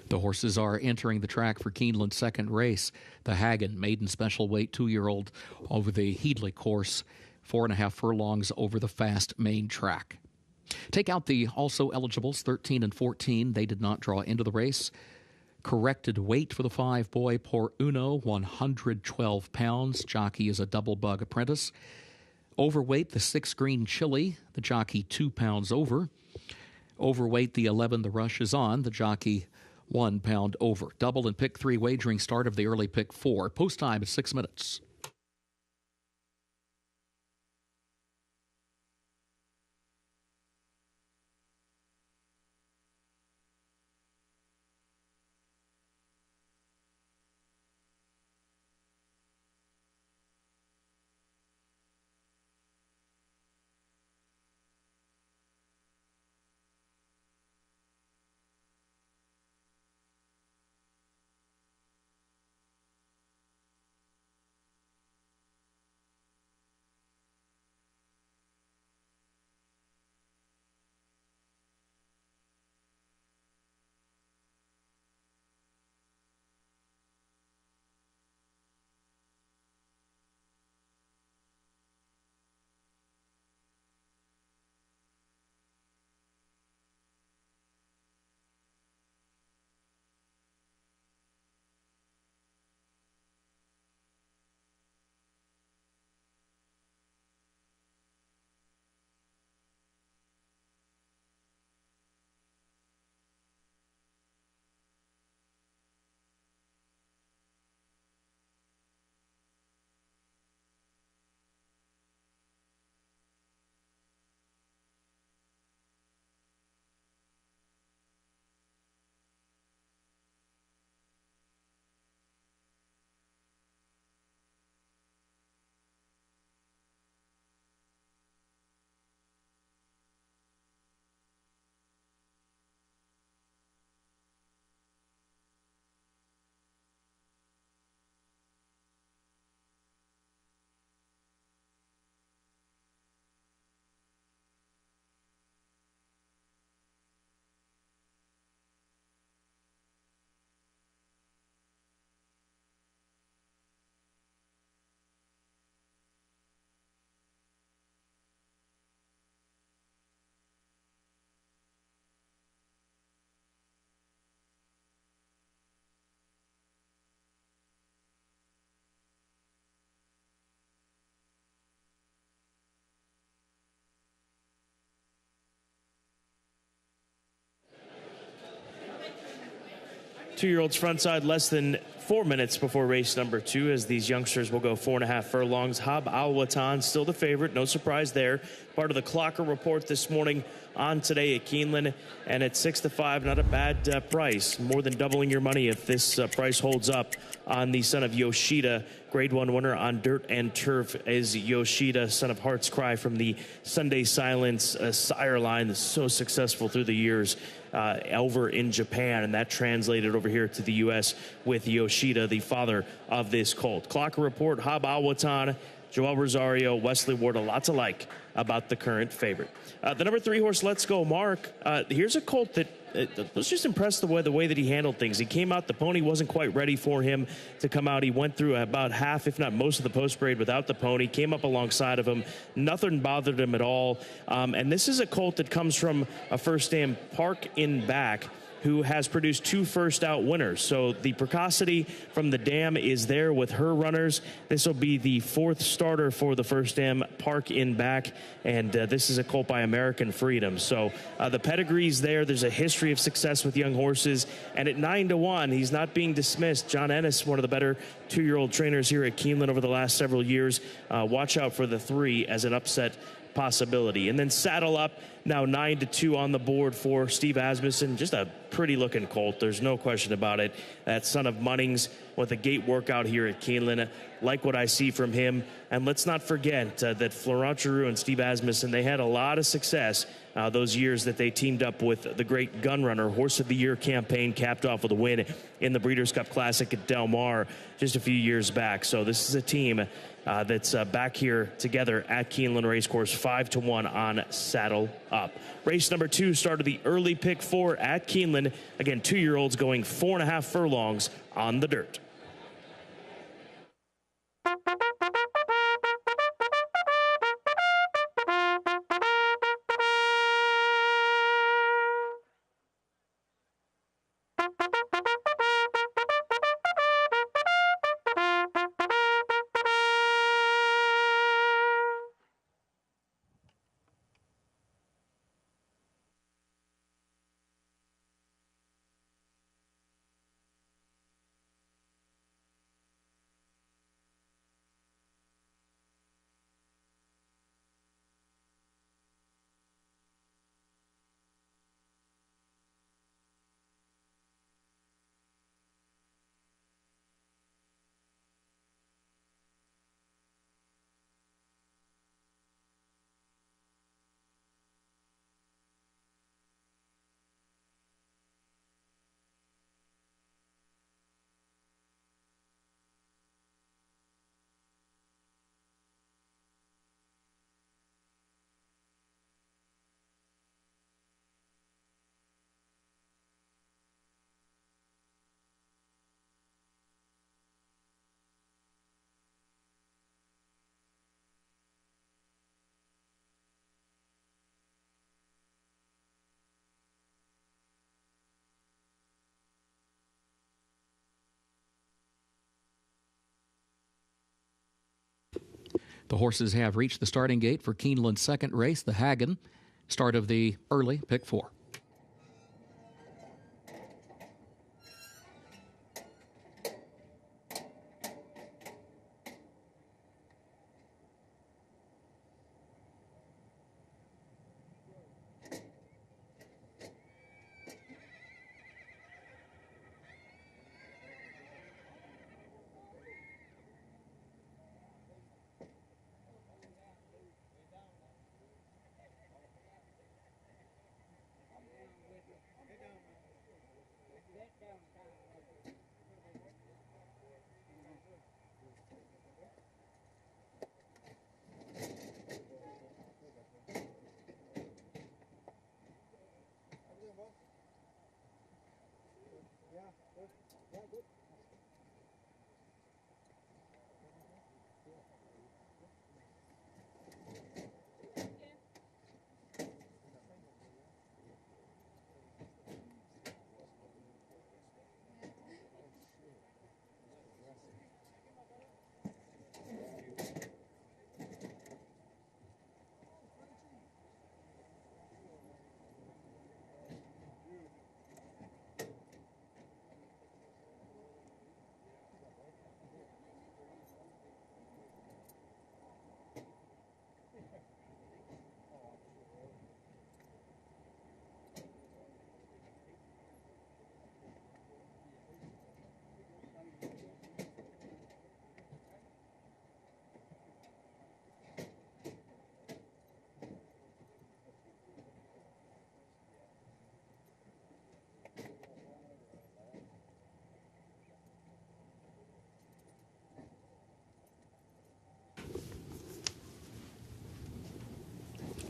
The horses are entering the track for Keeneland's second race. The Hagen maiden special weight 2-year-old over the Headley course, 4.5 furlongs over the fast main track. Take out the also eligibles, 13 and 14. They did not draw into the race. Corrected weight for the 5-boy Por Uno, 112 pounds. Jockey is a double bug apprentice. Overweight, the 6 Green Chili, the jockey 2 pounds over. Overweight, the 11 The Rush is On, the jockey 1 pound over. Double and pick 3 wagering start of the early pick 4. Post time is 6 minutes. Two-year-olds front side less than 4 minutes before race number 2, as these youngsters will go 4.5 furlongs. Hab Al Watan still the favorite, no surprise there. Part of the Clocker report this morning on Today at Keeneland, and at 6-5, not a bad price. More than doubling your money if this price holds up on the son of Yoshida. Grade 1 winner on dirt and turf is Yoshida, son of Heart's Cry from the Sunday Silence sire line that's so successful through the years over in Japan, and that translated over here to the U.S. with Yoshida, the father of this colt. Clocker report, Hab Al Watan, Joel Rosario, Wesley Ward, a lot to like about the current favorite. The number 3 horse, Let's Go Mark. Here's a colt that was just impressed the way that he handled things. He came out, the pony wasn't quite ready for him to come out. He went through about half, if not most of the post parade without the pony, came up alongside of him. Nothing bothered him at all. And this is a colt that comes from a first dam, Park in Back, who has produced 2 first out winners. So the precocity from the dam is there with her runners. This will be the 4th starter for the first dam, Park in Back, and this is a colt by American Freedom. So the pedigree's there. There's a history of success with young horses, and at 9-1, he's not being dismissed. John Ennis, one of the better 2-year-old trainers here at Keeneland over the last several years. Watch out for the 3 as an upset possibility. And then Saddle Up, now 9-2 on the board for Steve Asmussen. Just a pretty looking colt, there's no question about it. That son of Munnings with a gate workout here at Keeneland. Like what I see from him. And let's not forget that Florent Giroux and Steve Asmussen, they had a lot of success those years that they teamed up with the great Gunrunner Horse of the Year campaign, capped off with a win in the Breeders' Cup Classic at Del Mar just a few years back. So this is a team that's back here together at Keeneland Racecourse, 5-1 on Saddle Up. up. Race number 2 started the early pick 4 at Keeneland. Again, 2-year-olds going 4.5 furlongs on the dirt. The horses have reached the starting gate for Keeneland's second race, the Hagen, start of the early pick 4.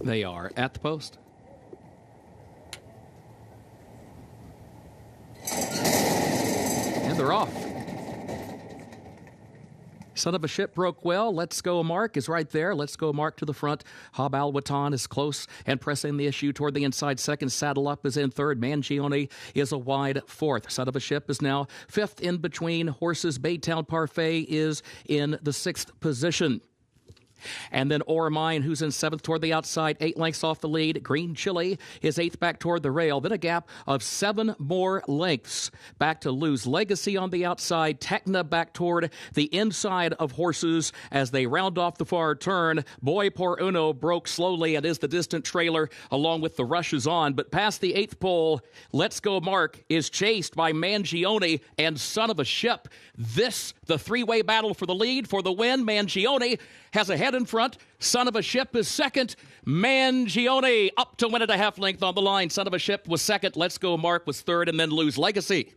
They are at the post. And they're off. Son of a Ship broke well. Let's Go Mark is right there. Let's Go Mark to the front. Hob Al Watan is close and pressing the issue toward the inside second. Saddle Up is in third. Mangione is a wide fourth. Son of a Ship is now fifth in between horses. Baytown Parfait is in the sixth position. And then Or Mine, who's in seventh toward the outside, 8 lengths off the lead. Green Chili is eighth back toward the rail. Then a gap of 7 more lengths back to Lose Legacy on the outside. Tecna back toward the inside of horses as they round off the far turn. Boy Por Uno broke slowly and is the distant trailer along with the rushes on. But past the 8th pole, Let's Go Mark is chased by Mangione and Son of a Ship. This, the three-way battle for the lead, for the win. Mangione has a head in front. Son of a Ship is second. Mangione up to win at a half length on the line. Son of a Ship was second. Let's Go Mark was third, and then Lose Legacy.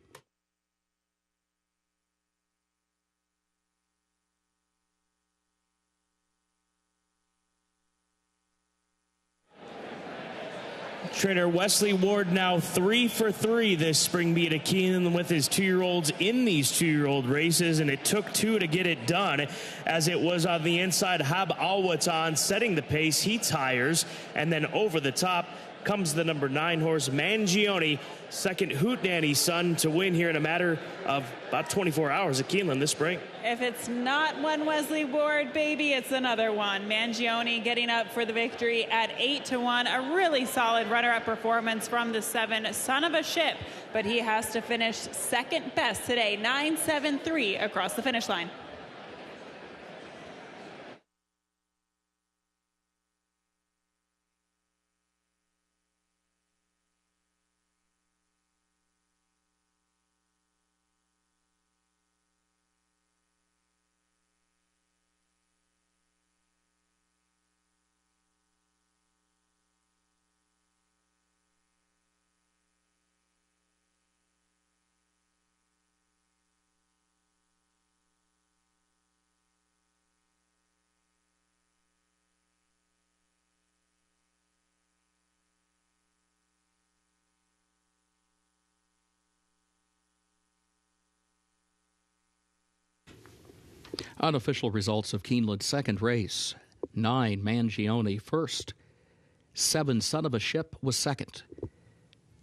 Trainer Wesley Ward now 3 for 3 this spring meet at Keeneland with his 2-year-olds in these 2-year-old races, and it took 2 to get it done, as it was on the inside. Hab Alwatan setting the pace. He tires, and then over the top comes the number 9 horse Mangione, second Hootenanny son to win here in a matter of about 24 hours at Keeneland this spring. If it's not one Wesley Ward, baby, it's another one. Mangione getting up for the victory at 8-1. A really solid runner-up performance from the 7, Son of a Ship, but he has to finish second best today, 9.73 across the finish line. Unofficial results of Keeneland's second race. 9, Mangione first. 7, Son of a Ship was second.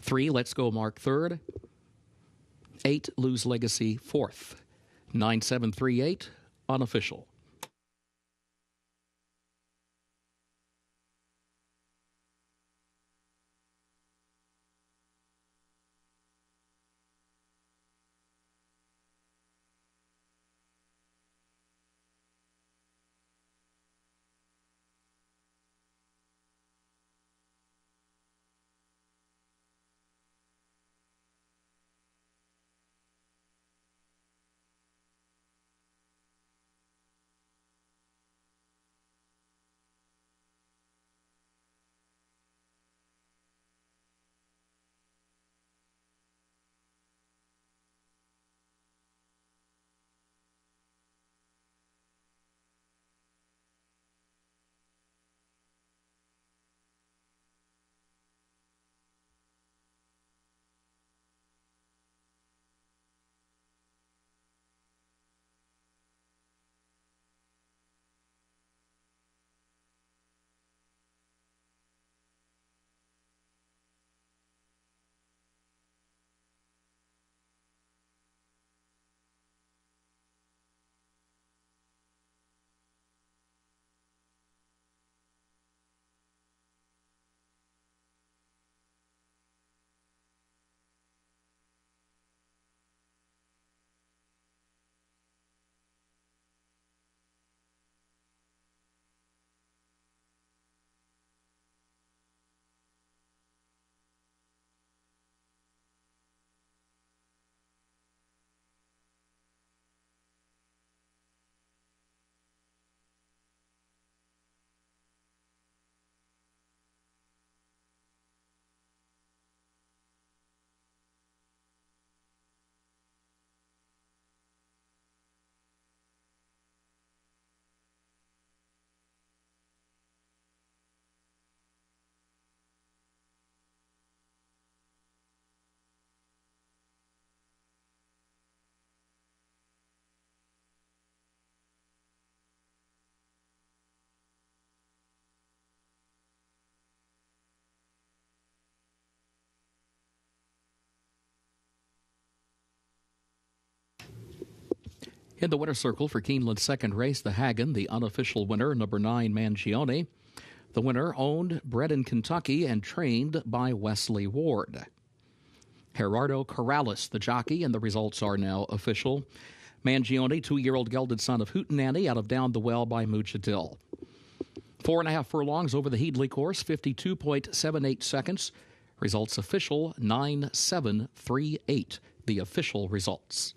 3, Let's Go Mark third. 8, Lose Legacy fourth. 9-7-3-8, unofficial. In the winner's circle for Keeneland's second race, the Hagen, the unofficial winner, number 9, Mangione. The winner, owned, bred in Kentucky, and trained by Wesley Ward. Gerardo Corrales, the jockey, and the results are now official. Mangione, 2-year-old gelded son of Hootenanny, out of Down the Well by Mujadil. 4.5 furlongs over the Headley course, 52.78 seconds. Results official, 9-7-3-8. The official results.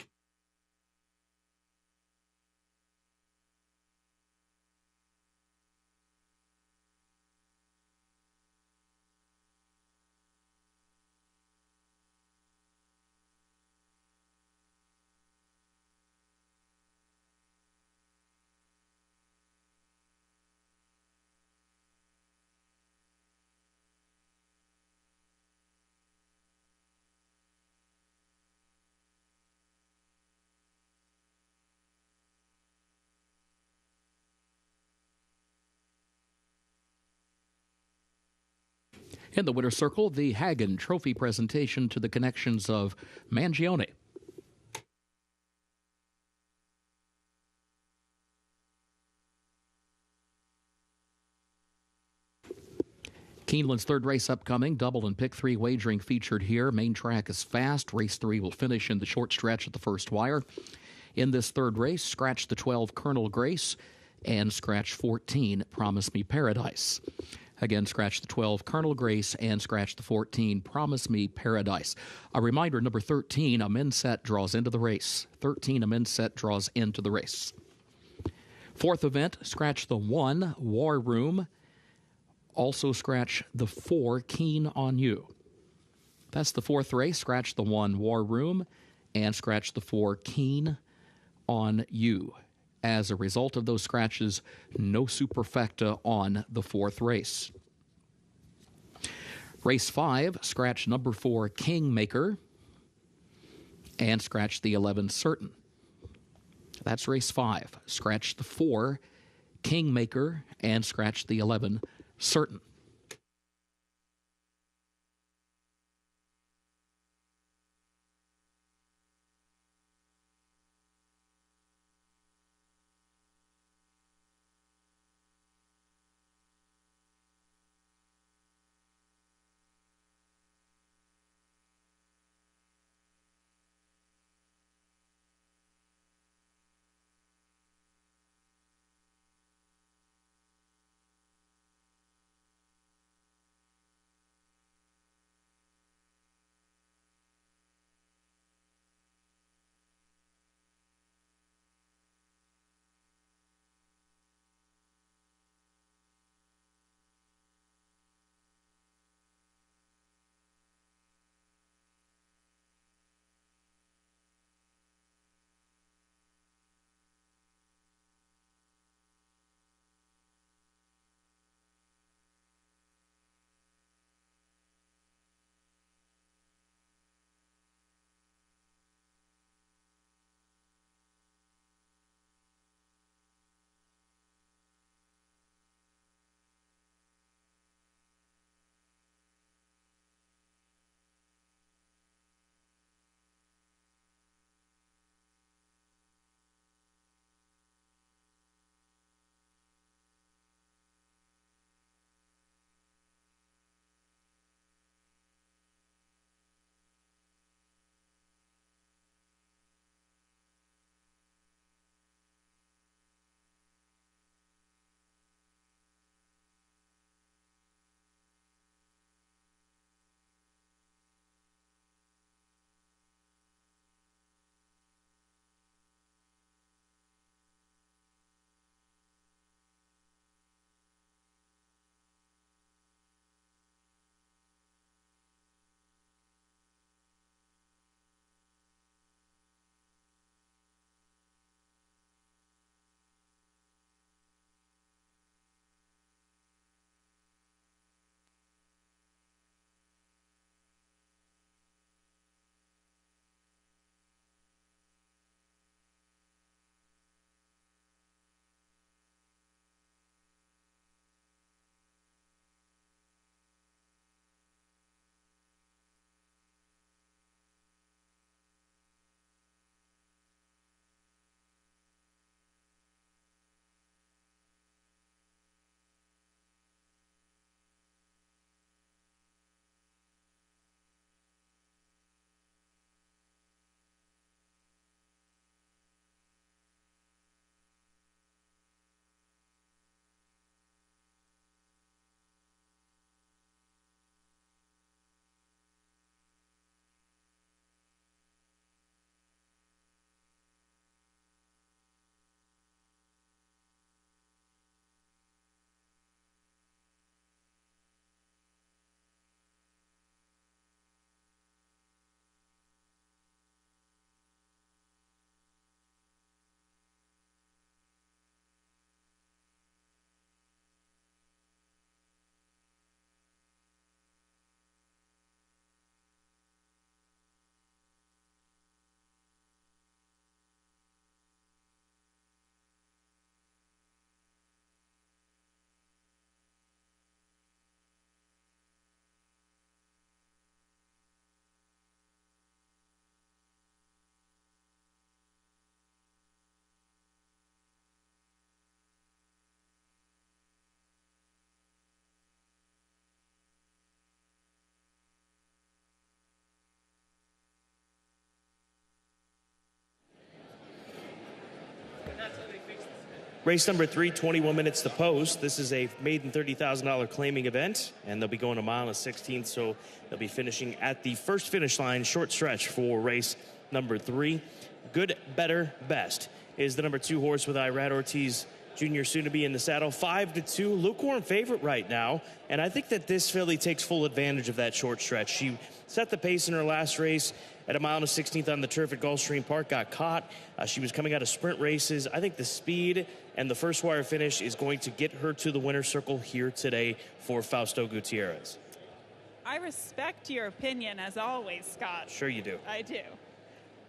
In the winner's circle, the Hagen Trophy presentation to the connections of Mangione. Keeneland's third race upcoming, double and pick 3 wagering featured here. Main track is fast. Race 3 will finish in the short stretch at the first wire. In this third race, scratch the 12 Colonel Grace and scratch 14 Promise Me Paradise. Again, scratch the 12 Colonel Grace and scratch the 14 Promise Me Paradise. A reminder, number 13, a men's set draws into the race. 13, a men's set draws into the race. Fourth event, scratch the 1 War Room. Also scratch the 4 Keen on You. That's the fourth race. Scratch the 1 War Room and scratch the 4 Keen on You. As a result of those scratches, no superfecta on the fourth race. Race 5, scratch number 4 Kingmaker and scratch the 11 Certain. That's race 5. Scratch the 4 Kingmaker and scratch the 11 Certain. Race number 3, 21 minutes to post. This is a maiden $30,000 claiming event, and they'll be going a mile and a 16th, so they'll be finishing at the first finish line, short stretch for race number 3. Good, Better, Best is the number 2 horse with Irad Ortiz Jr. soon to be in the saddle. 5-2, lukewarm favorite right now, and I think that this filly takes full advantage of that short stretch. She set the pace in her last race at a mile and a 16th on the turf at Gulfstream Park, got caught. She was coming out of sprint races. I think the speed and the first wire finish is going to get her to the winner's circle here today for Fausto Gutierrez. I respect your opinion, as always, Scott. Sure you do. I do.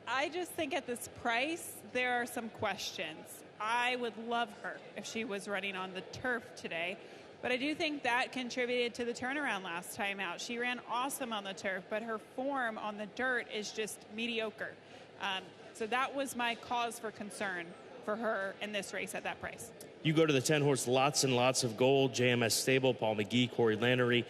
I just think at this price, there are some questions. I would love her if she was running on the turf today, but I do think that contributed to the turnaround last time out. She ran awesome on the turf, but her form on the dirt is just mediocre. So that was my cause for concern for her in this race at that price. You go to the 10-horse Lots and Lots of Gold, JMS Stable, Paul McGee, Corey Lannery,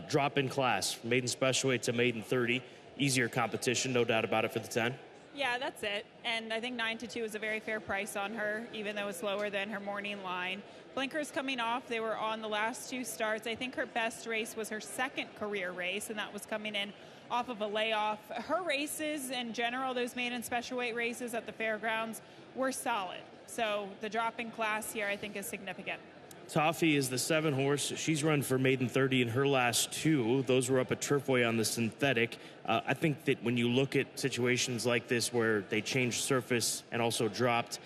drop in class, maiden special weight to maiden 30. Easier competition, no doubt about it, for the 10. Yeah, that's it. And I think 9-2 is a very fair price on her, even though it's lower than her morning line. Blinkers coming off. They were on the last 2 starts. I think her best race was her second career race, and that was coming in off of a layoff. Her races in general, those maiden special weight races at the fairgrounds, were solid. So the drop in class here, I think, is significant. Toffee is the 7-horse. She's run for maiden 30 in her last 2. Those were up at Turfway on the synthetic. I think that when you look at situations like this where they changed surface and also dropped,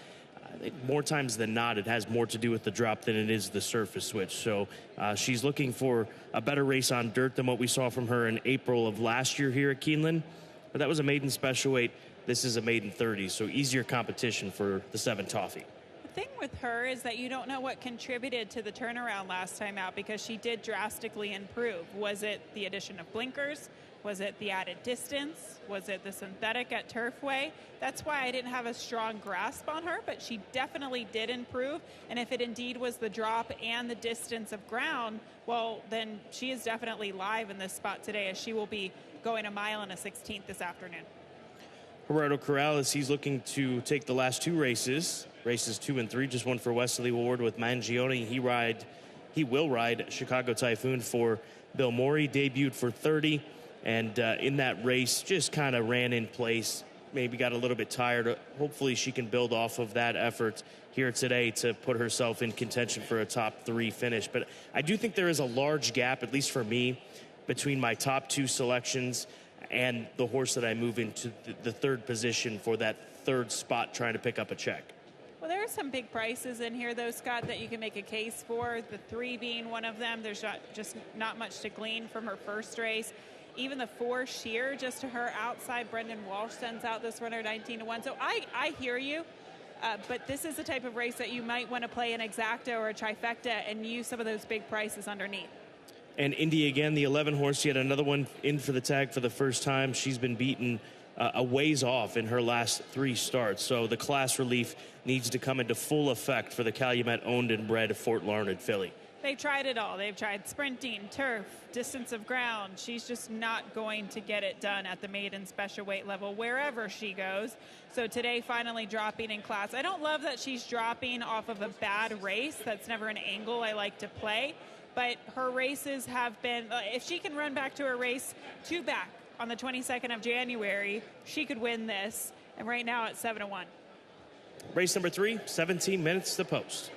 more times than not, it has more to do with the drop than it is the surface switch. So she's looking for a better race on dirt than what we saw from her in April of last year here at Keeneland. But that was a maiden special weight. This is a maiden 30, so easier competition for the 7 Toffee. The thing with her is that you don't know what contributed to the turnaround last time out, because she did drastically improve. Was it the addition of blinkers? Was it the added distance? Was it the synthetic at Turfway? That's why I didn't have a strong grasp on her, but she definitely did improve. And if it indeed was the drop and the distance of ground, well, then she is definitely live in this spot today, as she will be going a mile and a 16th this afternoon. Gerardo Corrales, he's looking to take the last 2 races, races 2 and 3, just one for Wesley Ward with Mangione. He will ride Chicago Typhoon for Bill Morey, debuted for 30, and in that race just kind of ran in place, maybe got a little bit tired. Hopefully she can build off of that effort here today to put herself in contention for a top 3 finish. But I do think there is a large gap, at least for me, between my top 2 selections and the horse that I move into the 3rd position for that 3rd spot, trying to pick up a check. Well, there are some big prices in here, though, Scott, that you can make a case for. The 3 being one of them. There's just not much to glean from her first race. Even the 4 Sheer, just to her outside, Brendan Walsh sends out this runner 19-1. So I hear you, but this is the type of race that you might want to play an exacta or a trifecta and use some of those big prices underneath. And Indy again, the 11-horse, yet another one in for the tag for the first time. She's been beaten a ways off in her last 3 starts. So the class relief needs to come into full effect for the Calumet owned and bred Fort Larned filly. They've tried it all. They've tried sprinting, turf, distance of ground. She's just not going to get it done at the maiden special weight level wherever she goes. So today, finally dropping in class. I don't love that she's dropping off of a bad race. That's never an angle I like to play. But her races have been, if she can run back to her race 2 back on the 22nd of January, she could win this. And right now it's 7-1. Race number 3, 17 minutes to post.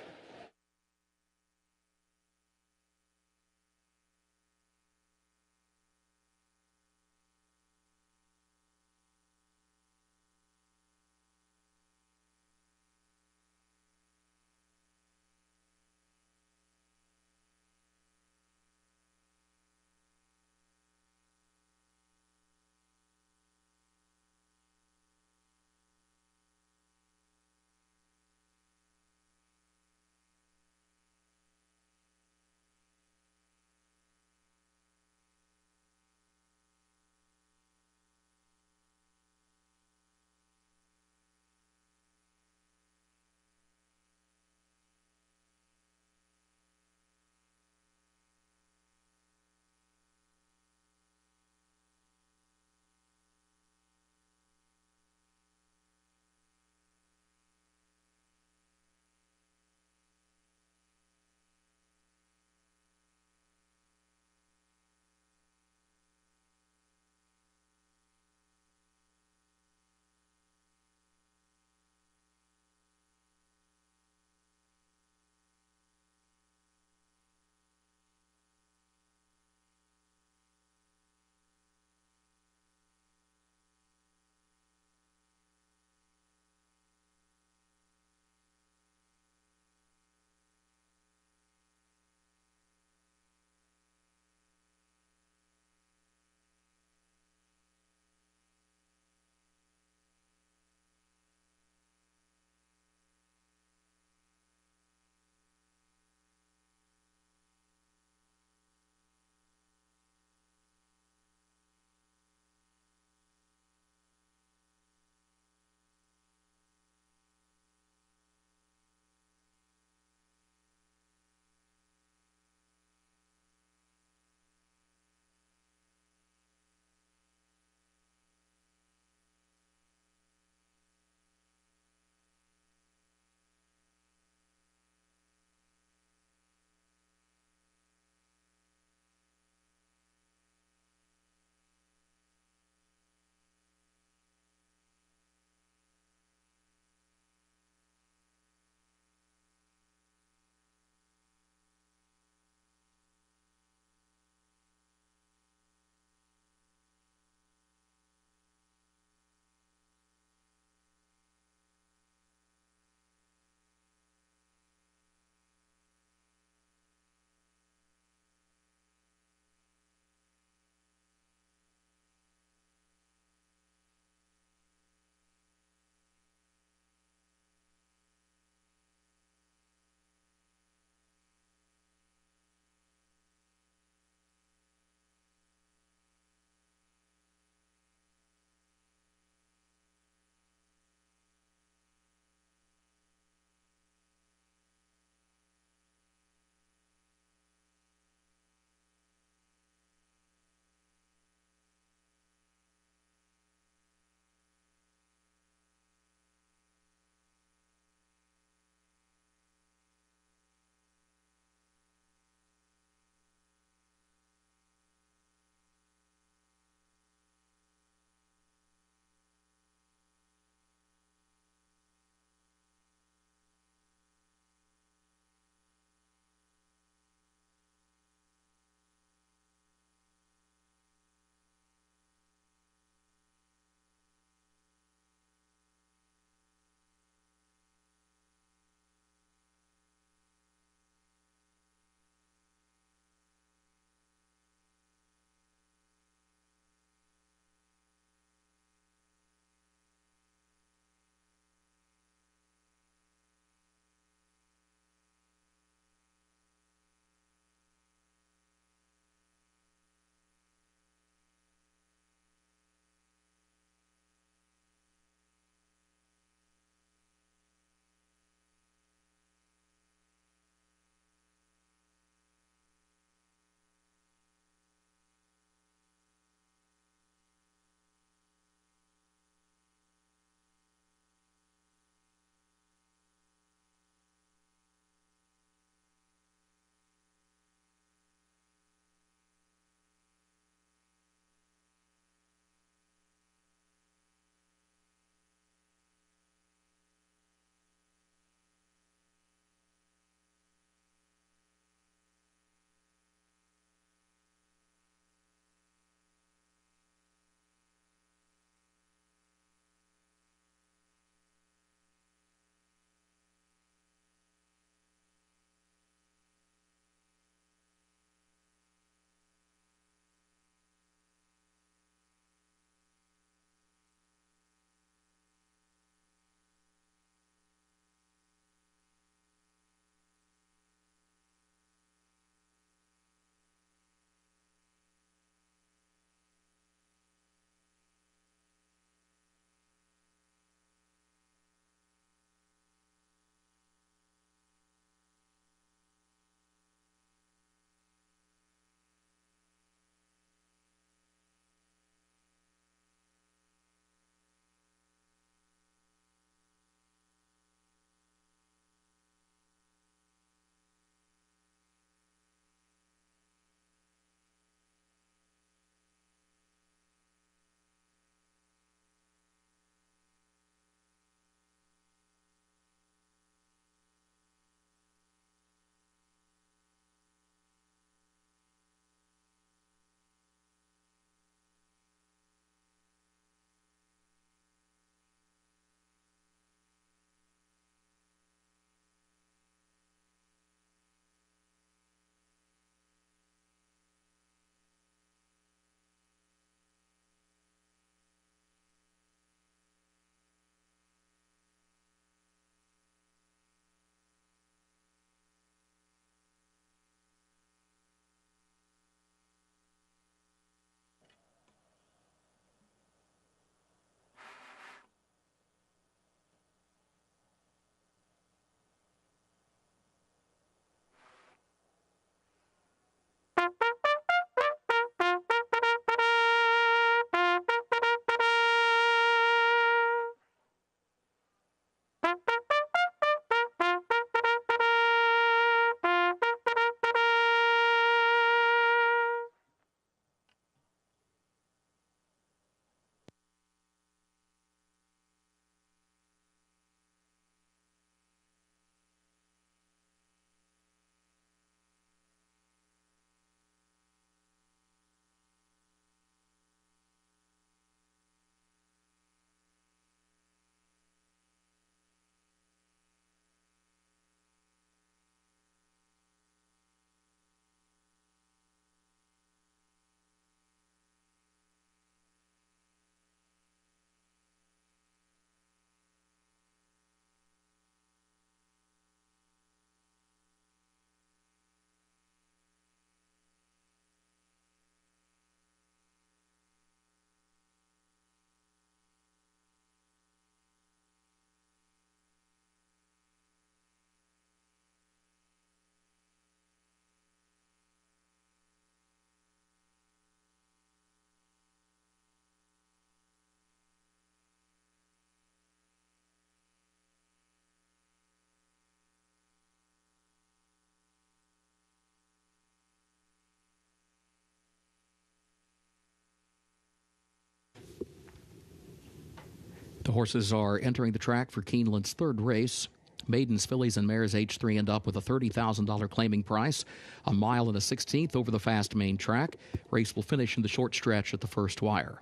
The horses are entering the track for Keeneland's third race. Maidens, fillies, and mares age 3 and up with a $30,000 claiming price. A mile and a 16th over the fast main track. Race will finish in the short stretch at the first wire.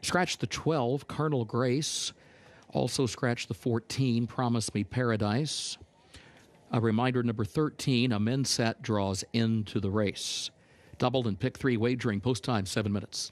Scratch the 12, Colonel Grace. Also scratch the 14, Promise Me Paradise. A reminder, number 13, a men's set draws into the race. Doubled and pick 3 wagering, post time 7 minutes.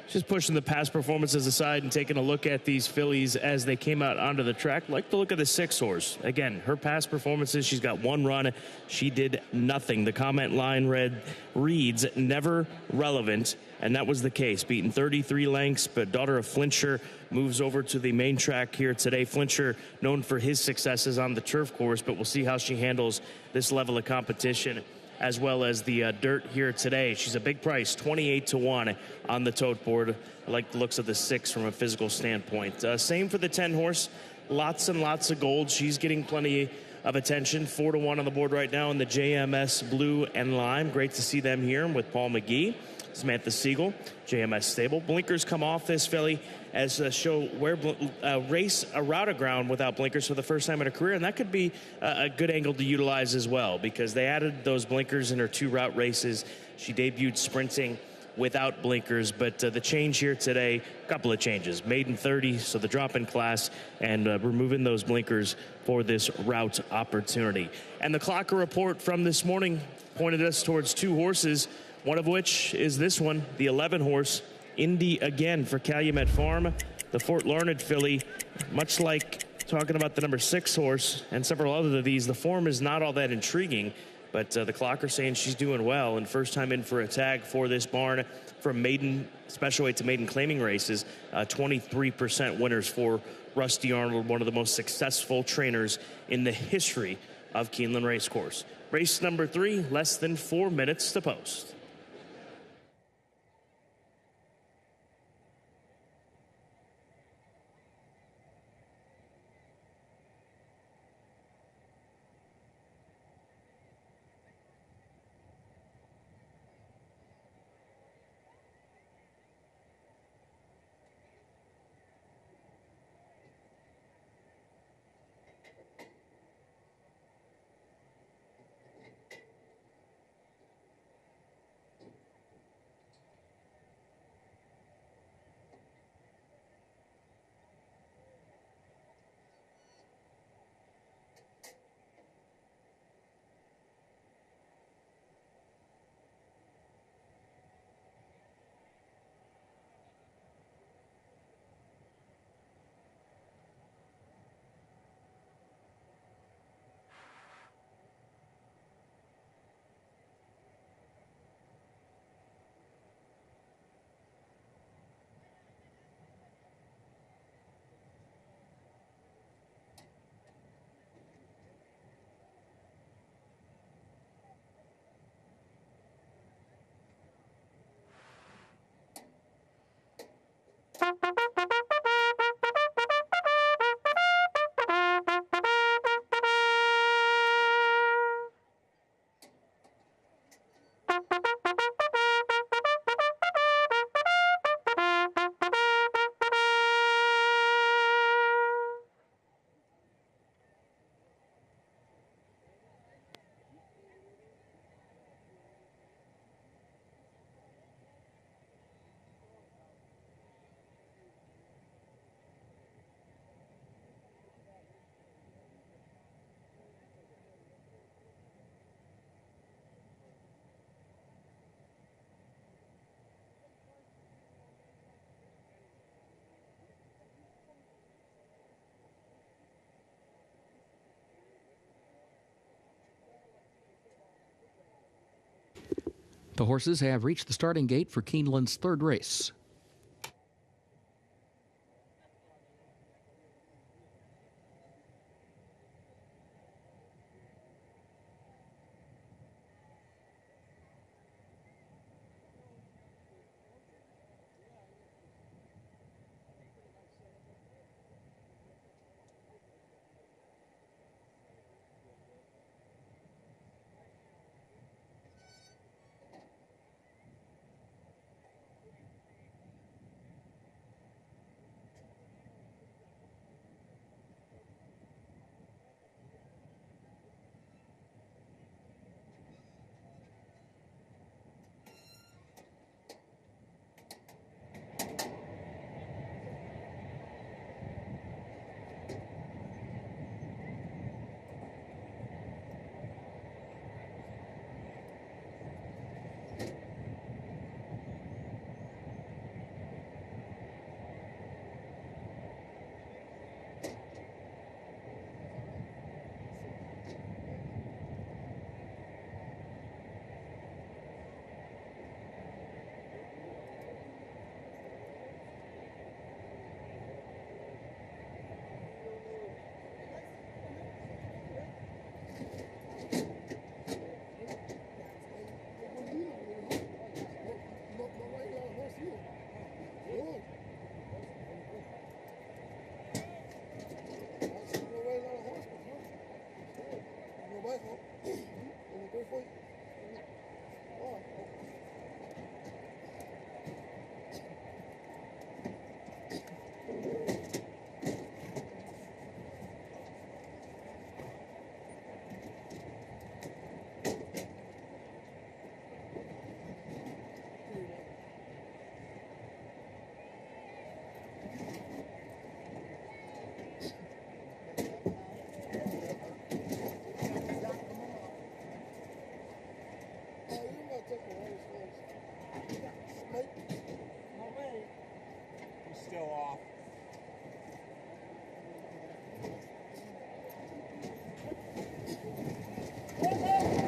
Just pushing the past performances aside and taking a look at these fillies as they came out onto the track. Like to look at the 6 horse. Again, her past performances, she's got 1 run. She did nothing. The comment line reads, never relevant. And that was the case, beaten 33 lengths, but Daughter of Flincher moves over to the main track here today. Flincher, known for his successes on the turf course, but we'll see how she handles this level of competition, as well as the dirt here today. She's a big price, 28-1 on the tote board. I like the looks of the 6 from a physical standpoint. Same for the 10 horse, lots and lots of gold. She's getting plenty of attention, 4-1 on the board right now in the JMS Blue and Lime. Great to see them here with Paul McGee, Samantha Siegel, JMS Stable. Blinkers come off this filly as show where race a route of ground without blinkers for the first time in her career, and that could be a good angle to utilize as well, because they added those blinkers in her 2 route races. She debuted sprinting without blinkers, but the change here today, a couple of changes. Maiden 30, so the drop in class, and removing those blinkers for this route opportunity. And the Clocker report from this morning pointed us towards 2 horses, one of which is this one, the 11 horse, Indy again for Calumet Farm. The Fort Larned filly, much like talking about the number 6 horse and several other of these, the form is not all that intriguing, but the Clocker saying she's doing well, and first time in for a tag for this barn from maiden, special weight to maiden claiming races, 23% winners for Rusty Arnold, one of the most successful trainers in the history of Keeneland Racecourse. Race number 3, less than 4 minutes to post. The horses have reached the starting gate for Keeneland's third race.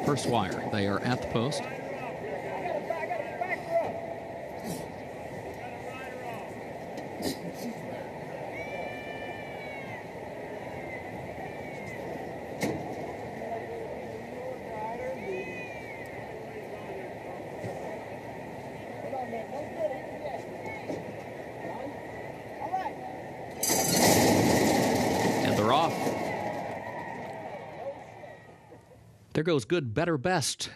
First wire. They are at the post. And they're off. There goes Good, Better, Best.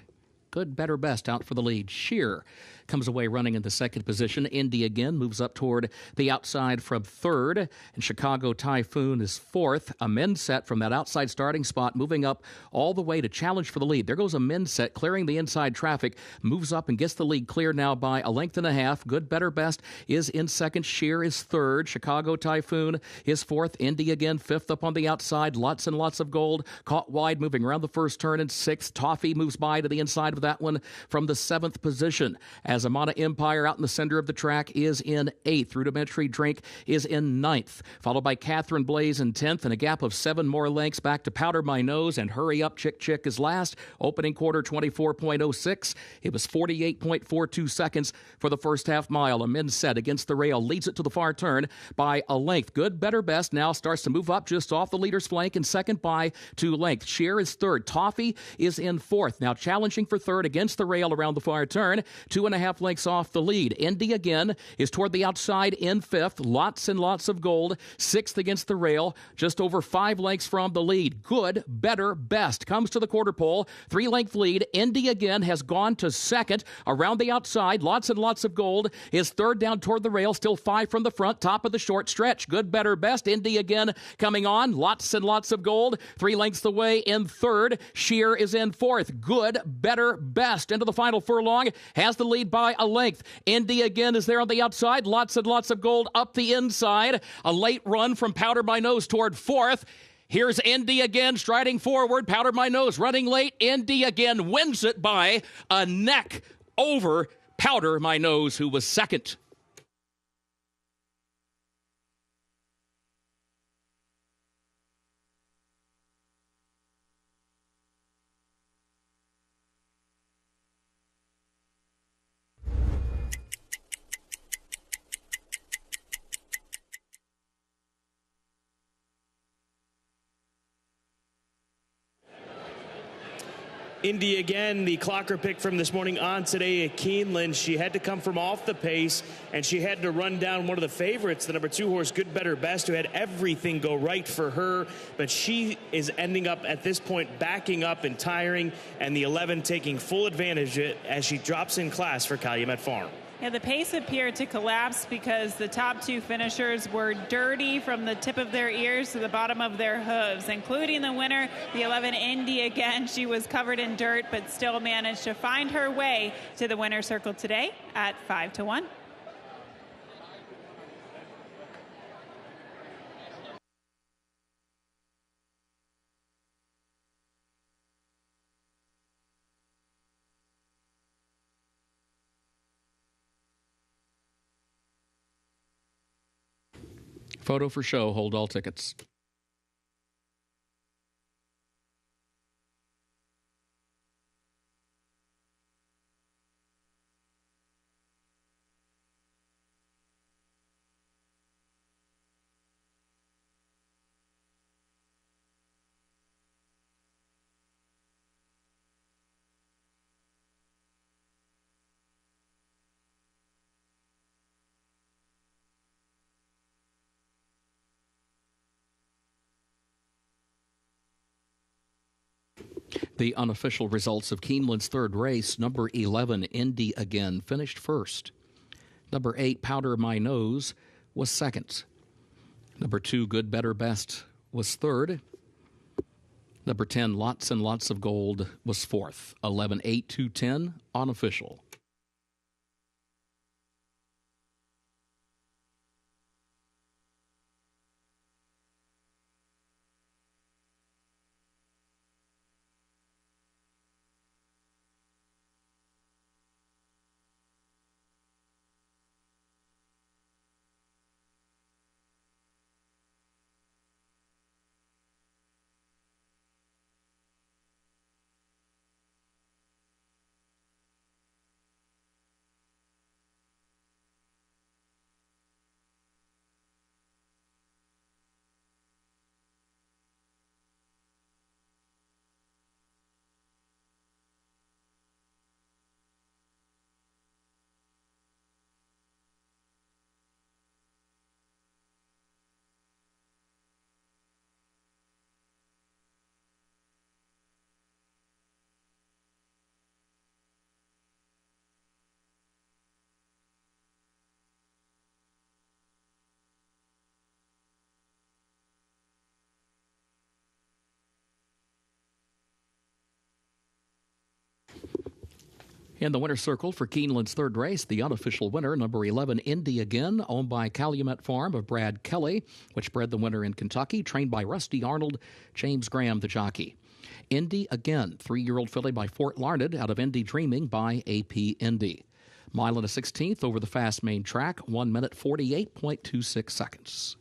Good, Better, Best out for the lead. Sheer comes away running in the second position. Indy again moves up toward the outside from third. And Chicago Typhoon is fourth. A men's set from that outside starting spot moving up all the way to challenge for the lead. There goes a men's set clearing the inside traffic. Moves up and gets the lead clear now by a length and a half. Good, Better, Best is in second. Sheer is third. Chicago Typhoon is fourth. Indy again fifth up on the outside. Lots and lots of gold. Caught wide moving around the first turn in sixth. Toffee moves by to the inside of that one from the seventh position. As Amana Empire out in the center of the track is in eighth. Rudimentary Drink is in ninth, followed by Catherine Blaze in 10th, and a gap of 7 more lengths back to Powder My Nose and Hurry Up Chick Chick is last. Opening quarter 24.06. It was 48.42 seconds for the first half mile. A men's set against the rail leads it to the far turn by a length. Good, Better, Best now starts to move up just off the leader's flank and second by 2 lengths. Sheer is third. Toffee is in fourth. Now challenging for third against the rail around the far turn. 2.5 lengths off the lead. Indy again is toward the outside in fifth. Lots and lots of gold. Sixth against the rail. Just over 5 lengths from the lead. Good, Better, Best comes to the quarter pole. 3-length lead. Indy again has gone to second. Around the outside, lots and lots of gold is third down toward the rail. Still 5 from the front. Top of the short stretch. Good, Better, Best. Indy again coming on. Lots and lots of gold. 3 lengths away in third. Sheer is in fourth. Good, Better, Best into the final furlong. Has the lead by a length. Indy again is there on the outside. Lots and lots of gold up the inside. A late run from Powder My Nose toward fourth. Here's Indy again striding forward. Powder My Nose running late. Indy again wins it by a neck over Powder My Nose, who was second. Indy again, the clocker pick from this morning on today at Keeneland. She had to come from off the pace, and she had to run down one of the favorites, the number 2 horse, Good, Better, Best, who had everything go right for her. But she is ending up at this point backing up and tiring, and the 11 taking full advantage as she drops in class for Calumet Farm. Yeah, the pace appeared to collapse because the top 2 finishers were dirty from the tip of their ears to the bottom of their hooves, including the winner, the 11 Indy again. She was covered in dirt, but still managed to find her way to the winner's circle today at 5-1. Photo for show. Hold all tickets. The unofficial results of Keeneland's third race: number 11, Indy Again, finished first. Number 8, Powder My Nose, was second. Number 2, Good, Better, Best, was third. Number 10, Lots and Lots of Gold, was fourth. 11, 8, 2, 10, unofficial. In the winner's circle for Keeneland's third race, the unofficial winner, number 11, Indy Again, owned by Calumet Farm of Brad Kelly, which bred the winner in Kentucky, trained by Rusty Arnold, James Graham, the jockey. Indy Again, 3-year-old filly by Fort Larned out of Indy Dreaming by AP Indy. Mile and a 16th over the fast main track, 1 minute 48.26 seconds.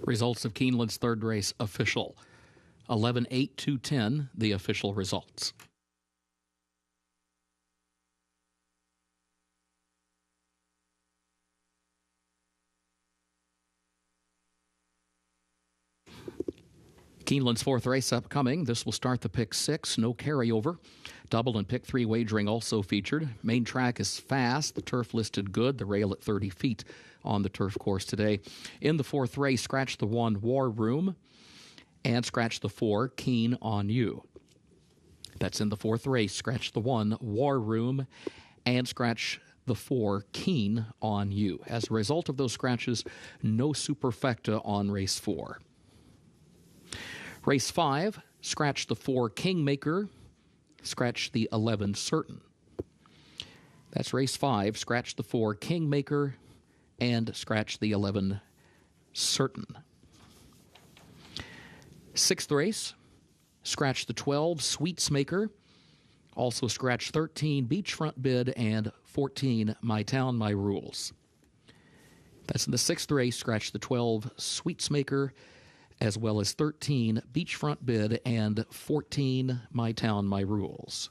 Results of Keeneland's third race official. 11, 8, 2, 10, the official results. Keeneland's fourth race upcoming. This will start the pick 6, no carryover. Double and pick 3 wagering also featured. Main track is fast. The turf listed good. The rail at 30 feet on the turf course today. In the fourth race, scratch the 1, War Room, and scratch the 4, Keen on You. That's in the 4th race. Scratch the 1, War Room, and scratch the 4, Keen on You. As a result of those scratches, no superfecta on race 4. Race 5, scratch the 4, Kingmaker, scratch the 11, Certain. That's race 5, scratch the 4, Kingmaker, and scratch the 11, Certain. 6th race, scratch the 12, Sweetsmaker. Also scratch 13, Beachfront Bid, and 14, My Town, My Rules. That's in the 6th race. Scratch the 12, Sweetsmaker, as well as 13, Beachfront Bid, and 14, My Town, My Rules.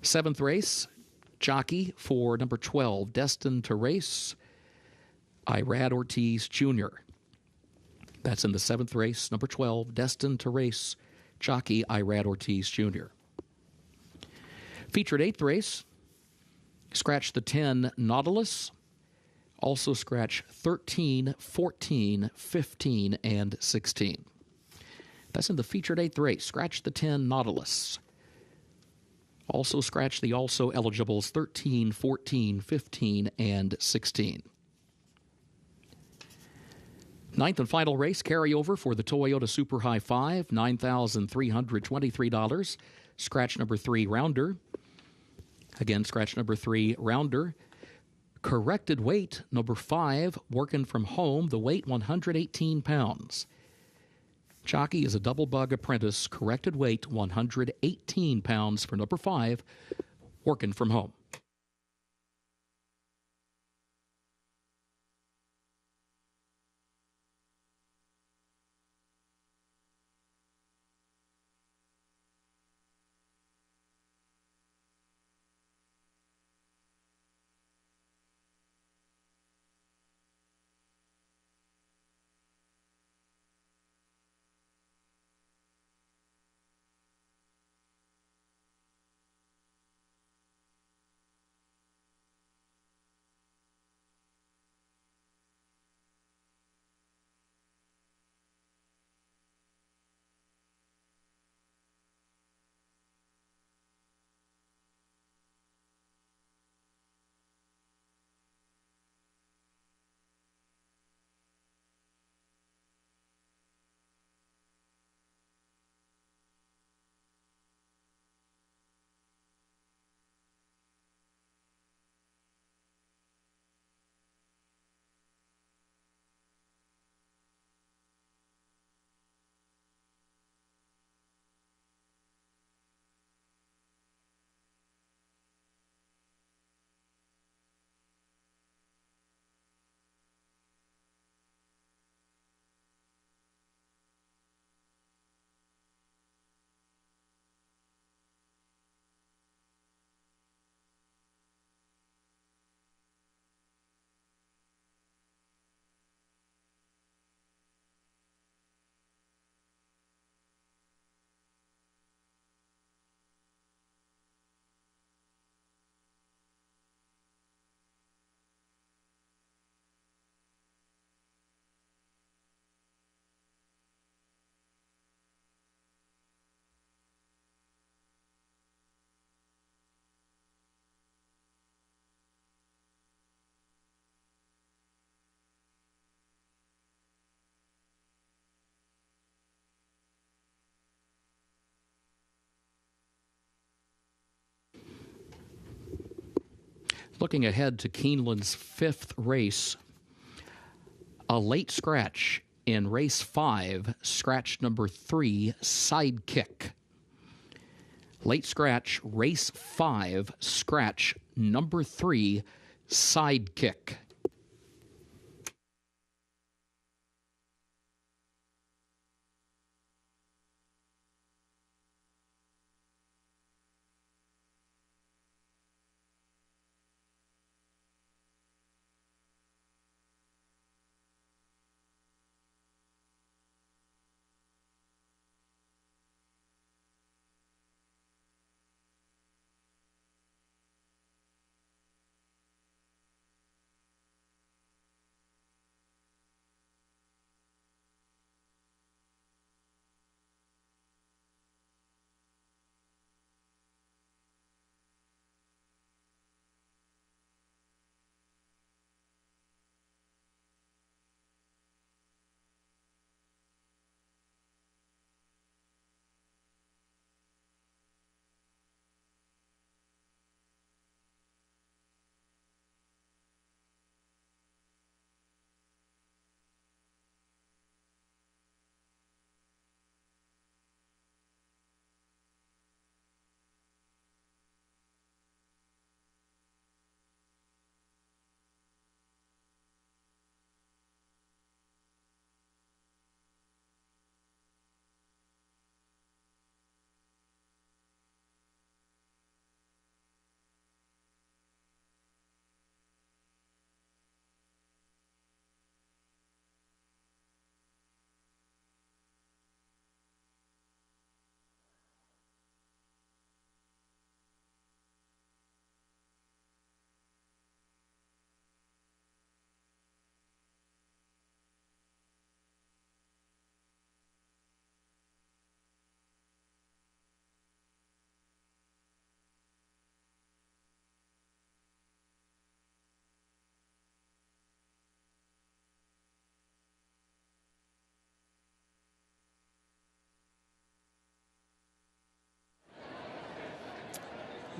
7th race, jockey for number 12, Destined to Race, Irad Ortiz Jr. That's in the 7th race, number 12, Destined to Race, jockey Irad Ortiz Jr. Featured 8th race, scratch the 10, Nautilus. Also scratch 13, 14, 15, and 16. That's in the featured 8th race. Scratch the 10, Nautilus. Also scratch the also eligibles 13, 14, 15, and 16. 9th and final race, carryover for the Toyota Super High 5, $9,323. Scratch number 3, Rounder. Again, scratch number 3, Rounder. Corrected weight, number 5, Working from Home. The weight, 118 pounds. Jockey is a double bug apprentice. Corrected weight, 118 pounds for number 5, Working from Home. Looking ahead to Keeneland's 5th race, a late scratch in race 5, scratch number 3, Sidekick. Late scratch, race 5, scratch number 3, Sidekick.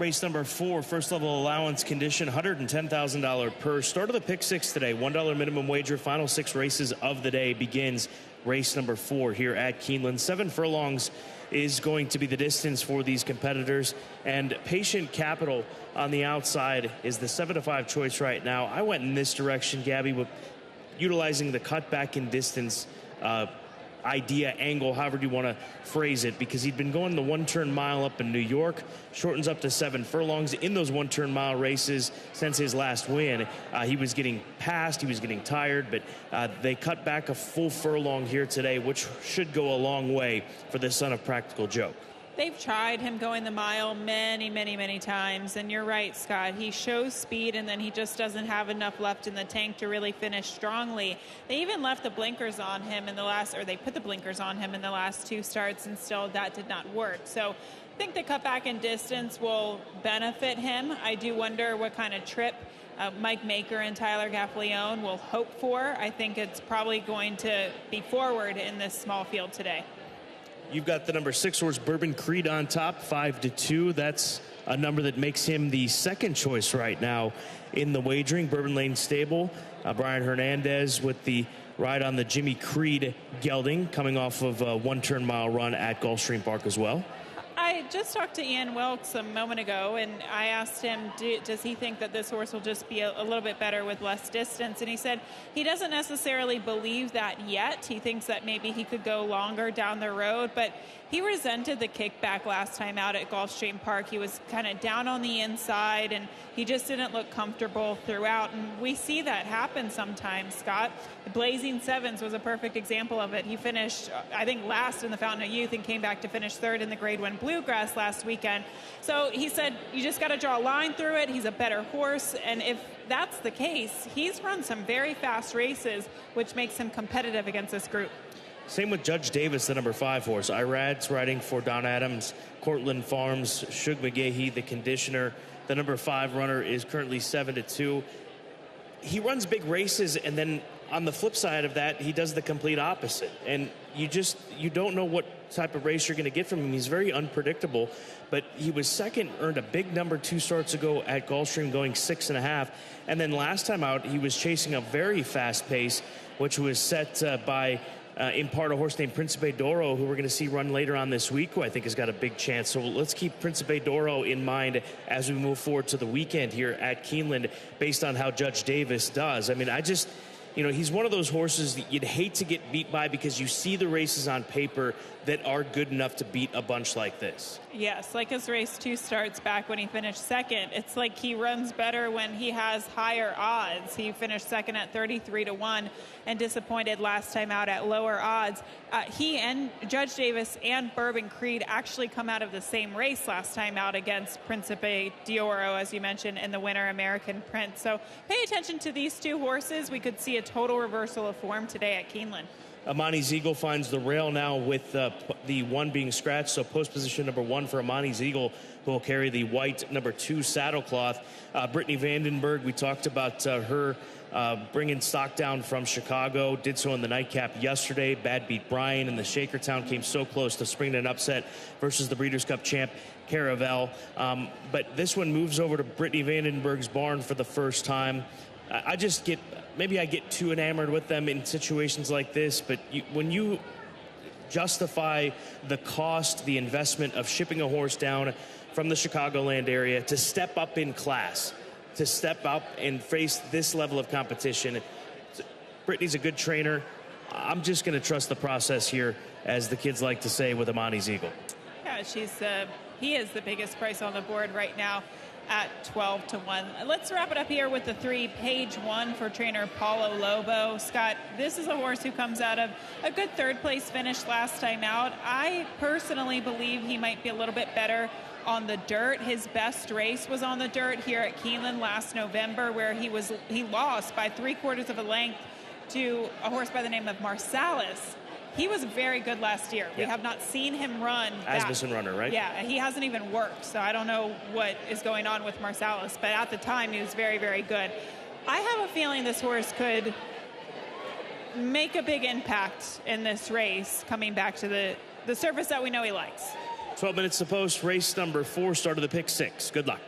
Race number 4, first level allowance condition, $110,000 purse. Start of the pick 6 today, $1 minimum wager. Final 6 races of the day begins race number 4 here at Keeneland. 7 furlongs is going to be the distance for these competitors. And Patient Capital on the outside is the 7-5 choice right now. I went in this direction, Gabby, with utilizing the cutback in distance idea, angle, however you want to phrase it, because he'd been going the 1-turn mile up in New York, shortens up to 7 furlongs in those 1-turn mile races since his last win. He was getting passed, he was getting tired, but they cut back a full furlong here today, which should go a long way for the son of Practical Joke. They've tried him going the mile many times, and you're right, Scott. He shows speed, and then he just doesn't have enough left in the tank to really finish strongly. They even left the blinkers on him in the last, or they put the blinkers on him in the last 2 starts, and still that did not work. So I think the cutback in distance will benefit him. I do wonder what kind of trip Mike Maker and Tyler Gaffleone will hope for. I think it's probably going to be forward in this small field today. You've got the number 6 horse Bourbon Creed on top, 5-2. That's a number that makes him the second choice right now in the wagering. Bourbon Lane Stable. Brian Hernandez with the ride on the Jimmy Creed gelding, coming off of a 1-turn mile run at Gulfstream Park as well. I just talked to Ian Wilkes a moment ago, and I asked him, does he think that this horse will just be a little bit better with less distance? And he said he doesn't necessarily believe that yet. He thinks that maybe he could go longer down the road, but he resented the kickback last time out at Gulfstream Park. He was kind of down on the inside, and he just didn't look comfortable throughout. And we see that happen sometimes, Scott. The Blazing Sevens was a perfect example of it. He finished, I think, last in the Fountain of Youth and came back to finish 3rd in the Grade 1 Bluegrass last weekend. So he said, you just got to draw a line through it. He's a better horse. And if that's the case, he's run some very fast races, which makes him competitive against this group. Same with Judge Davis, the number 5 horse. Irad's riding for Don Adams, Cortland Farms, Shug McGahee, the conditioner. The number 5 runner is currently 7-2. He runs big races, and then on the flip side of that, he does the complete opposite. And you don't know what type of race you're going to get from him. He's very unpredictable, but he was second, earned a big number 2 starts ago at Gulfstream, going 6.5. And then last time out, he was chasing a very fast pace, which was set by in part a horse named Principe Doro, who we're going to see run later on this week, who I think has got a big chance. So let's keep Principe Doro in mind as we move forward to the weekend here at Keeneland, based on how Judge Davis does. I mean, he's one of those horses that you'd hate to get beat by, because you see the races on paper that are good enough to beat a bunch like this. Yes, like his race 2 starts back when he finished 2nd. It's like he runs better when he has higher odds. He finished 2nd at 33-1 and disappointed last time out at lower odds. He and Judge Davis and Bourbon Creed actually come out of the same race last time out against Principe Doro, as you mentioned, in the winner American Prince. So pay attention to these 2 horses. We could see a total reversal of form today at Keeneland. Amani Ziegel finds the rail now with the 1 being scratched, so post position number 1 for Amani Ziegel, who will carry the white number 2 saddlecloth. Brittany Vandenberg, we talked about her bringing stock down from Chicago, did so in the nightcap yesterday. Bad beat Bryan, and the Shakertown came so close to springing an upset versus the Breeders' Cup champ Caravel. But this one moves over to Brittany Vandenberg's barn for the first time. Maybe I get too enamored with them in situations like this, but when you justify the cost, the investment of shipping a horse down from the Chicagoland area to step up in class, to step up and face this level of competition, Brittany's a good trainer. I'm just going to trust the process here, as the kids like to say, with Amani Ziegel. Yeah, he is the biggest price on the board right now at 12-1. Let's wrap it up here with the 3, Page 1 for trainer Paulo Lobo. Scott, this is a horse who comes out of a good 3rd place finish last time out. I personally believe he might be a little bit better on the dirt. His best race was on the dirt here at Keeneland last November, where he lost by 3/4 of a length to a horse by the name of Marsalis. He was very good last year. Yeah. We have not seen him run. Asmussen runner, right? Yeah, he hasn't even worked, so I don't know what is going on with Marsalis, but at the time he was very, very good. I have a feeling this horse could make a big impact in this race, coming back to the surface that we know he likes. 12 minutes to post, race number 4, start of the pick 6. Good luck.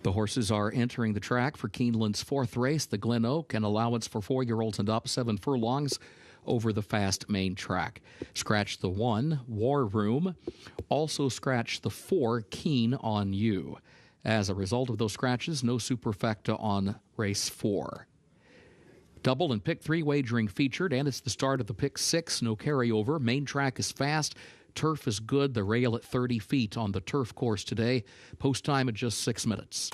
The horses are entering the track for Keeneland's 4th race, the Glen Oak, an allowance for 4-year-olds and up, 7 furlongs over the fast main track. Scratch the 1, War Room. Also scratch the 4, Keen on You. As a result of those scratches, no superfecta on race 4. Double and pick 3 wagering featured, and it's the start of the pick 6, no carryover. Main track is fast. Turf is good. The rail at 30 feet on the turf course today. Post time at just 6 minutes.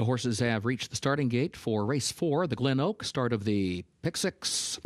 The horses have reached the starting gate for race 4, the Glen Oak, start of the pick 6.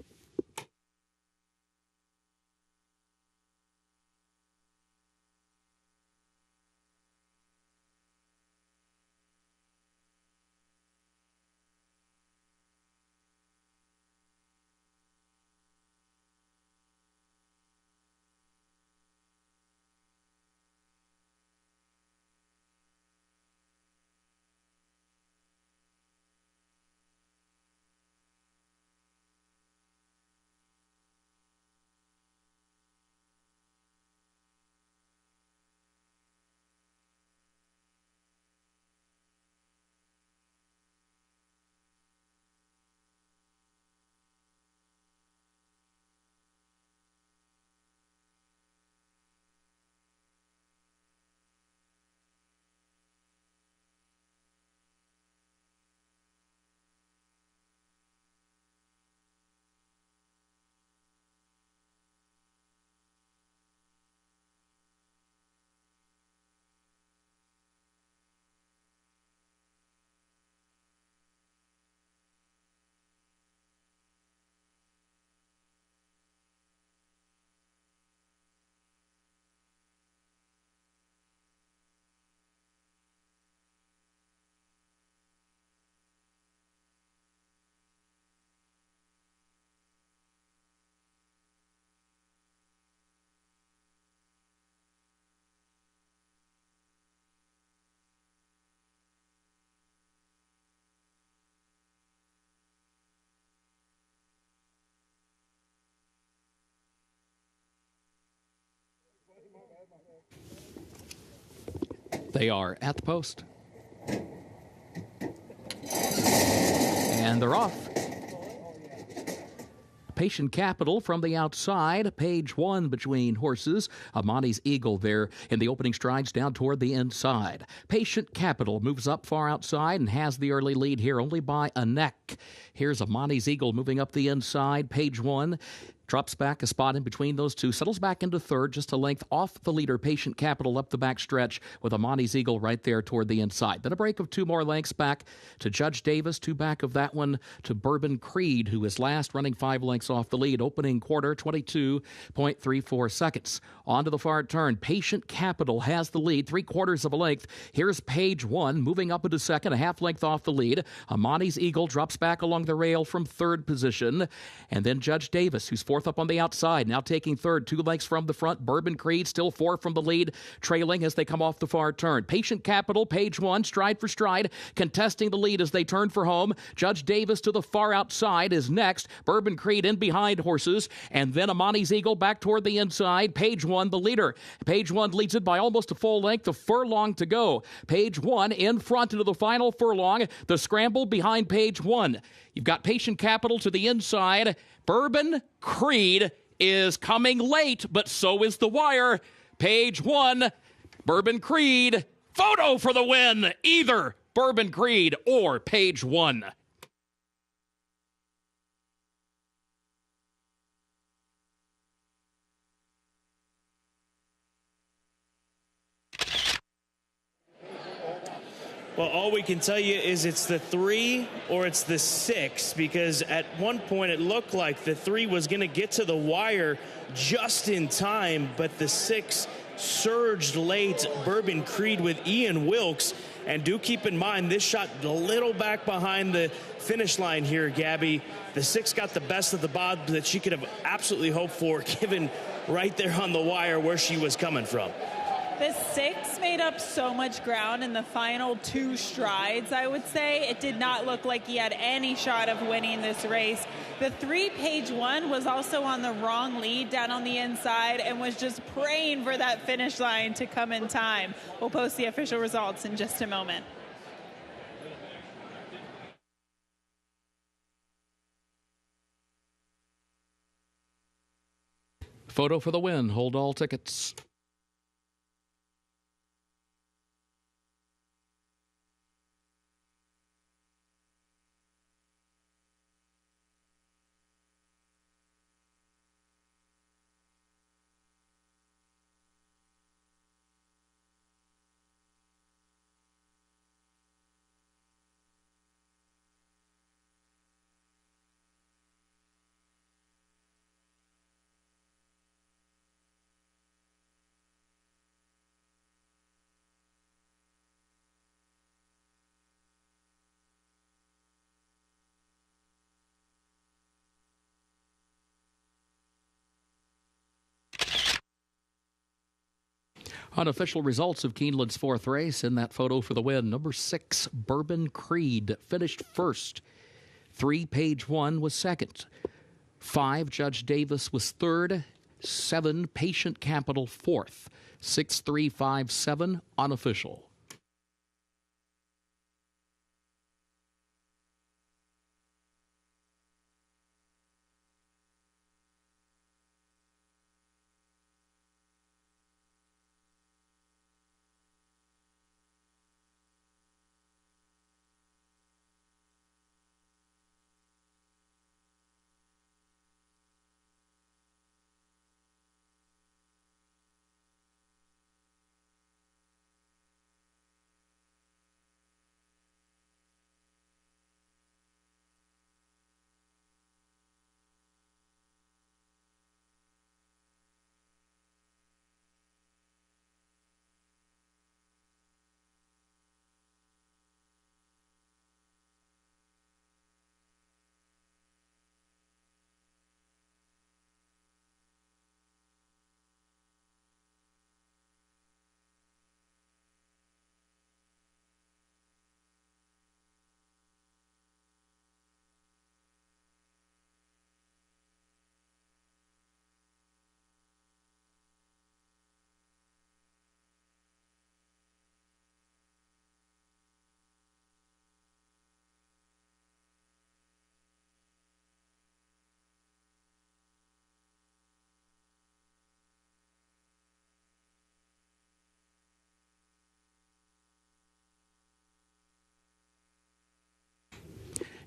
They are at the post. And they're off. Patient Capital from the outside, page 1 between horses. Amani's Eagle there in the opening strides down toward the inside. Patient Capital moves up far outside and has the early lead here only by a neck. Here's Amani's Eagle moving up the inside, page 1. Drops back a spot in between those two, settles back into third, just a length off the leader, Patient Capital, up the back stretch with Amani's Eagle right there toward the inside. Then a break of 2 more lengths back to Judge Davis, 2 back of that one to Bourbon Creed, who is last, running 5 lengths off the lead. Opening quarter, 22.34 seconds. On to the far turn, Patient Capital has the lead, 3/4 of a length. Here's page 1, moving up into second, a half length off the lead. Amani's Eagle drops back along the rail from third position. And then Judge Davis, who's fourth up on the outside, now taking third, 2 lengths from the front. Bourbon Creed still 4 from the lead, trailing as they come off the far turn. Patient Capital, page 1, stride for stride, contesting the lead as they turn for home. Judge Davis to the far outside is next. Bourbon Creed in behind horses, and then Amani's Eagle back toward the inside. Page 1, the leader. Page 1 leads it by almost a full length, a furlong to go. Page 1 in front into the final furlong. The scramble behind page 1. You've got Patient Capital to the inside. Bourbon Creed is coming late, but so is the wire. Page 1, Bourbon Creed. Photo for the win. Either Bourbon Creed or page 1. Well, all we can tell you is it's the 3 or it's the 6, because at one point it looked like the 3 was going to get to the wire just in time, but the 6 surged late. Bourbon Creed with Ian Wilkes. And do keep in mind, this shot a little back behind the finish line here, Gabby. The 6 got the best of the bob that she could have absolutely hoped for, given right there on the wire where she was coming from. The 6 made up so much ground in the final 2 strides, I would say. It did not look like he had any shot of winning this race. The 3, page 1, was also on the wrong lead down on the inside and was just praying for that finish line to come in time. We'll post the official results in just a moment. Photo for the win. Hold all tickets. Unofficial results of Keeneland's fourth race. In that photo for the win, number 6, Bourbon Creed, finished first. 3, Page 1 was second. 5, Judge Davis was third. 7, Patient Capital fourth. 6, 3, 5, 7, unofficial.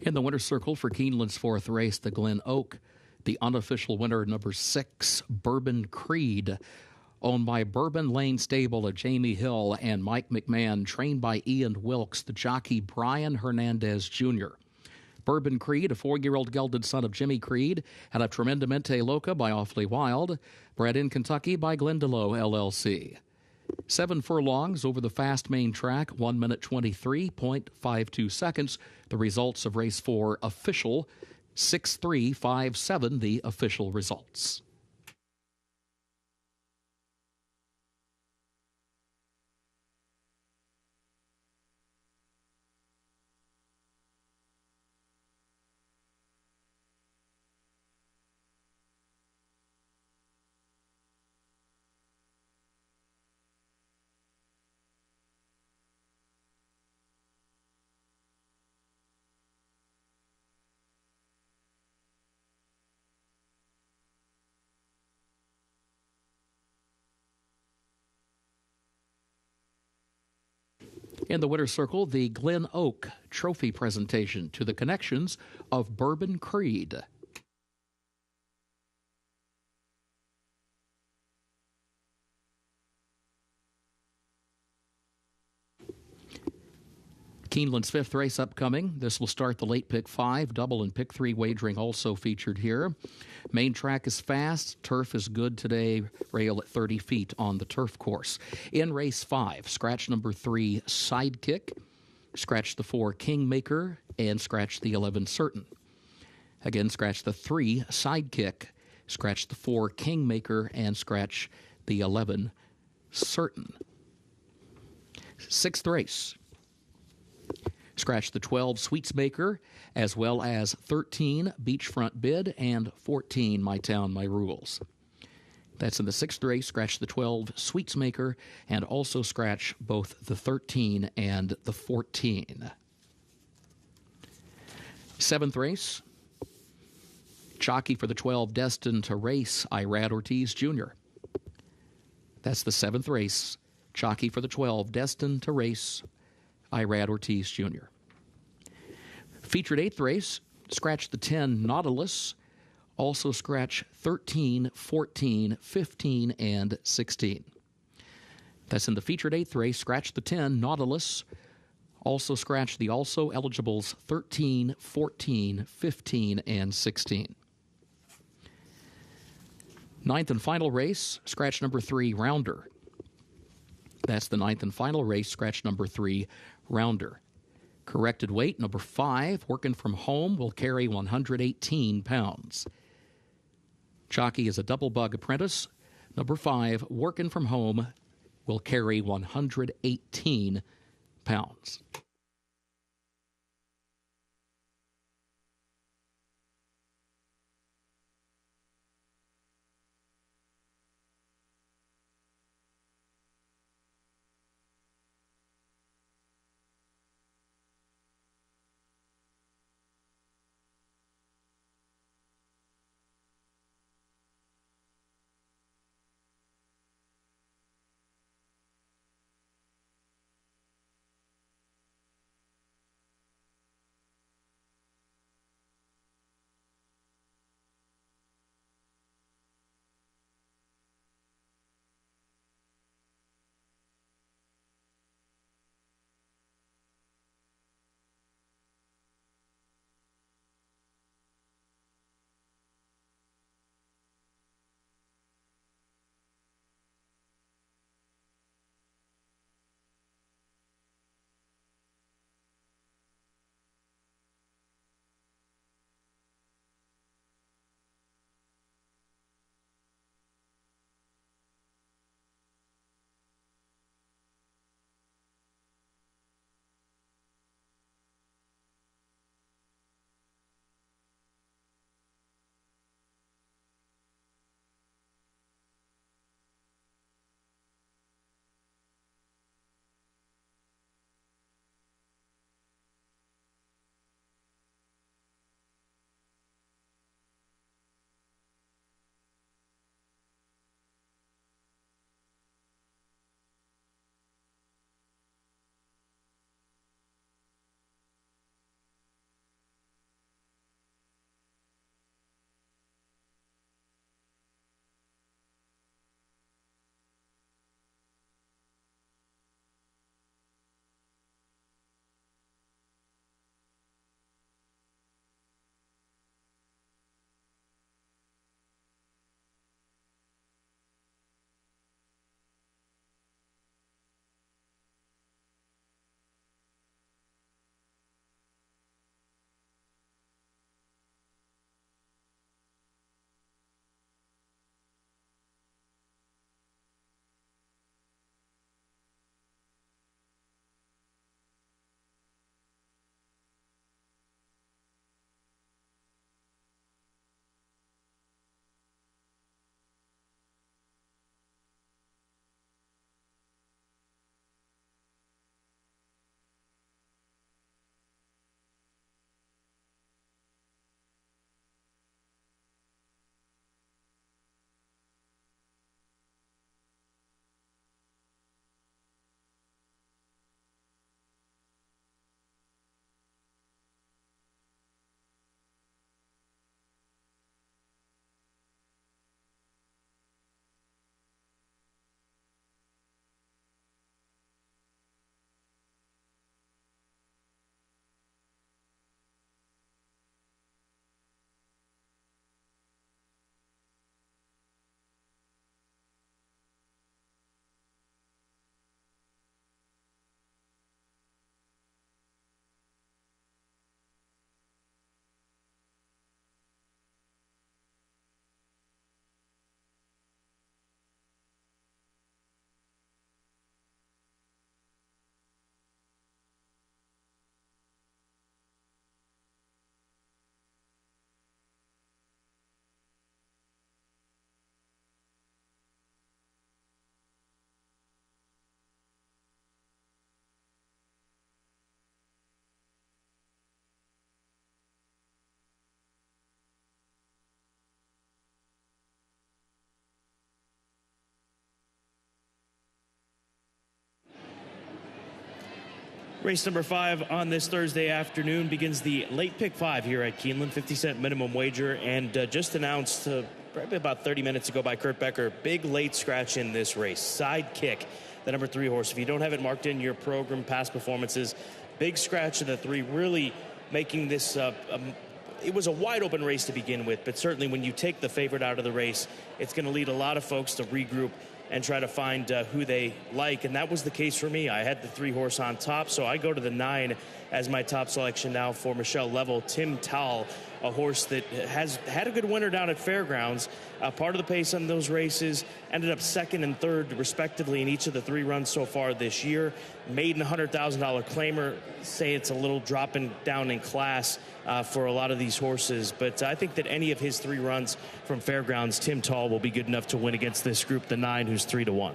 In the winner's circle for Keeneland's fourth race, the Glen Oak, the unofficial winner, number 6, Bourbon Creed, owned by Bourbon Lane Stable at Jamie Hill and Mike McMahon, trained by Ian Wilkes, the jockey Brian Hernandez Jr. Bourbon Creed, a 4-year-old gelded son of Jimmy Creed, had a Tremendamente Loca by Awfully Wild, bred in Kentucky by Glendalough LLC. 7 furlongs over the fast main track, 1 minute 23.52 seconds. The results of race 4 official, 6-3-5-7, the official results. In the winner's circle, the Glen Oak Trophy presentation to the connections of Bourbon Creed. Keeneland's fifth race upcoming. This will start the late pick 5, double and pick 3 wagering also featured here. Main track is fast. Turf is good today. Rail at 30 feet on the turf course. In race 5, scratch number 3, Sidekick. Scratch the 4, Kingmaker, and scratch the 11, Certain. Again, scratch the 3, Sidekick. Scratch the 4, Kingmaker, and scratch the 11, Certain. Sixth race. Scratch the 12, Sweetsmaker, as well as 13, Beachfront Bid, and 14, My Town, My Rules. That's in the sixth race. Scratch the 12, Sweetsmaker, and also scratch both the 13 and the 14. Seventh race. Jockey for the 12, Destined to Race, Irad Ortiz Jr. That's the seventh race. Jockey for the 12, Destined to Race, Irad Ortiz Jr. Featured eighth race, scratch the 10, Nautilus. Also scratch 13, 14, 15, and 16. That's in the featured eighth race. Scratch the 10, Nautilus. Also scratch the also eligibles 13, 14, 15, and 16. Ninth and final race, scratch number 3, Rounder. That's the ninth and final race, scratch number 3, Rounder. Corrected weight, number 5, working from home, will carry 118 pounds. Jockey is a double bug apprentice. Number 5, working from home, will carry 118 pounds. Race number 5 on this Thursday afternoon begins the late pick 5 here at Keeneland, 50-cent minimum wager, and just announced probably about 30 minutes ago by Kurt Becker, big late scratch in this race. Sidekick, the number 3 horse. If you don't have it marked in your program, past performances, big scratch of the 3, really making this it was a wide open race to begin with, but certainly when you take the favorite out of the race, it's going to lead a lot of folks to regroup and try to find who they like. And that was the case for me. I had the 3 horse on top, so I go to the 9 as my top selection now for Michelle Level. Tim Towel, a horse that has had a good winter down at Fairgrounds. Part of the pace on those races, ended up 2nd and 3rd respectively in each of the 3 runs so far this year. Maiden $100,000 claimer. Say it's a little dropping down in class for a lot of these horses, but I think that any of his 3 runs from Fairgrounds, Tim Tall will be good enough to win against this group, the 9, who's 3-1.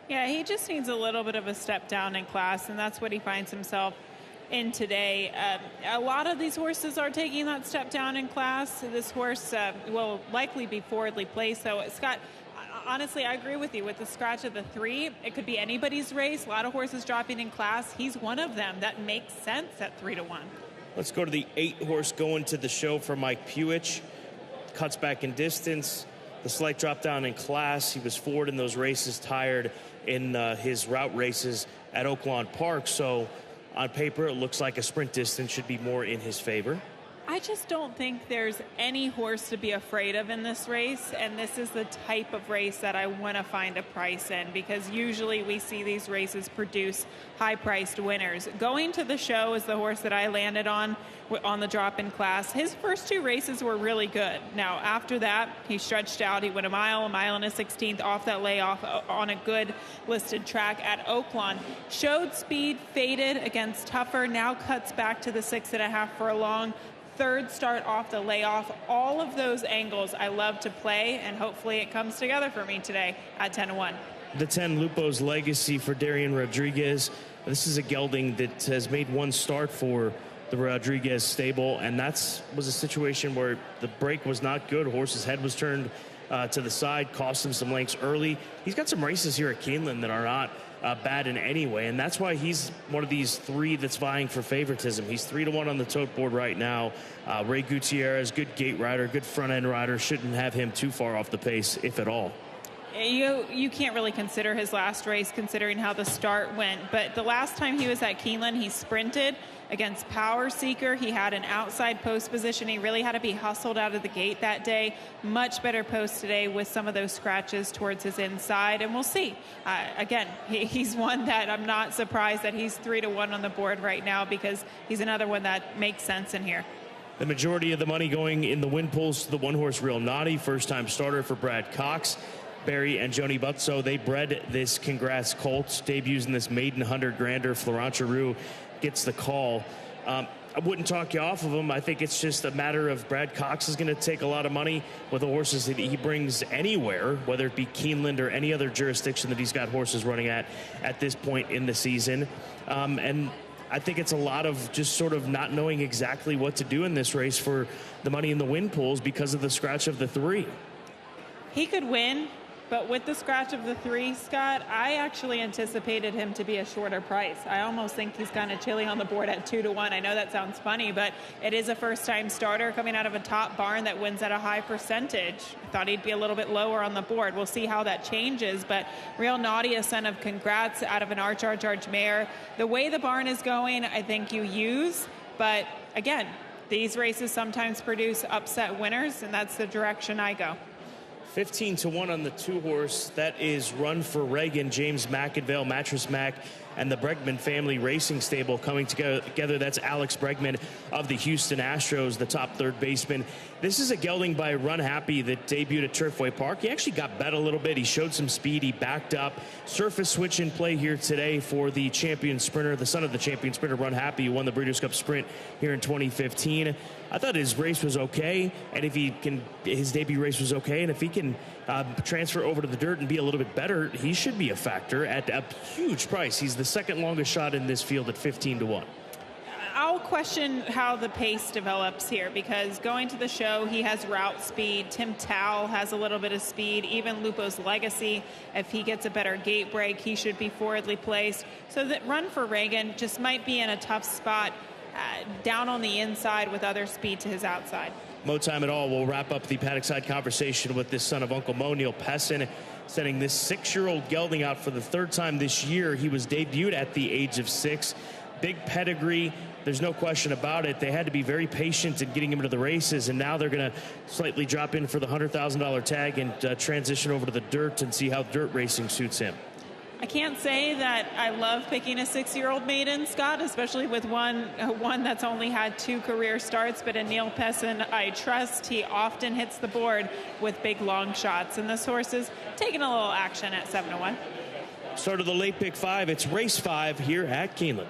Yeah, he just needs a little bit of a step down in class, and that's what he finds himself in today. A lot of these horses are taking that step down in class. This horse will likely be forwardly placed. So, Scott, honestly, I agree with you. With the scratch of the 3, it could be anybody's race. A lot of horses dropping in class. He's one of them. That makes sense at 3-1. Let's go to the 8 horse going to the show for Mike Puich. Cuts back in distance. The slight drop down in class. He was forward in those races, tired in his route races at Oaklawn Park. So, on paper, it looks like a sprint distance should be more in his favor. I just don't think there's any horse to be afraid of in this race, and this is the type of race that I want to find a price in, because usually we see these races produce high-priced winners. Going to the show is the horse that I landed on the drop-in class. His first 2 races were really good. Now, after that, he stretched out. He went a mile and a 16th off that layoff on a good listed track at Oaklawn. Showed speed, faded against tougher, now cuts back to the 6.5 furlong. 3rd start off the layoff. All of those angles I love to play, and hopefully it comes together for me today at 10-1. The 10, Lupo's Legacy for Darian Rodriguez. This is a gelding that has made 1 start for the Rodriguez stable, and that was a situation where the break was not good. Horse's head was turned to the side, cost him some lengths early. He's got some races here at Keeneland that are not bad in any way, and that's why he's one of these 3 that's vying for favoritism. He's 3-1 on the tote board right now. Ray Gutierrez, good gate rider, good front end rider, shouldn't have him too far off the pace, if at all. You can't really consider his last race considering how the start went, but the last time he was at Keeneland, he sprinted against Power Seeker. He had an outside post position. He really had to be hustled out of the gate that day. Much better post today with some of those scratches towards his inside, and we'll see. Again, he's one that I'm not surprised that he's 3-1 on the board right now, because he's another one that makes sense in here. The majority of the money going in the win pools to the 1 horse Real Naughty, first-time starter for Brad Cox. Barry and Joni Butso, they bred this Congrats Colts, debuts in this maiden 100 grander. Florent Giroux gets the call. I wouldn't talk you off of him. I think it's just a matter of Brad Cox is going to take a lot of money with the horses that he brings anywhere, whether it be Keeneland or any other jurisdiction that he's got horses running at this point in the season. And I think it's a lot of just sort of not knowing exactly what to do in this race for the money in the win pools because of the scratch of the 3. He could win, but with the scratch of the 3, Scott, I actually anticipated him to be a shorter price. I almost think he's kind of chilly on the board at 2-1. I know that sounds funny, but it is a first-time starter coming out of a top barn that wins at a high percentage. I thought he'd be a little bit lower on the board. We'll see how that changes, but Real Naughty, a son of Congrats out of an Arch mare. The way the barn is going, I think you use, but again, these races sometimes produce upset winners, and that's the direction I go. 15-1 on the 2 horse. That is Run for Reagan, James McInvale, Mattress Mac, and the Bregman family racing stable coming together. That's Alex Bregman of the Houston Astros, the top 3rd baseman. This is a gelding by Run Happy that debuted at Turfway Park. He actually got bet a little bit. He showed some speed. He backed up. Surface switch in play here today for the champion sprinter, the son of the champion sprinter, Run Happy, who won the Breeders' Cup Sprint here in 2015. I thought his race was okay, and his debut race was okay, and if he can transfer over to the dirt and be a little bit better, he should be a factor at a huge price. He's the 2nd longest shot in this field at 15-1. I'll question how the pace develops here, because going to the show, he has route speed. Tim Towel has a little bit of speed. Even Lupo's Legacy, if he gets a better gate break, he should be forwardly placed. So that Run for Reagan just might be in a tough spot down on the inside with other speed to his outside. Mo Time at All will wrap up the paddock side conversation with this son of Uncle Mo, Neil Pessin, sending this 6-year-old gelding out for the 3rd time this year. He was debuted at the age of 6. big pedigree. There's no question about it. They had to be very patient in getting him into the races, and now they're going to slightly drop in for the $100,000 tag and transition over to the dirt and see how dirt racing suits him. I can't say that I love picking a 6-year-old maiden, Scott, especially with one that's only had 2 career starts. But in Neil Pessin, I trust. He often hits the board with big long shots, and this horse is taking a little action at 7-1. Start of the late pick 5. It's race 5 here at Keeneland.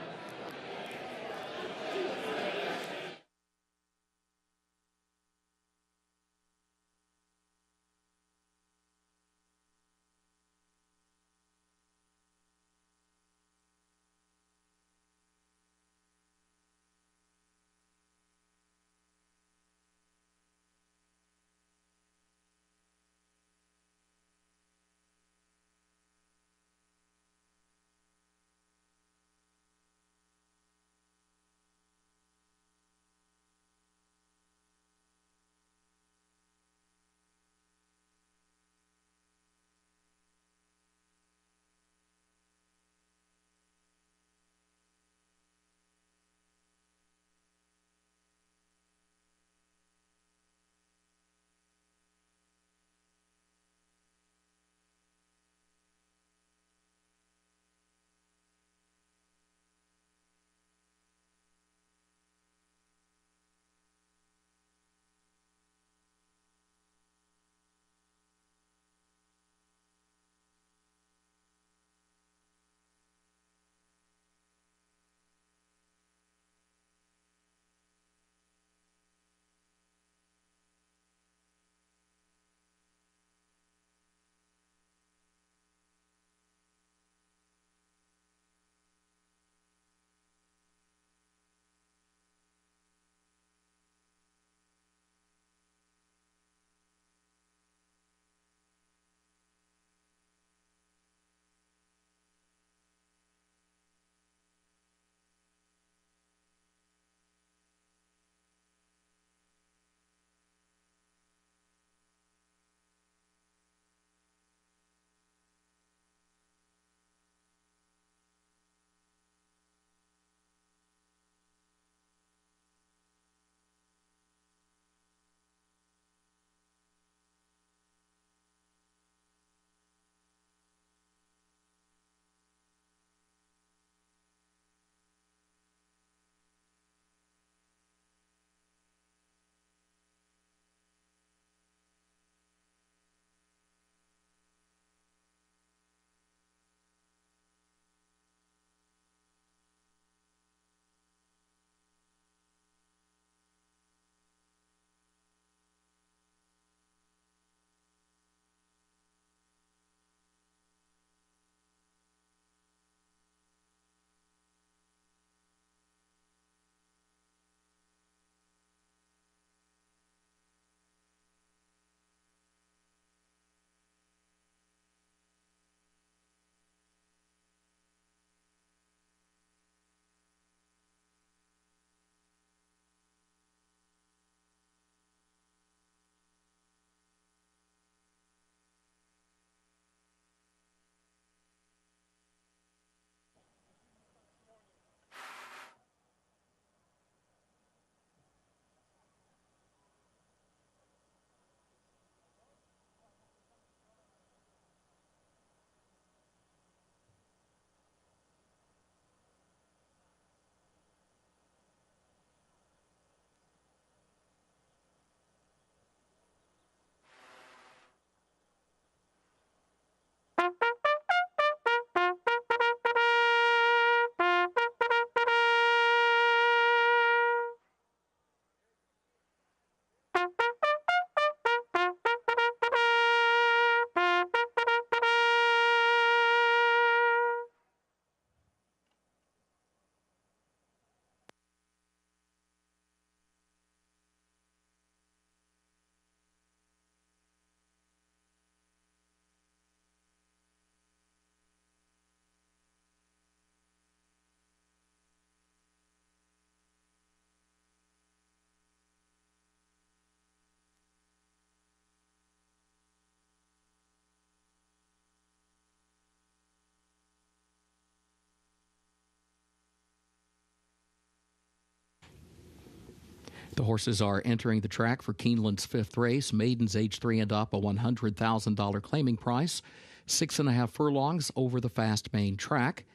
The horses are entering the track for Keeneland's 5th race. Maidens age 3 and up, a $100,000 claiming price. 6.5 furlongs over the fast main track.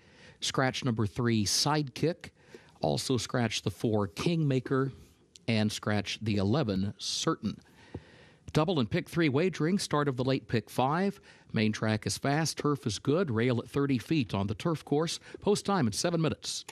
Scratch number 3, Sidekick. Also scratch the 4, Kingmaker. And scratch the 11, Certain. Double and pick 3 wagering, start of the late pick 5. Main track is fast, turf is good, rail at 30 feet on the turf course. Post time in 7 minutes.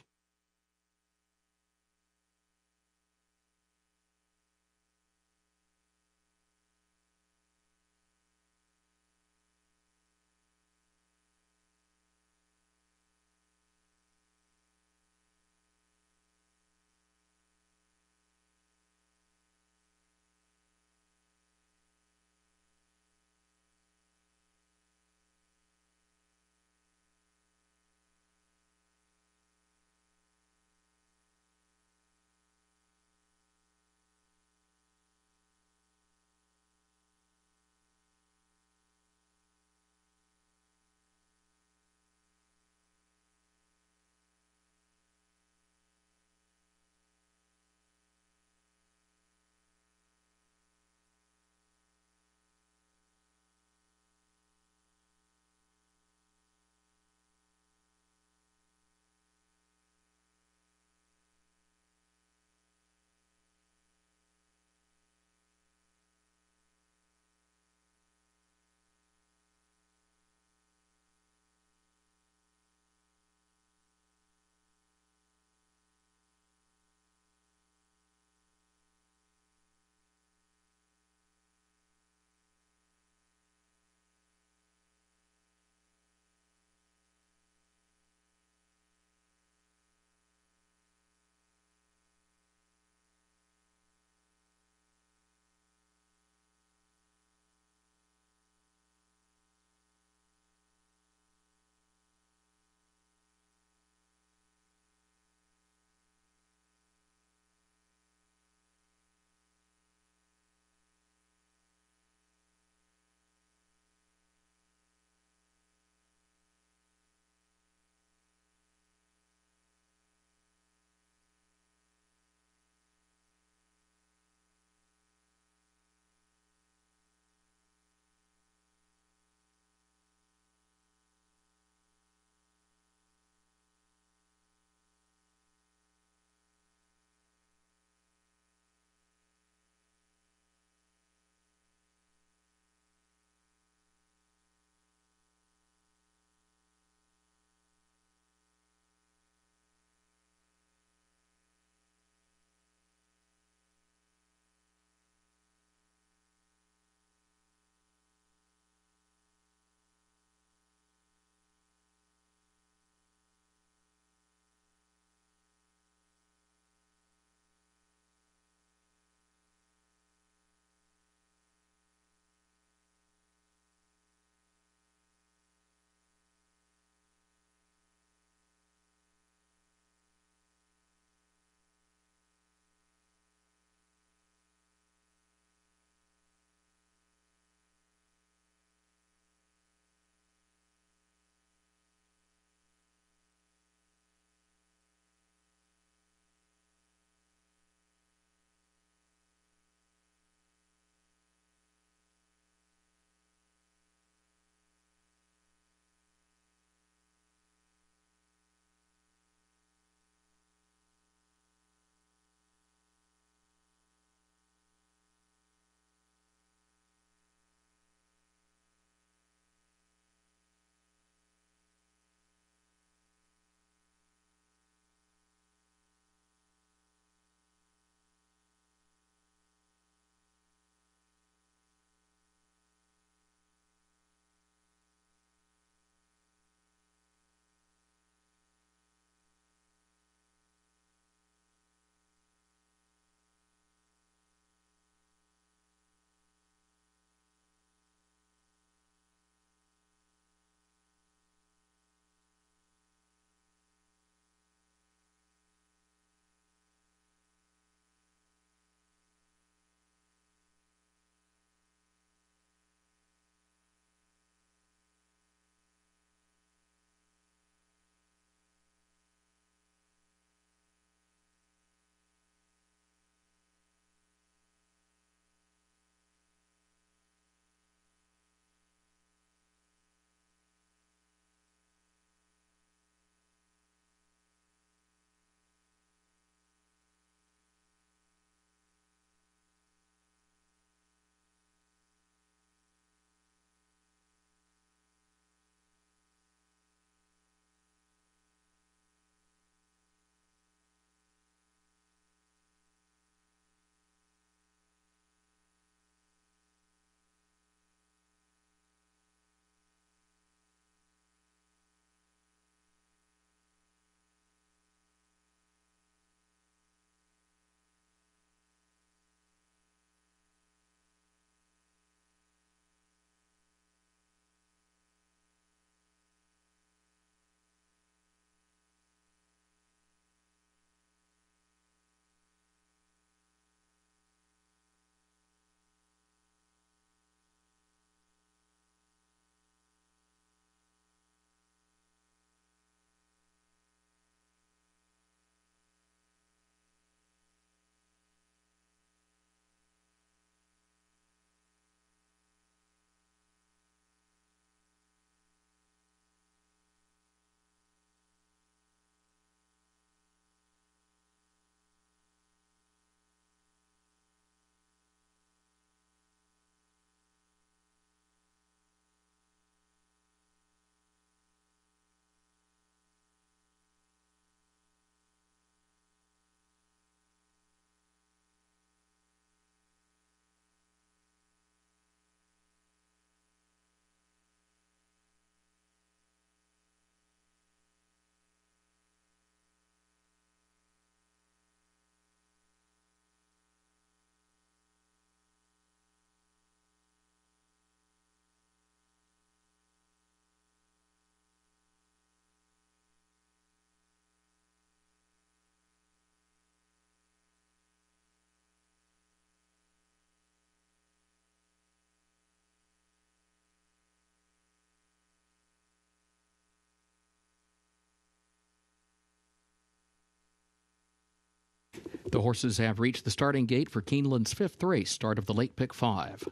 The horses have reached the starting gate for Keeneland's 5th race, start of the late pick 5.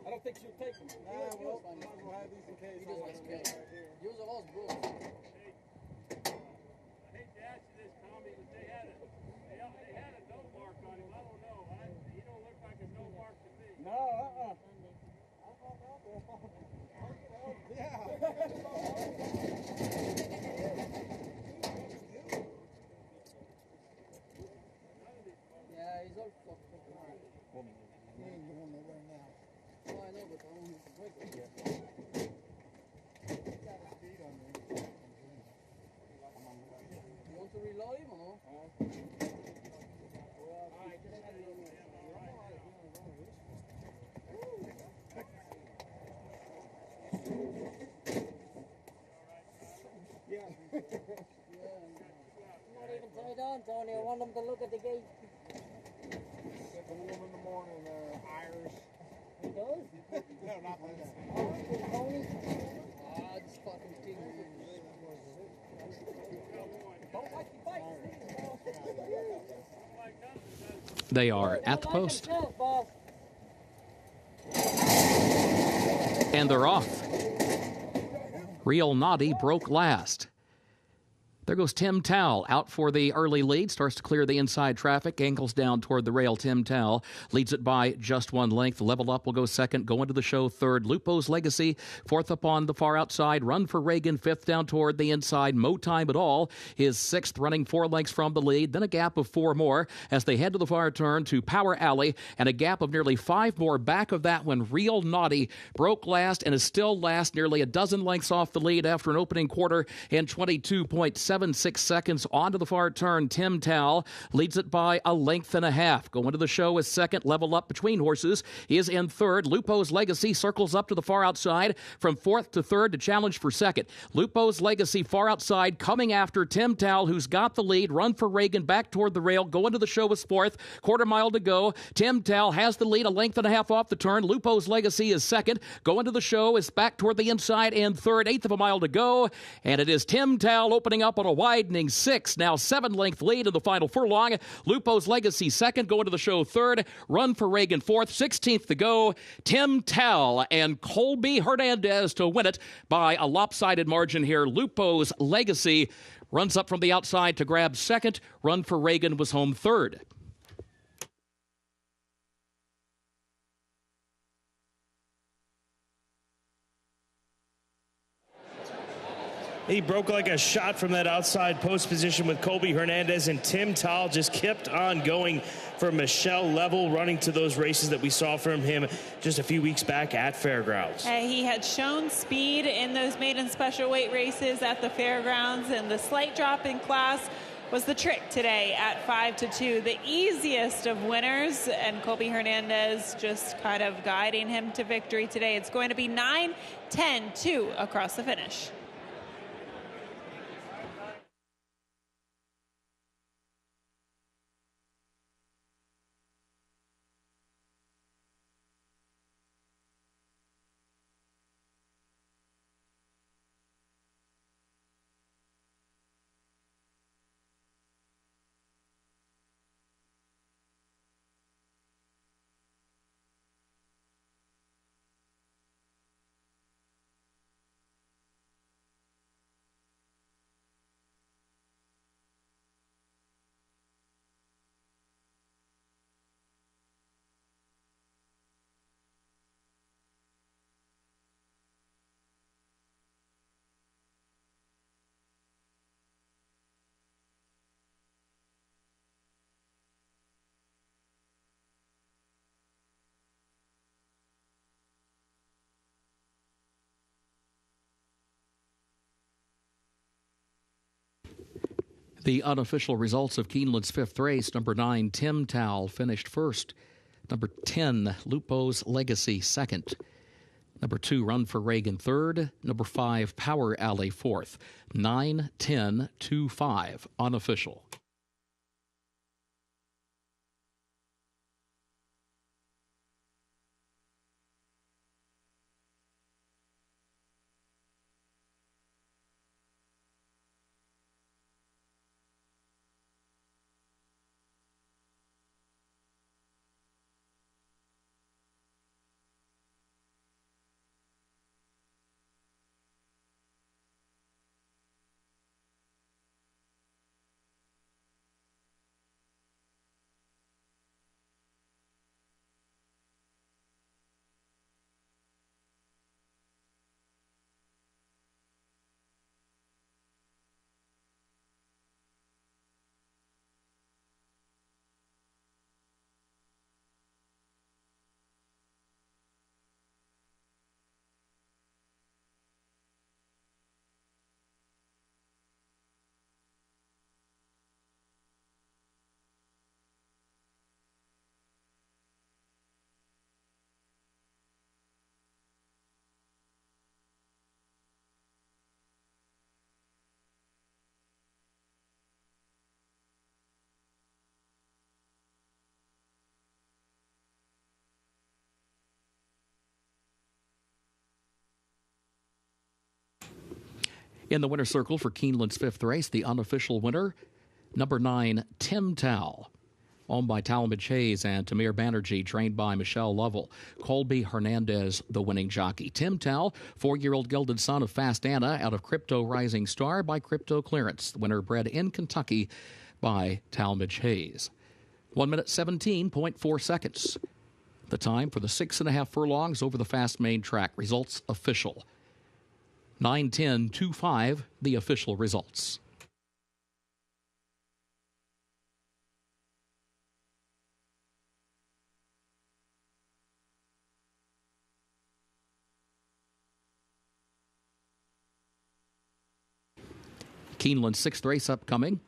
I don't think she'll take them. We'll have these in case. Use of us, bro. I hate to ask you this, Tommy, but they had a no mark on him. I don't know. He don't look like a no mark to me. No, Yeah, he's all fucked up. He ain't going nowhere now. Oh, I know, but I don't have to break it yet. He's got a speed on me. You want to reload him or no? Not even tied on, Tony. I want them to look at the gate. The woman in the morning, Irish. He does? No, not like that. Oh, Tony? Ah, this fucking thing. They are at the post. And they're off. Real Naughty broke last. There goes Tim Towle out for the early lead. Starts to clear the inside traffic. Angles down toward the rail. Tim Towle leads it by just 1 length. Level Up will go second. Go into the show third. Lupo's Legacy fourth up on the far outside. Run for Reagan fifth down toward the inside. Mo Time at All is sixth, running 4 lengths from the lead. Then a gap of 4 more as they head to the far turn to Power Alley, and a gap of nearly 5 more back of that when Real Naughty broke last and is still last, nearly a dozen lengths off the lead after an opening quarter in 22.76 seconds. Onto the far turn, Tim Towle leads it by a length and a half. Going to the show is second. Level Up between horses is in third. Lupo's Legacy circles up to the far outside from fourth to third to challenge for second. Lupo's Legacy far outside coming after Tim Towle, who's got the lead. Run for Reagan back toward the rail. Going to the show is fourth. Quarter mile to go. Tim Towle has the lead, a length and a half off the turn. Lupo's Legacy is second. Going to the show is back toward the inside and third. 1/8 of a mile to go. And it is Tim Towle opening up on a widening 6, now 7-length lead in the final furlong. Lupo's Legacy second, going to the show third. Run for Reagan fourth, 16th to go. Tim Towle and Colby Hernandez to win it by a lopsided margin here. Lupo's Legacy runs up from the outside to grab second. Run for Reagan was home third. He broke like a shot from that outside post position with Colby Hernandez, and Tim Towle just kept on going for Michelle Level, running to those races that we saw from him just a few weeks back at Fairgrounds. He had shown speed in those maiden special weight races at the Fairgrounds, and the slight drop in class was the trick today at 5-2. The easiest of winners, and Colby Hernandez just kind of guiding him to victory today. It's going to be 9-10-2 across the finish. The unofficial results of Keeneland's fifth race: number 9, Tim Towel, finished first. Number 10, Lupo's Legacy, second. Number 2, Run for Reagan, third. Number 5, Power Alley, fourth. 9-10-2-5, unofficial. In the winner's circle for Keeneland's fifth race, the unofficial winner, number 9, Tim Towel, owned by Talmadge Hayes and Tamir Banerjee, trained by Michelle Lovell. Colby Hernandez, the winning jockey. Tim Towel, 4-year-old gelded son of Fast Anna, out of Crypto Rising Star by Crypto Clearance. The winner bred in Kentucky by Talmadge Hayes. 1 minute 17.4 seconds. The time for the 6.5 furlongs over the fast main track. Results official. 9-10-2-5, the official results. Keeneland's sixth race upcoming.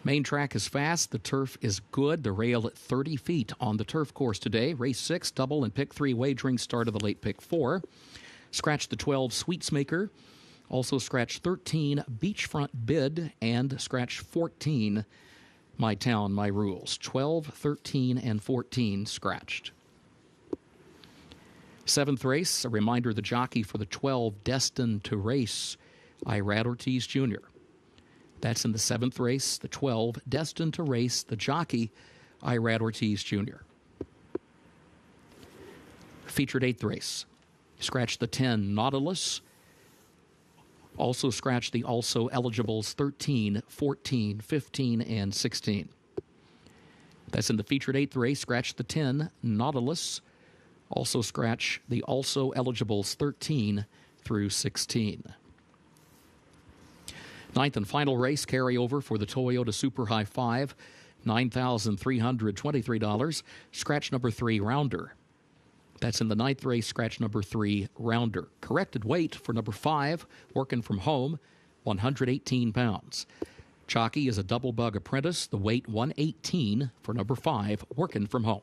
Main track is fast. The turf is good. The rail at 30 feet on the turf course today. Race 6, double and pick 3 wagering start of the late pick 4. Scratch the 12 Sweetsmaker. Also scratch 13 Beachfront Bid and scratch 14 My Town, My Rules. 12, 13, and 14 scratched. Seventh race, a reminder, the jockey for the 12 destined to race, Irad Ortiz Jr. That's in the seventh race, the 12 destined to race, the jockey, Irad Ortiz Jr. Featured eighth race. Scratch the 10 Nautilus. Also scratch the also eligibles 13, 14, 15, and 16. That's in the featured eighth race. Scratch the 10 Nautilus. Also scratch the also eligibles 13 through 16. Ninth and final race, carryover for the Toyota Super High 5, $9,323. Scratch number 3 Rounder. That's in the ninth race, scratch number 3 Rounder. Corrected weight for number 5, working from home, 118 pounds. Chalky is a double bug apprentice, the weight 118 for number 5, working from home.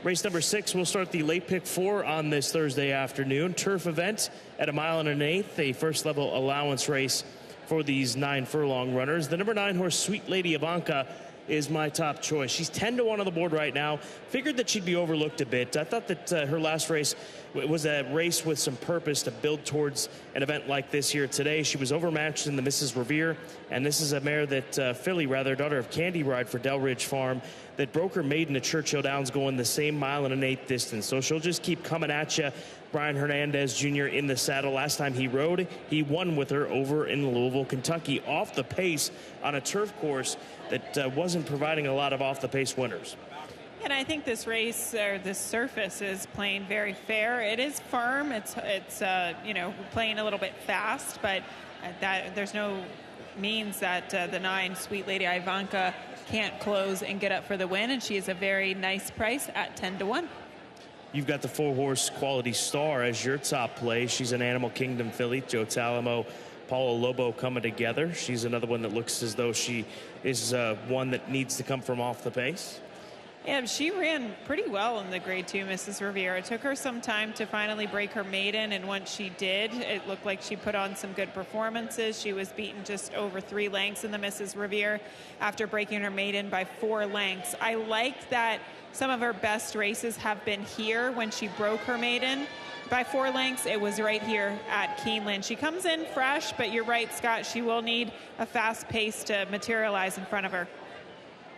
Race number 6 will start the late pick 4 on this Thursday afternoon. Turf event at 1 1/8 miles, a first level allowance race for these 9 furlong runners. The number 9 horse, Sweet Lady Ivanka, is my top choice. She's 10-1 on the board right now. Figured that she'd be overlooked a bit. I thought that her last race was a race with some purpose to build towards an event like this here today. She was overmatched in the Mrs. Revere, and this is a mare that filly, daughter of Candy Ride for Delridge Farm, that broke her maiden at Churchill Downs going the same 1 1/8 mile distance. So she'll just keep coming at you. Brian Hernandez Jr. in the saddle. Last time he rode, he won with her over in Louisville, Kentucky, off the pace on a turf course that wasn't providing a lot of off-the-pace winners. And I think this race, or this surface, is playing very fair. It is firm. It's playing a little bit fast, but there's no means that the 9 Sweet Lady Ivanka can't close and get up for the win, and she is a very nice price at 10-1. You've got the 4-horse Quality Star as your top play. She's an Animal Kingdom filly. Joe Talamo, Paula Lobo coming together. She's another one that looks as though she is one that needs to come from off the pace. Yeah, she ran pretty well in the Grade 2 Mrs. Revere. It took her some time to finally break her maiden, and once she did, it looked like she put on some good performances. She was beaten just over 3 lengths in the Mrs. Revere after breaking her maiden by 4 lengths. I liked that some of her best races have been here when she broke her maiden by 4 lengths. It was right here at Keeneland. She comes in fresh, but you're right, Scott, she will need a fast pace to materialize in front of her.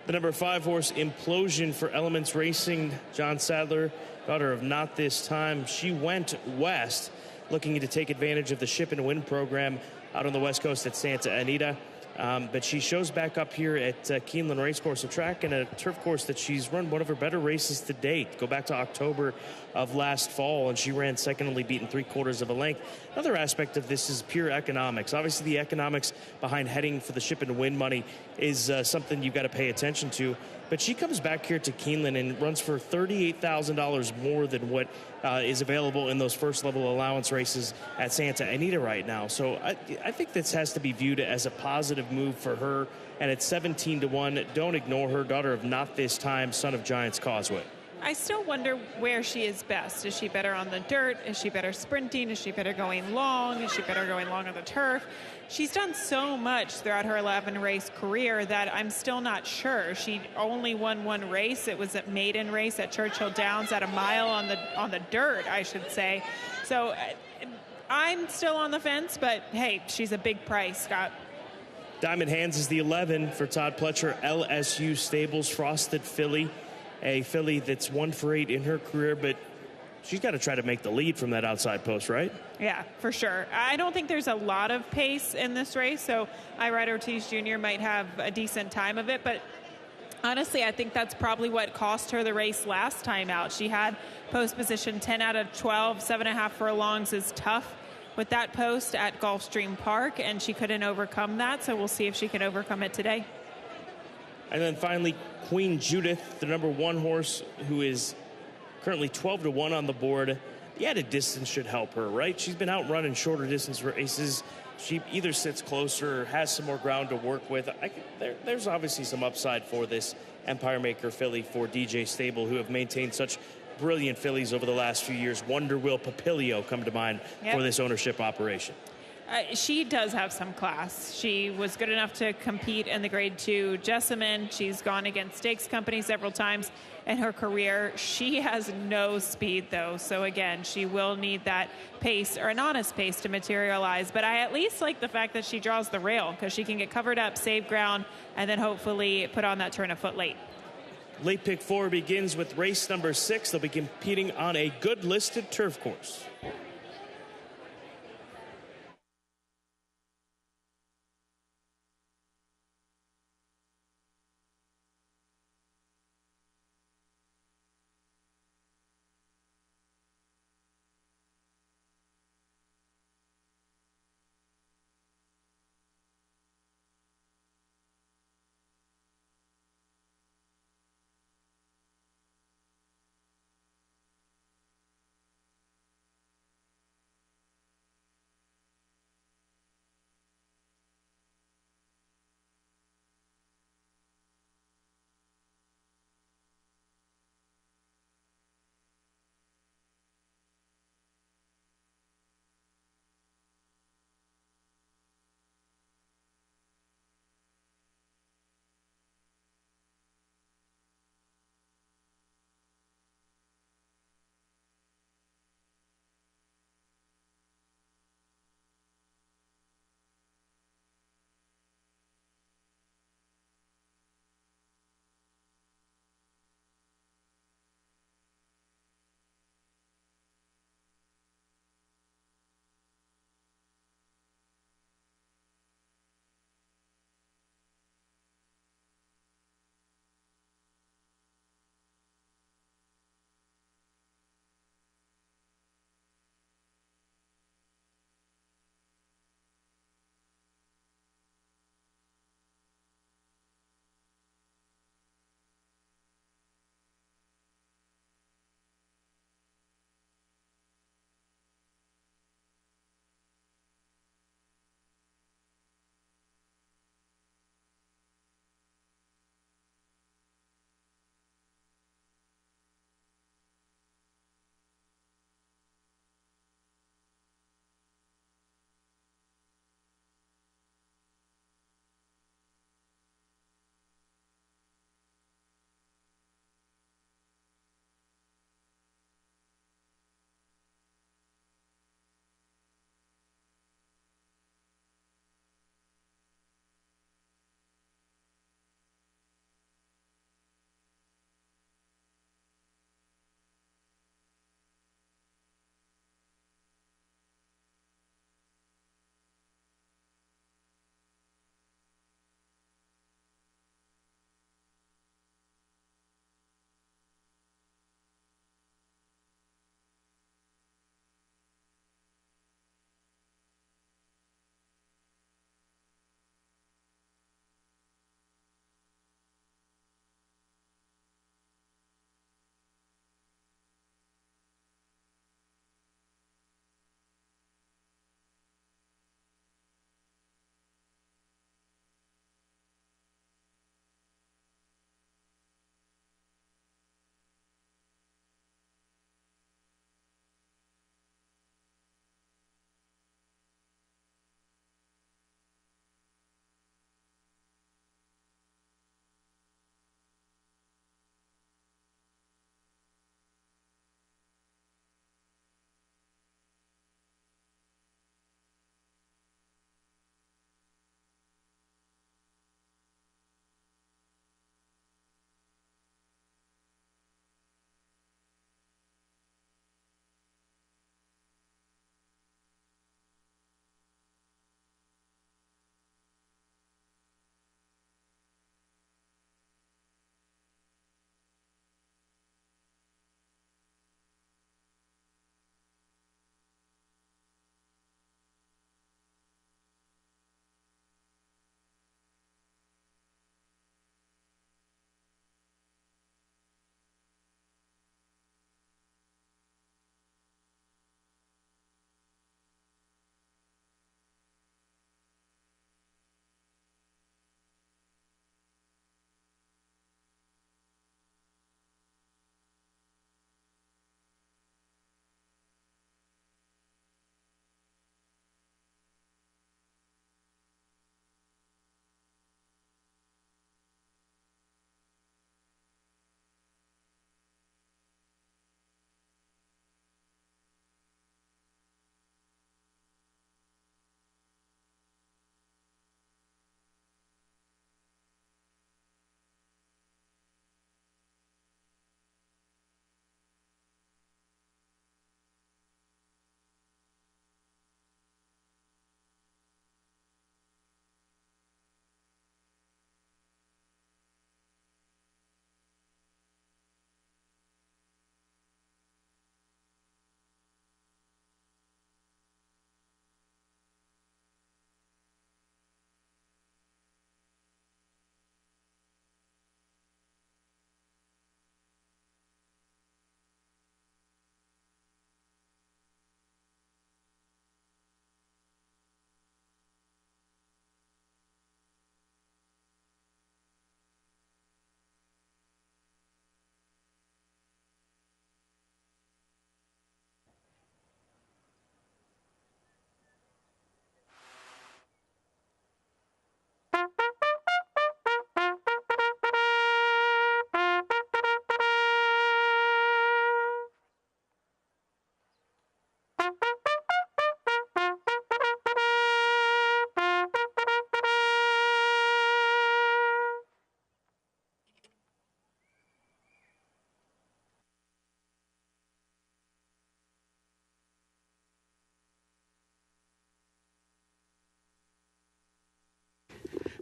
The number 5 horse, Implosion for Elements Racing, John Sadler, daughter of Not This Time. She went west, looking to take advantage of the Ship and Win program out on the west coast at Santa Anita. But she shows back up here at Keeneland Racecourse, a track and a turf course that she's run one of her better races to date. Go back to October of last fall, and she ran second, only beaten 3/4 of a length. Another aspect of this is pure economics. Obviously, the economics behind heading for the Ship and Win money is something you've got to pay attention to. But she comes back here to Keeneland and runs for $38,000 more than what is available in those first-level allowance races at Santa Anita right now. So I think this has to be viewed as a positive move for her. And at 17-1, don't ignore her, daughter of Not This Time, son of Giants Causeway. I still wonder where she is best. Is she better on the dirt? Is she better sprinting? Is she better going long? Is she better going long on the turf? She's done so much throughout her 11-race career that I'm still not sure. She only won 1 race. It was a maiden race at Churchill Downs at 1 mile on the dirt, I should say. So I'm still on the fence, but hey, she's a big price, Scott. Diamond Hands is the 11 for Todd Pletcher, LSU Stables, Frosted filly. A filly that's 1 for 8 in her career, but she's got to try to make the lead from that outside post, right? Yeah, for sure. I don't think there's a lot of pace in this race, so Irad Ortiz Jr. might have a decent time of it, but honestly, I think that's probably what cost her the race last time out. She had post position 10 out of 12, 7.5 furlongs is tough with that post at Gulfstream Park, and she couldn't overcome that, so we'll see if she can overcome it today. And then finally, Queen Judith, the number 1 horse, who is currently 12-1 on the board. The added distance should help her, right? She's been out running shorter distance races. She either sits closer or has some more ground to work with. There's obviously some upside for this Empire Maker filly for DJ Stable, who have maintained such brilliant fillies over the last few years. Wonder Wheel Papilio come to mind for this ownership operation. She does have some class. She was good enough to compete in the Grade 2 Jessamine. She's gone against Stakes Company several times in her career. She has no speed, though. So, again, she will need that pace, or an honest pace, to materialize. But I at least like the fact that she draws the rail, because she can get covered up, save ground, and then hopefully put on that turn a foot late. Late pick 4 begins with race number 6. They'll be competing on a good listed turf course.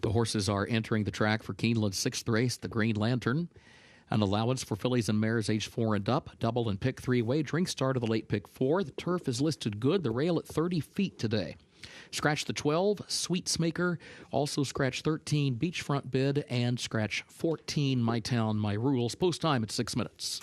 The horses are entering the track for Keeneland's 6th race, the Green Lantern. An allowance for fillies and mares age 4 and up, double and pick 3 wagering, start of the late pick 4. The turf is listed good, the rail at 30 feet today. Scratch the 12, Sweets Maker, also scratch 13, Beachfront Bid, and scratch 14, My Town, My Rules. Post time at 6 minutes.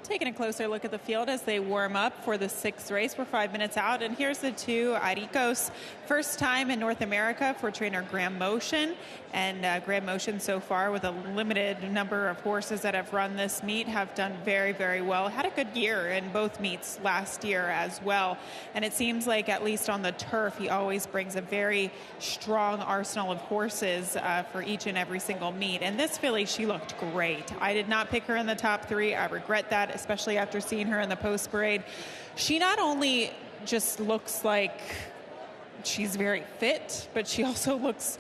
Taking a closer look at the field as they warm up for the 6th race. We're 5 minutes out, and here's the 2 Aricos. First time in North America for trainer Graham Motion, and Graham Motion so far with a limited number of horses that have run this meet have done very, very well. Had a good year in both meets last year as well, and it seems like at least on the turf he always brings a very strong arsenal of horses for each and every single meet. And this filly, she looked great. I did not pick her in the top 3. I regret that, especially after seeing her in the post parade. She not only just looks like she's very fit, but she also looks,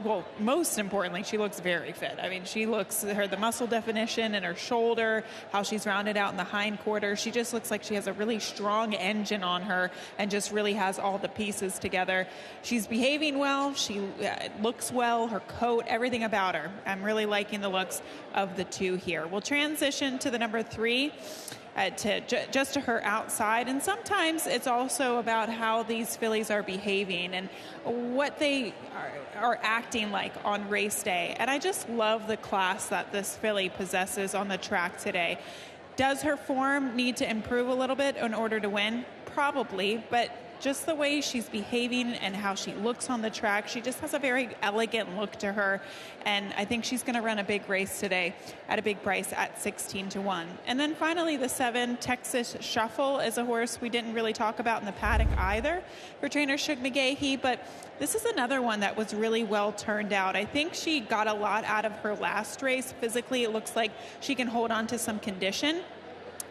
well, most importantly, she looks very fit. I mean, she looks, the muscle definition in her shoulder, how she's rounded out in the hind quarter, she just looks like she has a really strong engine on her and just really has all the pieces together. She's behaving well, she looks well, her coat, everything about her. I'm really liking the looks of the 2 here. We'll transition to the number 3. Just to her outside, and sometimes it's also about how these fillies are behaving and what they are acting like on race day. And I just love the class that this filly possesses on the track today. Does her form need to improve a little bit in order to win? Probably, but just the way she's behaving and how she looks on the track, she just has a very elegant look to her, and I think she's going to run a big race today at a big price at 16-1. And then finally, the 7 Texas Shuffle is a horse we didn't really talk about in the paddock either for trainer Shug McGahee, but this is another one that was really well turned out. I think she got a lot out of her last race. Physically, it looks like she can hold on to some condition.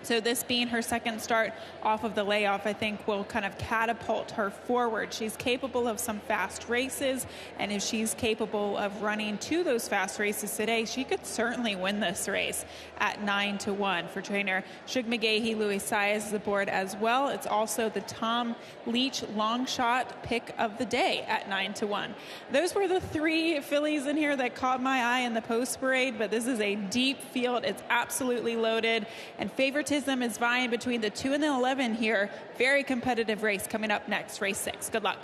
So this being her second start off of the layoff, I think will kind of catapult her forward. She's capable of some fast races, and if she's capable of running to those fast races today, she could certainly win this race at 9-1 for trainer Shug McGahee. Louis Saez is aboard as well. It's also the Tom Leach long shot pick of the day at 9-1. Those were the 3 fillies in here that caught my eye in the post parade, but this is a deep field. It's absolutely loaded, and favoritism is vying between the 2 and the 11 here. Very competitive race coming up next, race 6. Good luck.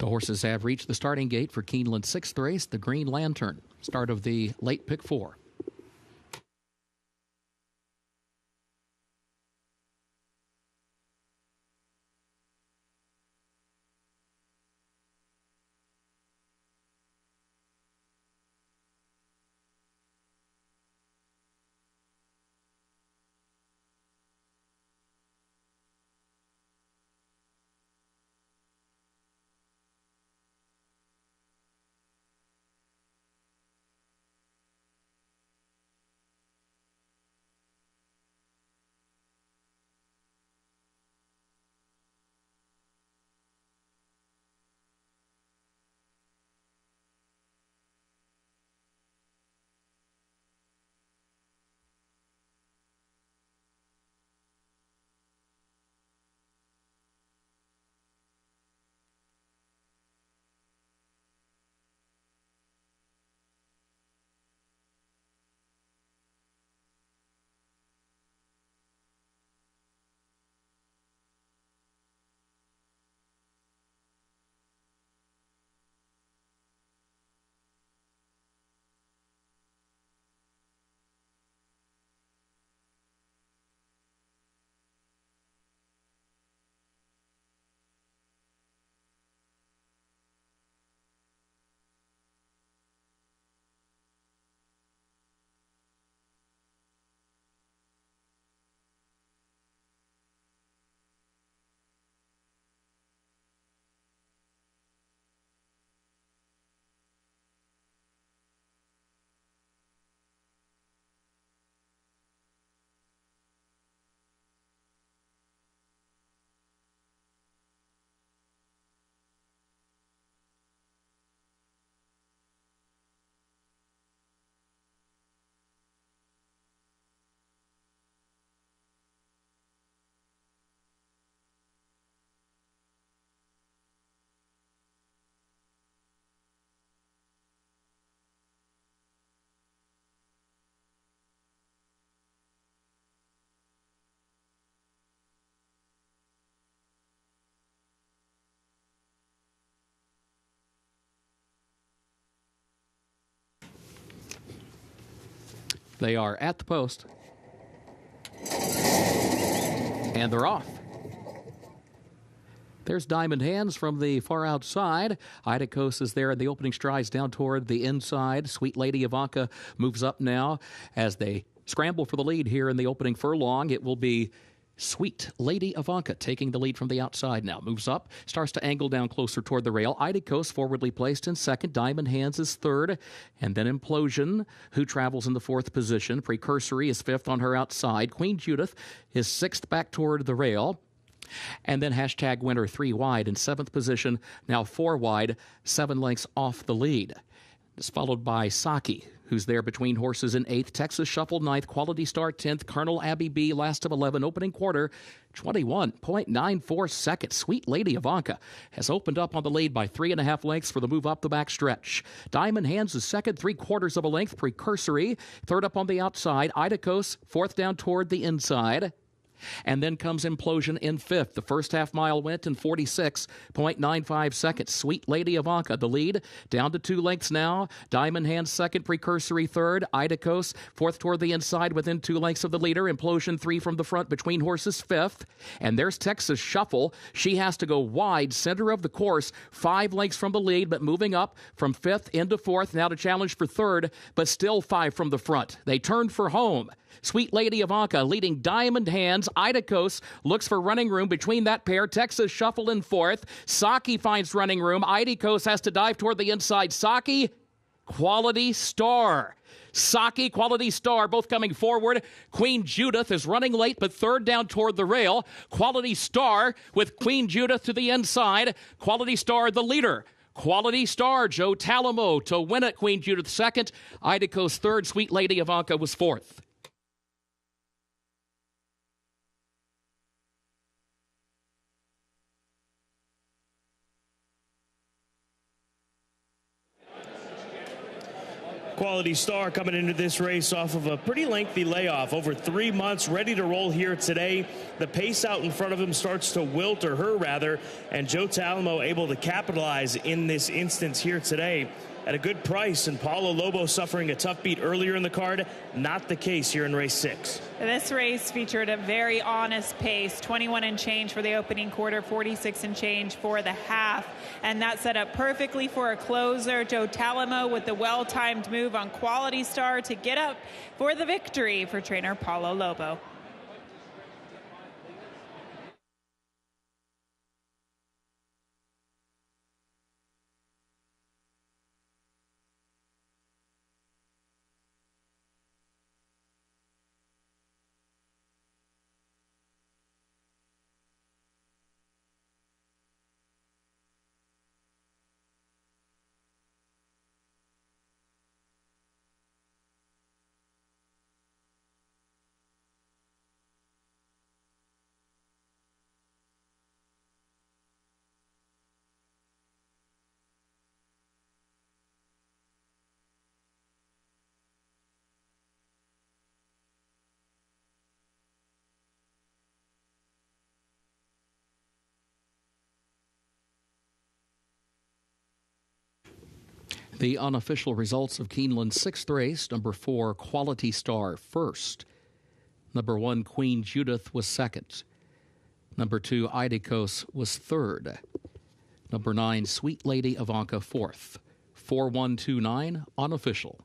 The horses have reached the starting gate for Keeneland's 6th race, the Green Lantern, start of the late pick 4. They are at the post. And they're off. There's Diamond Hands from the far outside. Idacos is there in the opening strides down toward the inside. Sweet Lady Ivanka moves up now as they scramble for the lead here in the opening furlong. It will be Sweet Lady Ivanka taking the lead from the outside now. Moves up, starts to angle down closer toward the rail. Idacos forwardly placed in second. Diamond Hands is third. And then Implosion, who travels in the fourth position. Precursory is fifth on her outside. Queen Judith is sixth back toward the rail. And then Hashtag Winner 3 wide in seventh position. Now 4 wide, 7 lengths off the lead. It's followed by Saki, who's there between horses in 8th. Texas Shuffle 9th. Quality Star 10th. Colonel Abby B. last of 11. Opening quarter, 21.94 seconds. Sweet Lady Ivanka has opened up on the lead by 3.5 lengths for the move up the back stretch. Diamond Hands is second, 3/4 of a length. Precursory, third up on the outside. Idacos, fourth down toward the inside. And then comes Implosion in fifth. The first half mile went in 46.95 seconds. Sweet Lady Ivanka, the lead, down to 2 lengths now. Diamond Hands second, Precursory third. Idacos fourth toward the inside within 2 lengths of the leader. Implosion 3 from the front between horses fifth. And there's Texas Shuffle. She has to go wide, center of the course, 5 lengths from the lead, but moving up from fifth into fourth. Now to challenge for third, but still 5 from the front. They turn for home. Sweet Lady Ivanka leading Diamond Hands. Idacos looks for running room between that pair. Texas Shuffle in fourth. Saki finds running room. Idacos has to dive toward the inside. Saki, Quality Star. Saki, Quality Star, both coming forward. Queen Judith is running late, but third down toward the rail. Quality Star with Queen Judith to the inside. Quality Star, the leader. Quality Star, Joe Talamo to win it. Queen Judith second. Idacos third. Sweet Lady Ivanka was fourth. Quality Star coming into this race off of a pretty lengthy layoff, over 3 months, ready to roll here today. The pace out in front of him starts to wilt, or her rather, and Joe Talamo able to capitalize in this instance here today at a good price. And Paulo Lobo suffering a tough beat earlier in the card. Not the case here in race 6. This race featured a very honest pace, 21 and change for the opening quarter, 46 and change for the half. And that set up perfectly for a closer. Joe Talamo with the well-timed move on Quality Star to get up for the victory for trainer Paulo Lobo. The unofficial results of Keeneland's 6th race: number 4, Quality Star, first. Number 1, Queen Judith, was second. Number 2, Idikos, was third. Number 9, Sweet Lady Ivanka, fourth. 4129, unofficial.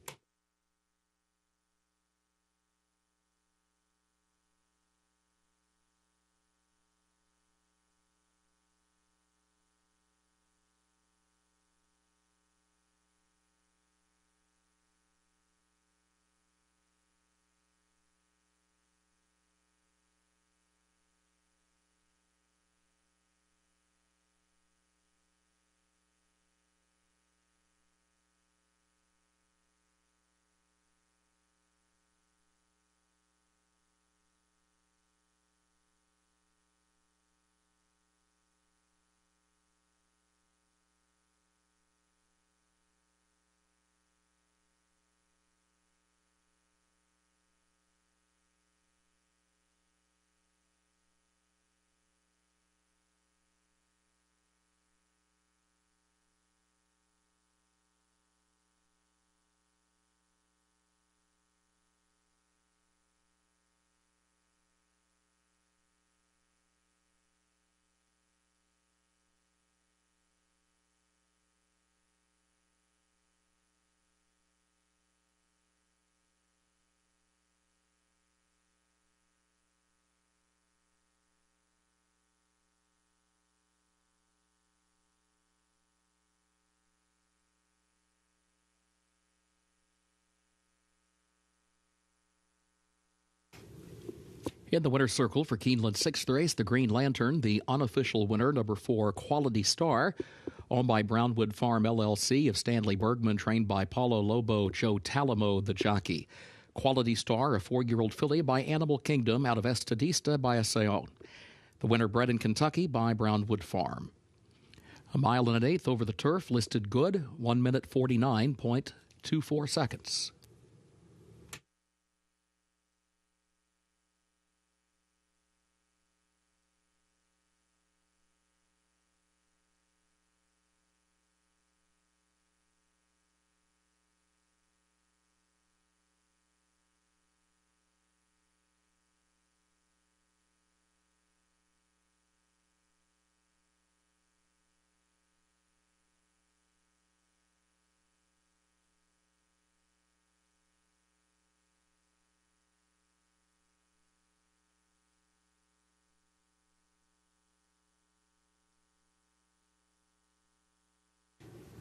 In the winner's circle for Keeneland's 6th race, the Green Lantern, the unofficial winner, number 4, Quality Star, owned by Brownwood Farm LLC of Stanley Bergman, trained by Paulo Lobo, Joe Talamo, the jockey. Quality Star, a 4-year-old filly by Animal Kingdom out of Estadista by Asaon. The winner bred in Kentucky by Brownwood Farm. A mile and an eighth over the turf, listed good, 1 minute 49.24 seconds.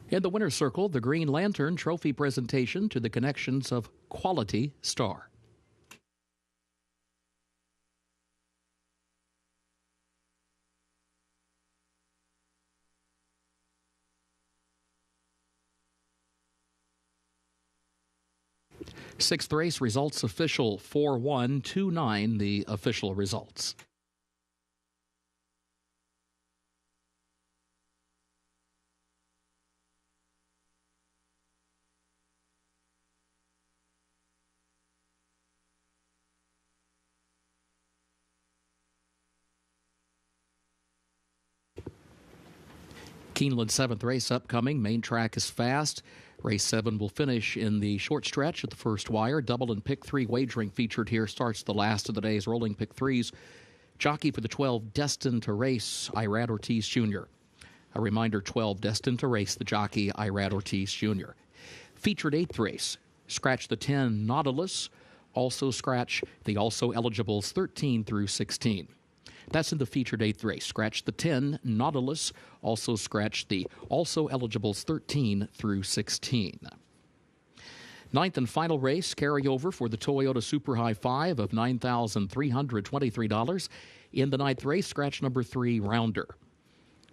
In the winner's circle, the Green Lantern trophy presentation to the connections of Quality Star. Sixth race results official, 4129, the official results. Keeneland 7th race upcoming. Main track is fast. Race 7 will finish in the short stretch at the first wire. Double and pick 3 wagering featured here starts the last of the day's rolling pick 3s. Jockey for the 12, destined to race, Irad Ortiz Jr. A reminder, 12, destined to race, the jockey, Irad Ortiz Jr. Featured 8th race, scratch the 10, Nautilus. Also scratch the also eligibles 13 through 16. That's in the featured 8th race. Scratch the 10, Nautilus. Also scratch the also eligibles 13 through 16. 9th and final race, carryover for the Toyota Super High 5 of $9,323. In the 9th race, scratch number 3, Rounder.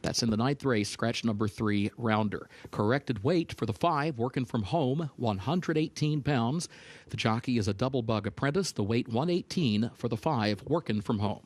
That's in the 9th race, scratch number 3, Rounder. Corrected weight for the 5, working from home, 118 pounds. The jockey is a double bug apprentice. The weight 118 for the 5, working from home.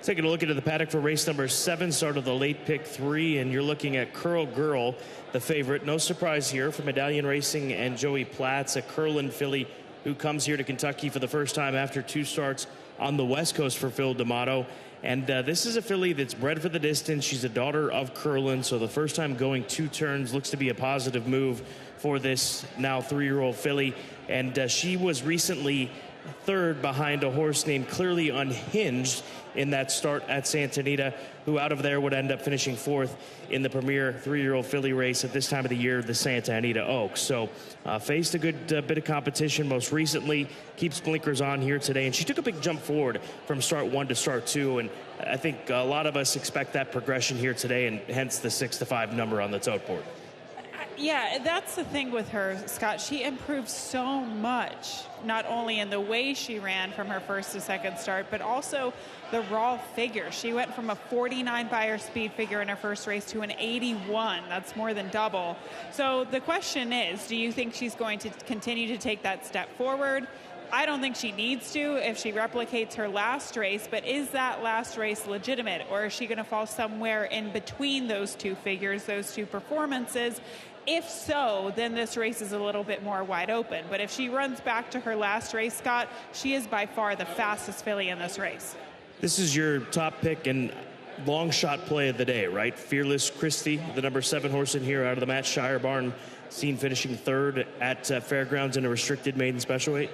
Taking a look into the paddock for race number 7, start of the late pick 3, and you're looking at Curl Girl, the favorite. No surprise here for Medallion Racing and Joey Platts, a Keeneland filly who comes here to Kentucky for the first time after 2 starts on the West Coast for Phil D'Amato. And this is a filly that's bred for the distance. She's a daughter of Keeneland, so the first time going 2 turns looks to be a positive move for this now 3-year-old filly. And she was recently 3rd behind a horse named Clearly Unhinged in that start at Santa Anita, who out of there would end up finishing 4th in the premier 3-year-old filly race at this time of the year, the Santa Anita Oaks. So faced a good bit of competition most recently, keeps blinkers on here today, and she took a big jump forward from start 1 to start 2, and I think a lot of us expect that progression here today, and hence the 6-5 number on the tote board. Yeah, that's the thing with her, Scott. She improved so much, not only in the way she ran from her first to second start, but also the raw figure. She went from a 49 by her speed figure in her first race to an 81. That's more than double. So the question is, do you think she's going to continue to take that step forward? I don't think she needs to if she replicates her last race, but is that last race legitimate, or is she going to fall somewhere in between those 2 figures, those 2 performances? If so, then this race is a little bit more wide open. But if she runs back to her last race, Scott, she is by far the fastest filly in this race. This is your top pick and long shot play of the day, right? Fearless Christie, the number 7 horse in here out of the Matt Shire barn, seen finishing 3rd at Fairgrounds in a restricted maiden special weight.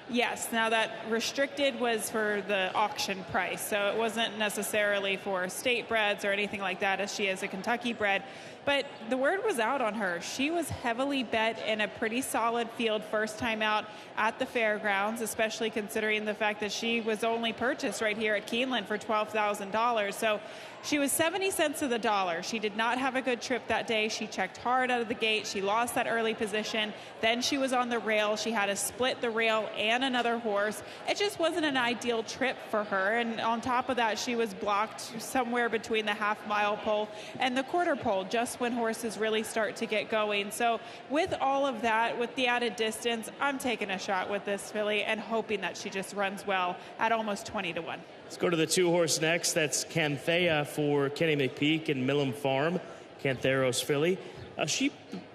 Yes. Now, that restricted was for the auction price, so it wasn't necessarily for state breds or anything like that, as she is a Kentucky bred. But the word was out on her. She was heavily bet in a pretty solid field first time out at the Fairgrounds, especially considering the fact that she was only purchased right here at Keeneland for $12,000. So she was 70 cents to the dollar. She did not have a good trip that day. She checked hard out of the gate. She lost that early position. Then she was on the rail. She had to split the rail and another horse. It just wasn't an ideal trip for her. And on top of that, she was blocked somewhere between the half-mile pole and the quarter pole, just when horses really start to get going. So with all of that, with the added distance, I'm taking a shot with this filly and hoping that she just runs well at almost 20-1. Let's go to the 2 horse next. That's Canthea for Kenny McPeak and Millam Farm, Cantheros filly. She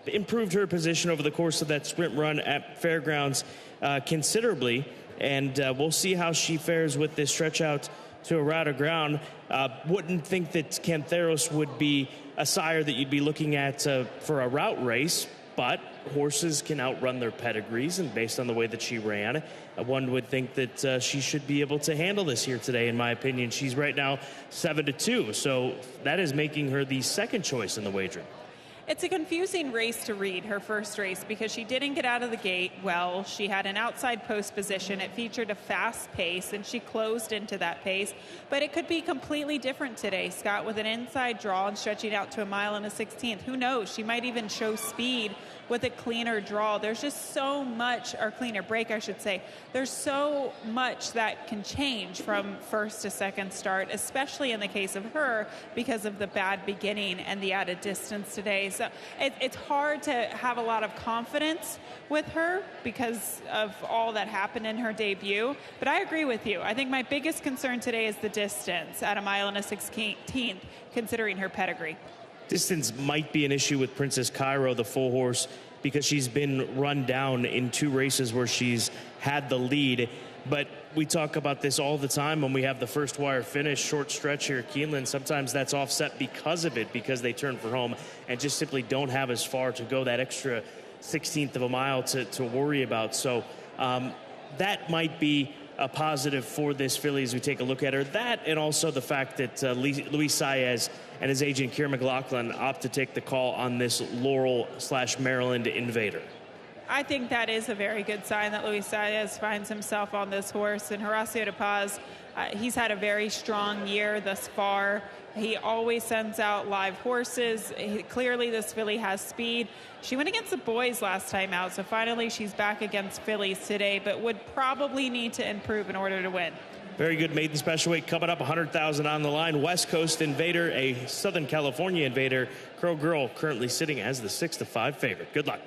improved her position over the course of that sprint run at Fairgrounds considerably, and we'll see how she fares with this stretch out to a route of ground. Wouldn't think that Cantheros would be a sire that you'd be looking at for a route race, but horses can outrun their pedigrees, and based on the way that she ran, one would think that she should be able to handle this here today, in my opinion. She's right now 7-2, so that is making her the second choice in the wager. It's a confusing race to read, her first race, because she didn't get out of the gate well. She had an outside post position. It featured a fast pace, and she closed into that pace. But it could be completely different today, Scott, with an inside draw and stretching out to 1 1/16. Who knows? She might even show speed with a cleaner draw. There's just so much, or cleaner break, I should say. There's so much that can change from first to second start, especially in the case of her, because of the bad beginning and the added distance today. So it's hard to have a lot of confidence with her because of all that happened in her debut. But I agree with you. I think my biggest concern today is the distance at 1 1/16, considering her pedigree. Distance might be an issue with Princess Cairo, the full horse, because she's been run down in 2 races where she's had the lead. But we talk about this all the time when we have the first wire finish, short stretch here at Keeneland. Sometimes that's offset because of it, because they turn for home and just simply don't have as far to go, that extra 16th of a mile to worry about. So that might be a positive for this filly as we take a look at her. That, and also the fact that Luis Saez and his agent Keir McLaughlin opt to take the call on this Laurel/Maryland Invader. I think that is a very good sign that Luis Saez finds himself on this horse. And Horacio de Paz, he's had a very strong year thus far. He always sends out live horses. Clearly, this filly has speed. She went against the boys last time out, so finally she's back against fillies today, but would probably need to improve in order to win. Very good maiden special weight coming up, 100,000 on the line. West Coast Invader, a Southern California Invader. Crow Girl currently sitting as the 6-5 favorite. Good luck.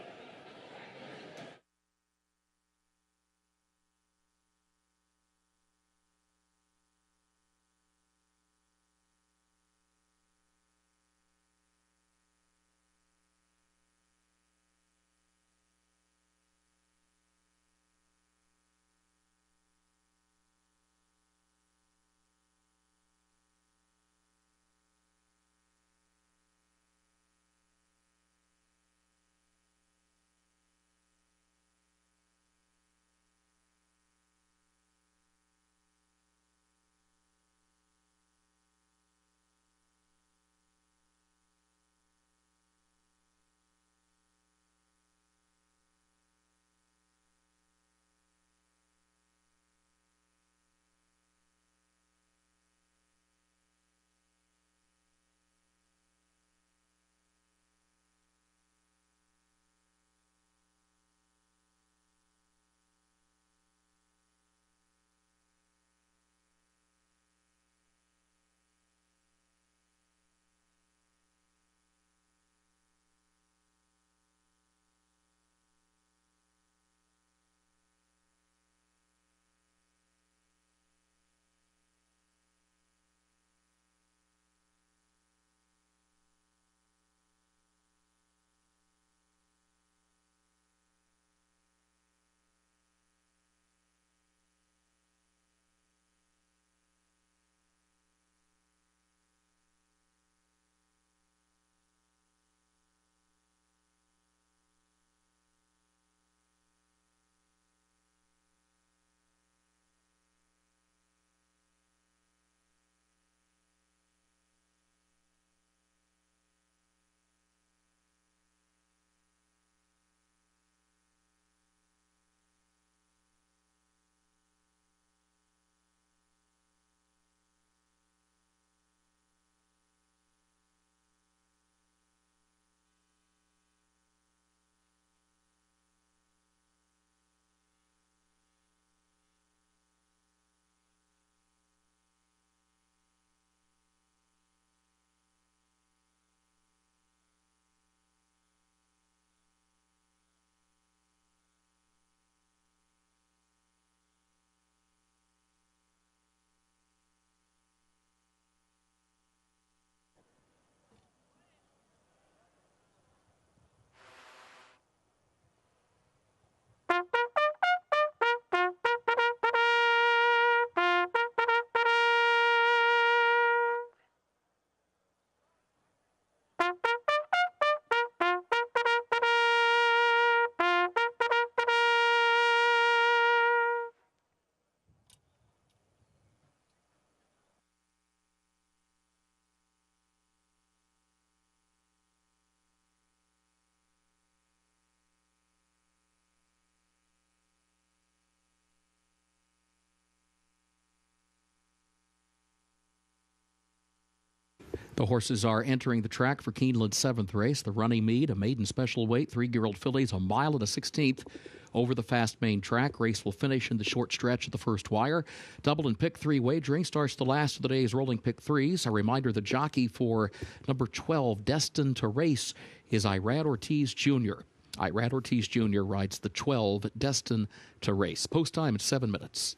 The horses are entering the track for Keeneland's 7th race, the Runnymede, a maiden special weight, 3-year-old fillies, 1 mile and a 16th over the fast main track. Race will finish in the short stretch of the first wire. Double and pick 3 wagering starts the last of the day's rolling pick 3s. A reminder, the jockey for number 12, Destined to Race, is Irad Ortiz Jr. Irad Ortiz Jr. rides the 12, Destined to Race. Post time at 7 minutes.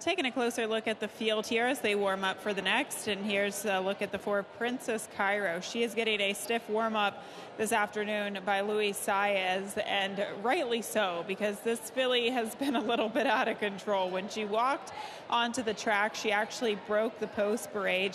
Taking a closer look at the field here as they warm up for the next, and here's a look at the 4 Princess Cairo. She is getting a stiff warm-up this afternoon by Luis Saez, and rightly so, because this filly has been a little bit out of control. When she walked onto the track, she actually broke the post parade.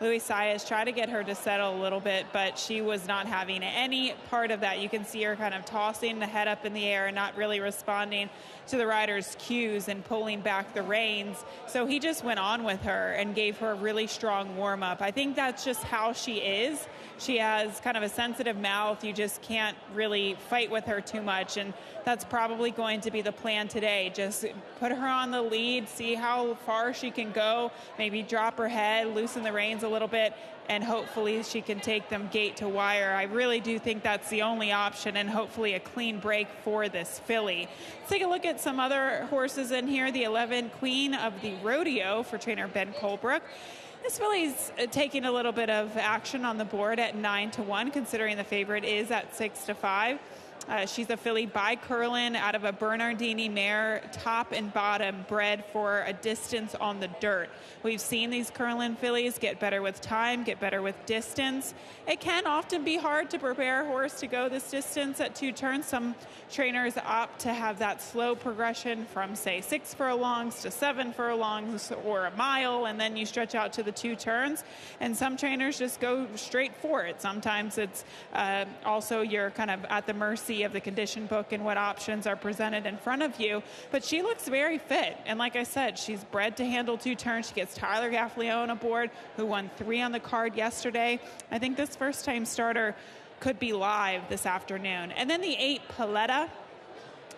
Luis Saez tried to get her to settle a little bit, but she was not having any part of that. You can see her kind of tossing the head up in the air and not really responding to the rider's cues and pulling back the reins. So he just went on with her and gave her a really strong warm-up. I think that's just how she is. She has kind of a sensitive mouth. You just can't really fight with her too much, and that's probably going to be the plan today. Just put her on the lead, see how far she can go, maybe drop her head, loosen the reins a little bit, and hopefully she can take them gate to wire. I really do think that's the only option, and hopefully a clean break for this filly. Let's take a look at some other horses in here. The 11 Queen of the Rodeo for trainer Ben Colebrook. This filly's taking a little bit of action on the board at 9-1, considering the favorite is at 6-5. She's a filly by Curlin out of a Bernardini mare, top and bottom, bred for a distance on the dirt. We've seen these Curlin fillies get better with time, get better with distance. It can often be hard to prepare a horse to go this distance at 2 turns. Some trainers opt to have that slow progression from, say, 6 furlongs to 7 furlongs or a mile, and then you stretch out to the 2 turns. And some trainers just go straight for it. Sometimes it's also you're kind of at the mercy of the condition book and what options are presented in front of you. But she looks very fit, and like I said, she's bred to handle 2 turns. She gets Tyler Gaffalione aboard, who won 3 on the card yesterday. I think this first-time starter could be live this afternoon. And then the 8 Paletta.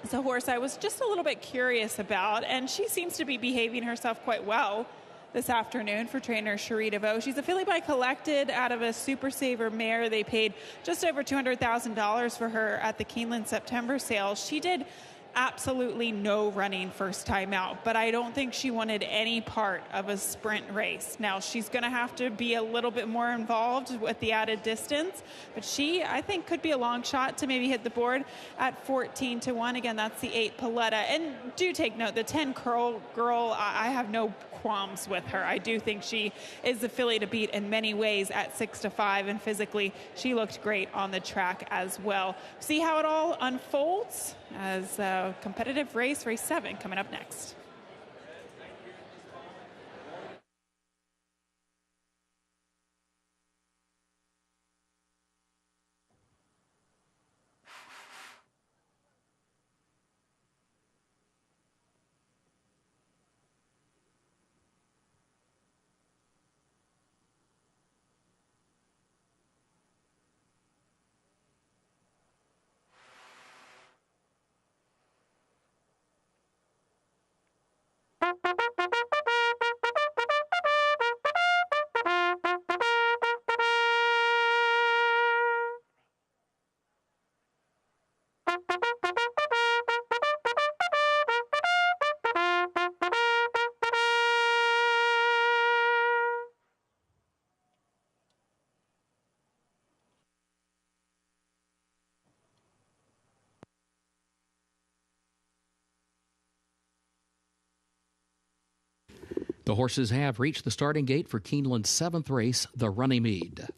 It's a horse I was just a little bit curious about, and she seems to be behaving herself quite well this afternoon for trainer Cherie DeVoe. She's a filly by Collected out of a Super Saver mare. They paid just over $200,000 for her at the Keeneland September sale. She did absolutely no running first time out, but I don't think she wanted any part of a sprint race. Now, she's going to have to be a little bit more involved with the added distance, but she, I think, could be a long shot to maybe hit the board at 14-1. Again, that's the 8 Paletta. And do take note, the 10 Curl Girl, I have no qualms with her. I do think she is the filly to beat in many ways at 6-5, and physically she looked great on the track as well. See how it all unfolds as a competitive race 7 coming up next. The horses have reached the starting gate for Keeneland's 7th race, the Runnymede.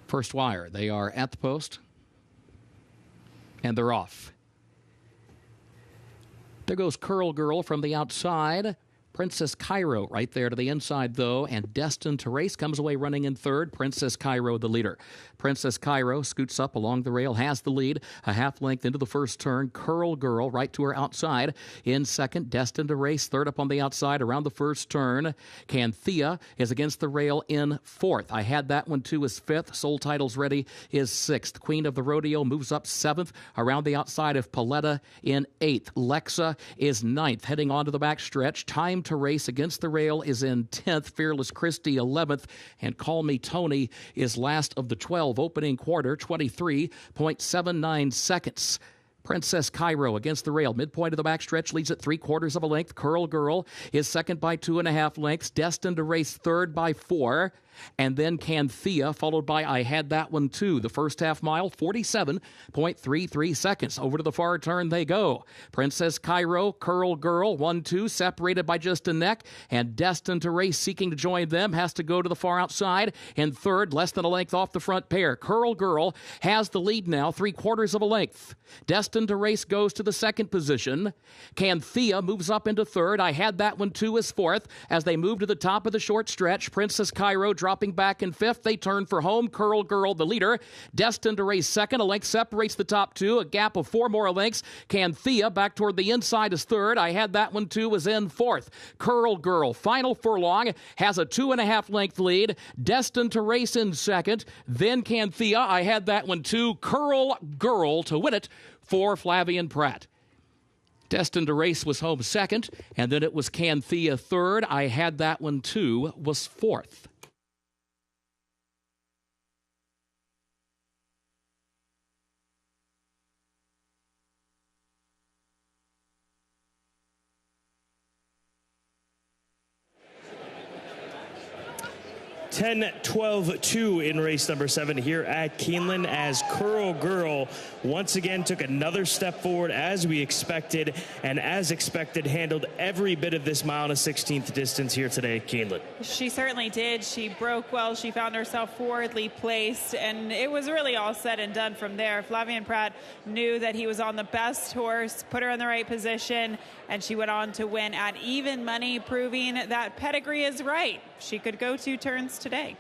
First wire, they are at the post, and they're off. There goes Curl Girl from the outside. Princess Cairo right there to the inside, though, and Destined to Race comes away running in third. Princess Cairo, the leader. Princess Cairo scoots up along the rail, has the lead, a half length into the first turn. Curl Girl right to her outside in second. Destined to Race third up on the outside around the first turn. Canthea is against the rail in fourth. I had that one too as fifth. Soul Titles Ready is sixth. Queen of the Rodeo moves up seventh around the outside of Paletta in eighth. Lexa is ninth, heading onto the back stretch. Time to Race against the rail is in 10th. Fearless Christie 11th, and Call Me Tony is last of the 12. Opening quarter, 23.79 seconds. Princess Cairo against the rail. Midpoint of the backstretch leads at 3/4 of a length. Curl Girl is second by 2.5 lengths. Destined to race third by 4. And then Canthea, followed by I Had That One Too. The first half mile, 47.33 seconds. Over to the far turn they go. Princess Cairo, Curl Girl, 1-2, separated by just a neck. And Destined to Race, seeking to join them, has to go to the far outside. In third, less than a length off the front pair. Curl Girl has the lead now, 3/4 of a length. Destined to Race goes to the second position. Canthea moves up into third. I Had That One Too is fourth. As they move to the top of the short stretch, Princess Cairo dropping back in fifth. They turn for home. Curl Girl, the leader. Destined to Race second. A length separates the top two. A gap of 4 more lengths. Canthea back toward the inside is third. I Had That One Too is in fourth. Curl Girl, final furlong, has a 2.5 length lead. Destined to Race in second. Then Canthea, I Had That One Too. Curl Girl to win it for Flavian Pratt. Destined to Race was home second, and then it was Canthea third. I Had That One Too was fourth. Ten, 12, 2 in race number 7 here at Keeneland, as Curl Girl once again took another step forward as we expected, and as expected handled every bit of this 1/16 distance here today at Keeneland. She certainly did. She broke well. She found herself forwardly placed, and it was really all said and done from there. Flavian Pratt knew that he was on the best horse, put her in the right position, and she went on to win at even money, proving that pedigree is right. She could go 2 turns today.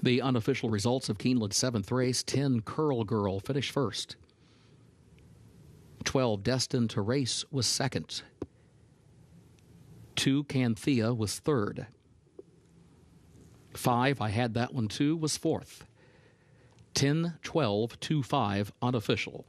The unofficial results of Keeneland's 7th race: 10, Curl Girl finished first. 12, Destined to Race was second. 2, Canthea was third. 5, I Had That One Too was fourth. 10, 12, 2, 5 unofficial.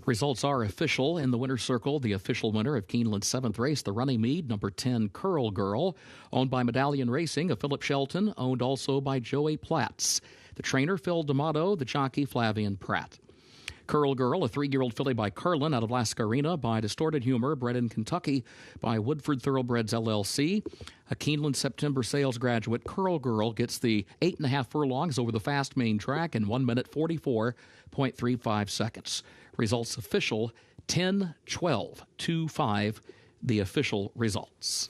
Results are official in the winner's circle. The official winner of Keeneland's 7th race, the Runnymede, number 10, Curl Girl, owned by Medallion Racing, of Philip Shelton, owned also by Joey Platts. The trainer, Phil D'Amato, the jockey, Flavian Pratt. Curl Girl, a 3-year-old filly by Carlin out of Lascarina, by Distorted Humor, bred in Kentucky by Woodford Thoroughbreds LLC. A Keeneland September sales graduate, Curl Girl gets the 8.5 furlongs over the fast main track in 1 minute 44.35 seconds. Results official 10-12-2-5, the official results.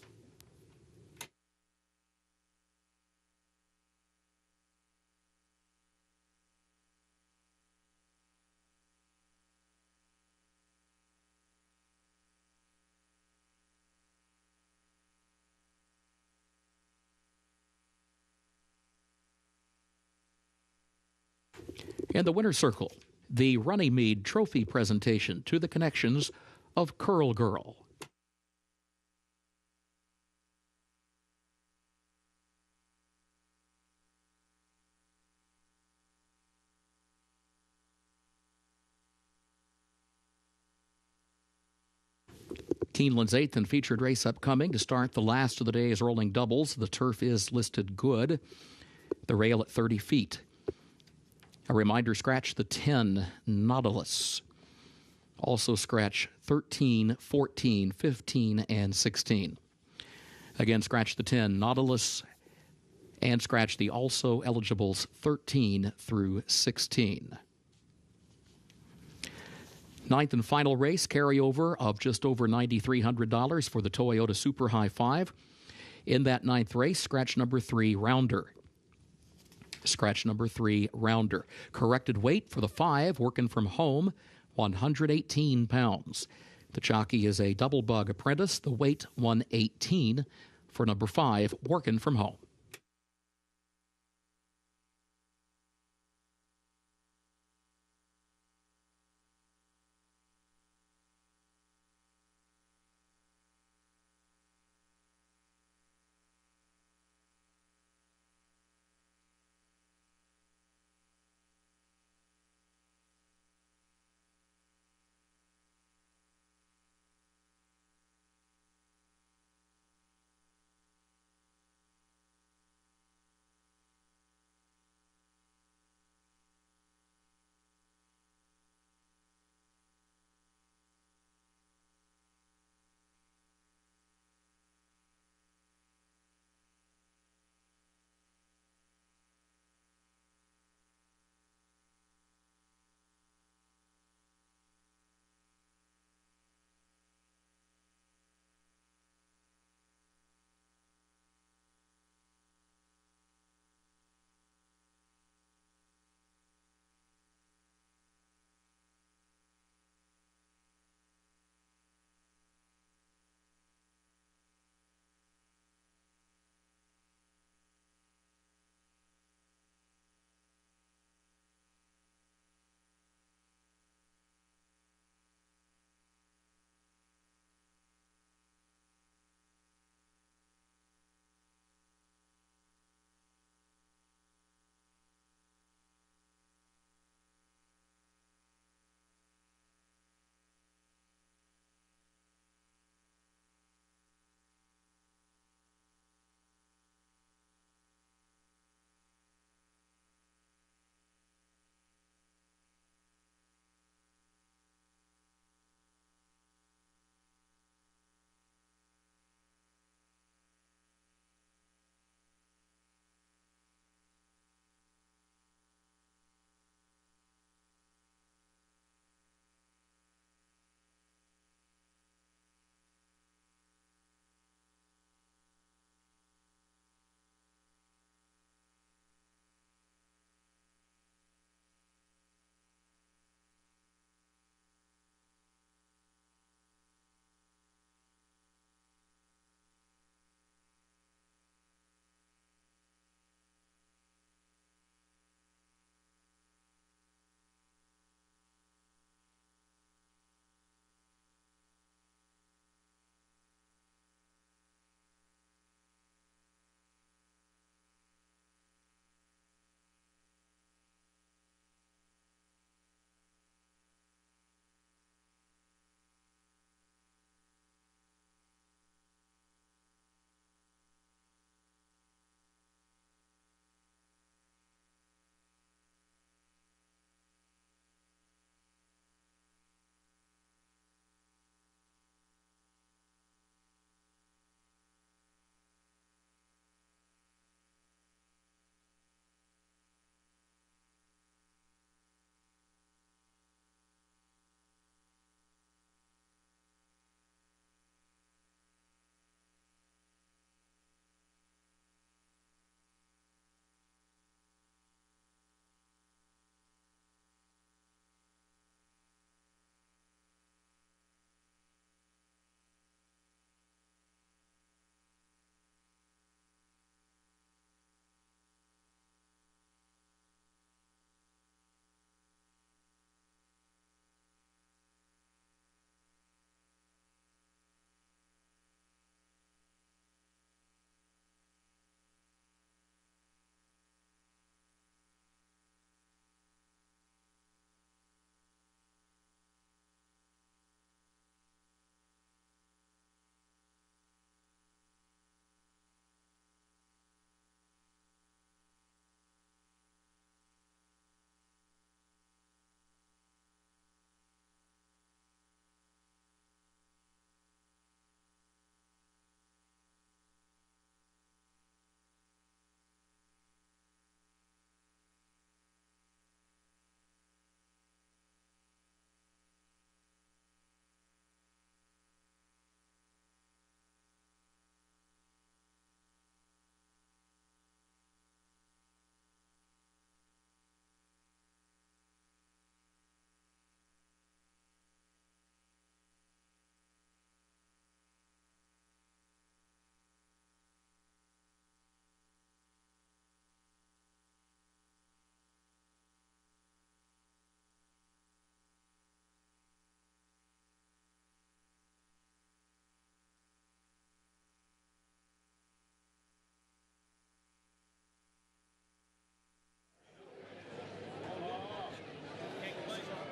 In the winner's circle, the Runnymede Trophy presentation to the connections of Curl Girl. Keeneland's 8th and featured race upcoming to start the last of the day's rolling doubles. The turf is listed good. The rail at 30 feet. A reminder, scratch the 10, Nautilus. Also scratch 13, 14, 15, and 16. Again, scratch the 10, Nautilus, and scratch the also eligibles 13 through 16. 9th and final race, carryover of just over $9,300 for the Toyota Super High 5. In that 9th race, scratch number 3, Rounder. Scratch number 3, Rounder. Corrected weight for the 5, working from home, 118 pounds. The jockey is a double bug apprentice. The weight, 118 for number 5, working from home.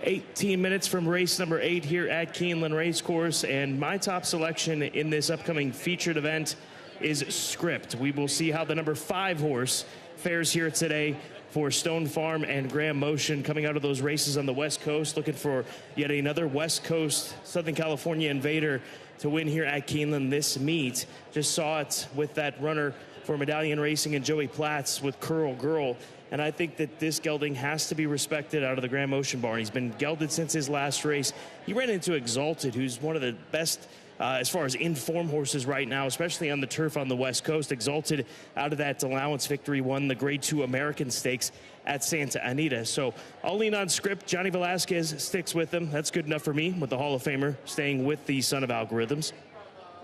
18 minutes from race number 8 here at Keeneland Racecourse, and my top selection in this upcoming featured event is Script. We will see how the number 5 horse fares here today for Stone Farm and Graham Motion, coming out of those races on the West Coast, looking for yet another West Coast, Southern California invader to win here at Keeneland this meet. Just saw it with that runner for Medallion Racing and Joey Platts with Curl Girl. And I think that this gelding has to be respected out of the Graham Motion barn. He's been gelded since his last race. He ran into Exalted, who's one of the best as far as in-form horses right now, especially on the turf on the West Coast. Exalted out of that allowance victory won the Grade 2 American Stakes at Santa Anita. So I'll lean on Script. Johnny Velasquez sticks with him. That's good enough for me, with the Hall of Famer staying with the son of Algorithms.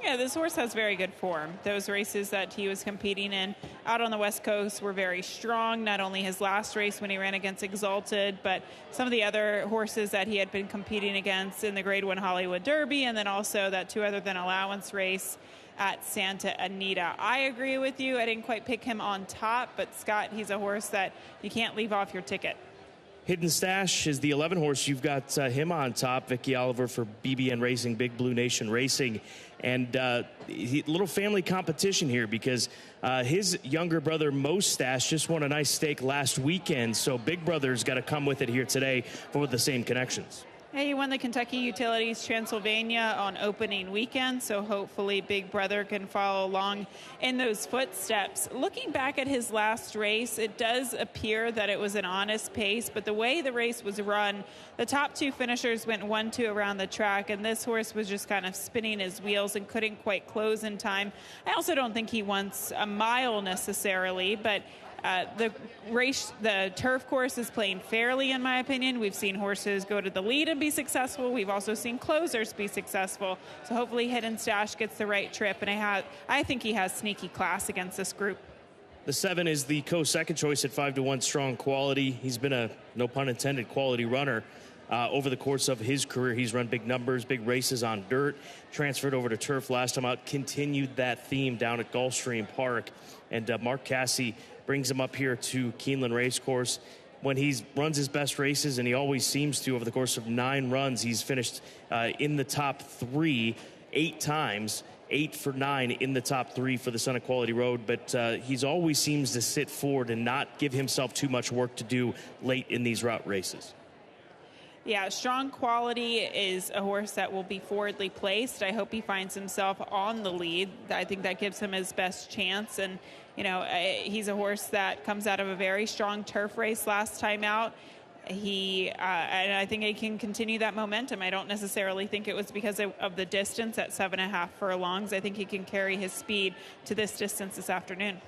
Yeah, this horse has very good form. Those races that he was competing in out on the West Coast were very strong. Not only his last race when he ran against Exalted, but some of the other horses that he had been competing against in the Grade 1 Hollywood Derby, and then also that 2 other than allowance race at Santa Anita. I agree with you. I didn't quite pick him on top, but Scott, he's a horse that you can't leave off your ticket. Hidden Stash is the 11 horse. You've got him on top, Vicky Oliver for BBN Racing, Big Blue Nation Racing. And little family competition here because his younger brother, Mo Stash, just won a nice stake last weekend. So Big Brother's got to come with it here today for the same connections. Yeah, he won the Kentucky Utilities Transylvania on opening weekend, so hopefully Big Brother can follow along in those footsteps. Looking back at his last race, it does appear that it was an honest pace, but the way the race was run, the top 2 finishers went 1-2 around the track, and this horse was just kind of spinning his wheels and couldn't quite close in time. I also don't think he wants a mile necessarily, but the turf course is playing fairly, in my opinion. We've seen horses go to the lead and be successful. We've also seen closers be successful. So hopefully Hidden Stash gets the right trip, and I think he has sneaky class against this group. The 7 is the co-second choice at 5-1 Strong Quality. He's been a, no pun intended, quality runner. Over the course of his career, he's run big numbers, big races on dirt, transferred over to turf last time out, continued that theme down at Gulfstream Park. And Mark Casse brings him up here to Keeneland Racecourse. When he runs his best races, and he always seems to over the course of 9 runs, he's finished in the top 3 8 times, 8 for 9 in the top 3 for the Son of Quality Road. But he's always seems to sit forward and not give himself too much work to do late in these route races. Yeah, Strong Quality is a horse that will be forwardly placed. I hope he finds himself on the lead. I think that gives him his best chance. And, you know, he's a horse that comes out of a very strong turf race last time out. And I think he can continue that momentum. I don't necessarily think it was because of the distance at 7.5 furlongs. I think he can carry his speed to this distance this afternoon.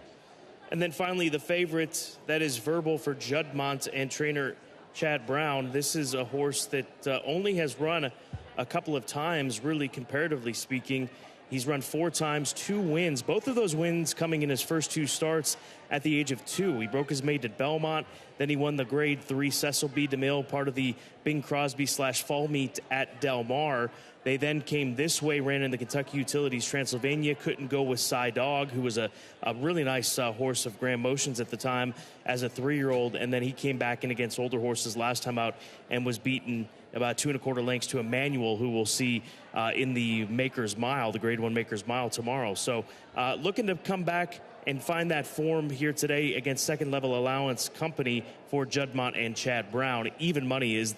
And then finally, the favorite, that is Verbal for Juddmonte and trainer Chad Brown. This is a horse that only has run a couple of times, really comparatively speaking. He's run 4 times, 2 wins. Both of those wins coming in his first 2 starts at the age of 2. He broke his mate at Belmont. Then he won the Grade 3 Cecil B. DeMille, part of the Bing Crosby / fall meet at Del Mar. They then came this way, ran in the Kentucky Utilities Transylvania, couldn't go with Cy Dog, who was a really nice horse of Graham Motion's at the time as a 3-year-old. And then he came back in against older horses last time out and was beaten about 2 1/4 lengths to Emmanuel, who we'll see in the Maker's Mile, the Grade 1 Maker's Mile tomorrow. So looking to come back and find that form here today against second-level allowance company for Juddmonte and Chad Brown. Even money is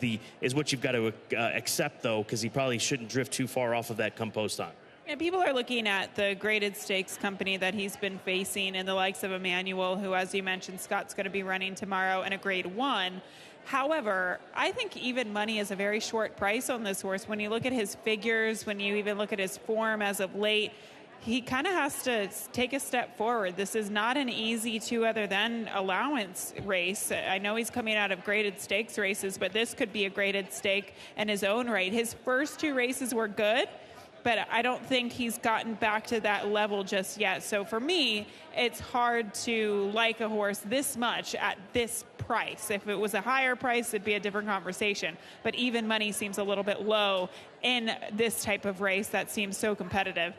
what you've got to accept, though, because he probably shouldn't drift too far off of that come post time. Yeah, people are looking at the graded stakes company that he's been facing and the likes of Emmanuel, who, as you mentioned, Scott's going to be running tomorrow in a Grade 1. However, I think even money is a very short price on this horse. When you look at his figures, when you even look at his form as of late, he kind of has to take a step forward. This is not an easy 2 other than allowance race. I know he's coming out of graded stakes races, but this could be a graded stake in his own right. His first 2 races were good, but I don't think he's gotten back to that level just yet. So for me, it's hard to like a horse this much at this price. If it was a higher price, it'd be a different conversation. But even money seems a little bit low in this type of race that seems so competitive.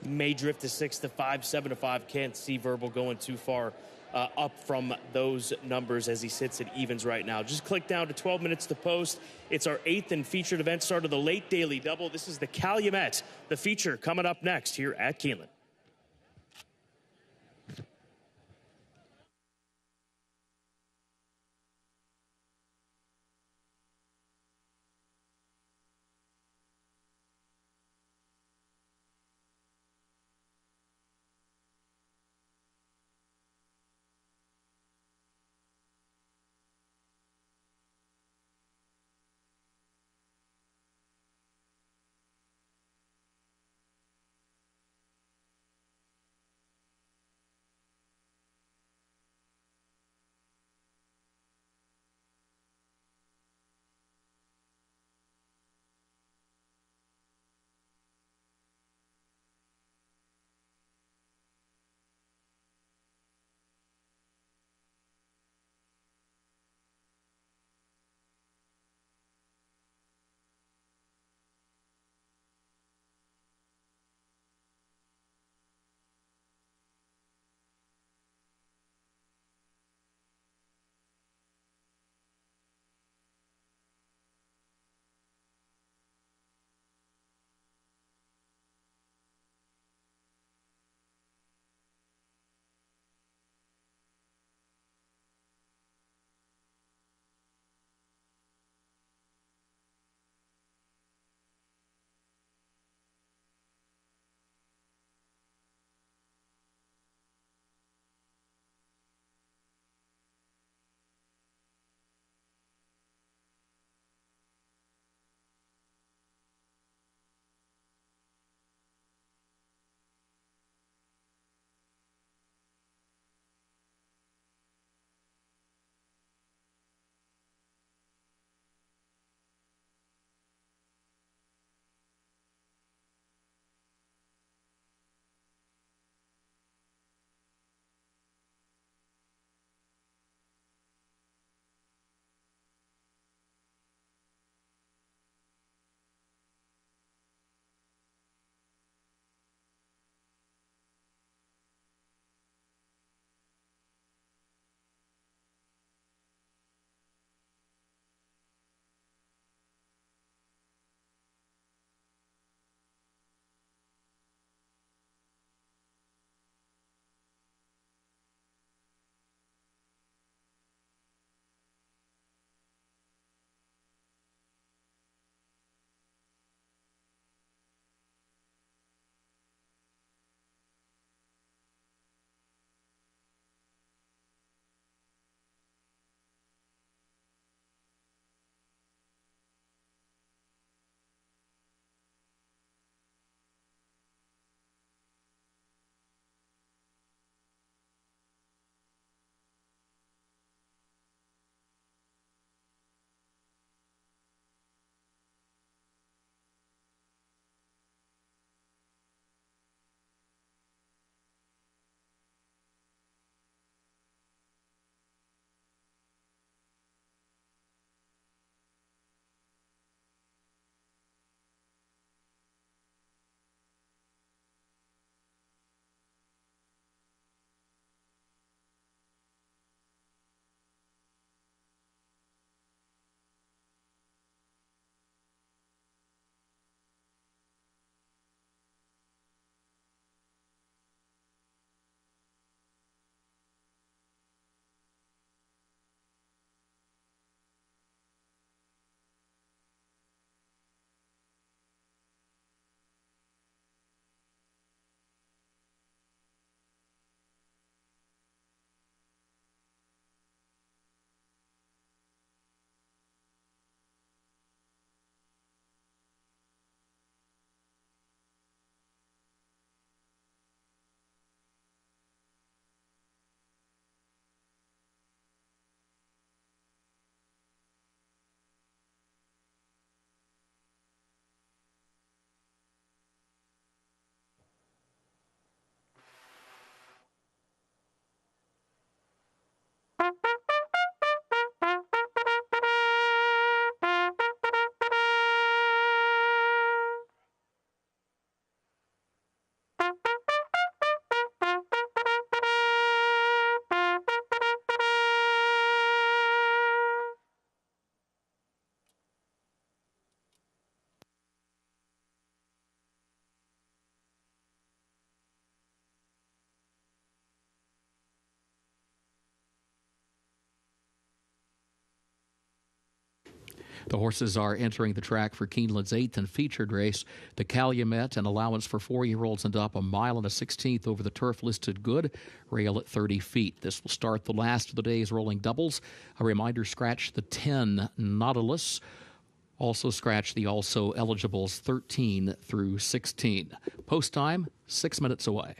May drift to 6-5, 7-5. Can't see Verbal going too far up from those numbers as he sits at evens right now. Just click down to 12 minutes to post. It's our 8th and featured event, start of the late daily double. This is the Calumet, the feature coming up next here at Keeneland. The horses are entering the track for Keeneland's 8th and featured race. The Calumet, an allowance for 4-year-olds and up, 1 mile and a 16th over the turf listed good, rail at 30 feet. This will start the last of the day's rolling doubles. A reminder, scratch the 10 Nautilus. Also scratch the also eligibles 13 through 16. Post time, 6 minutes away.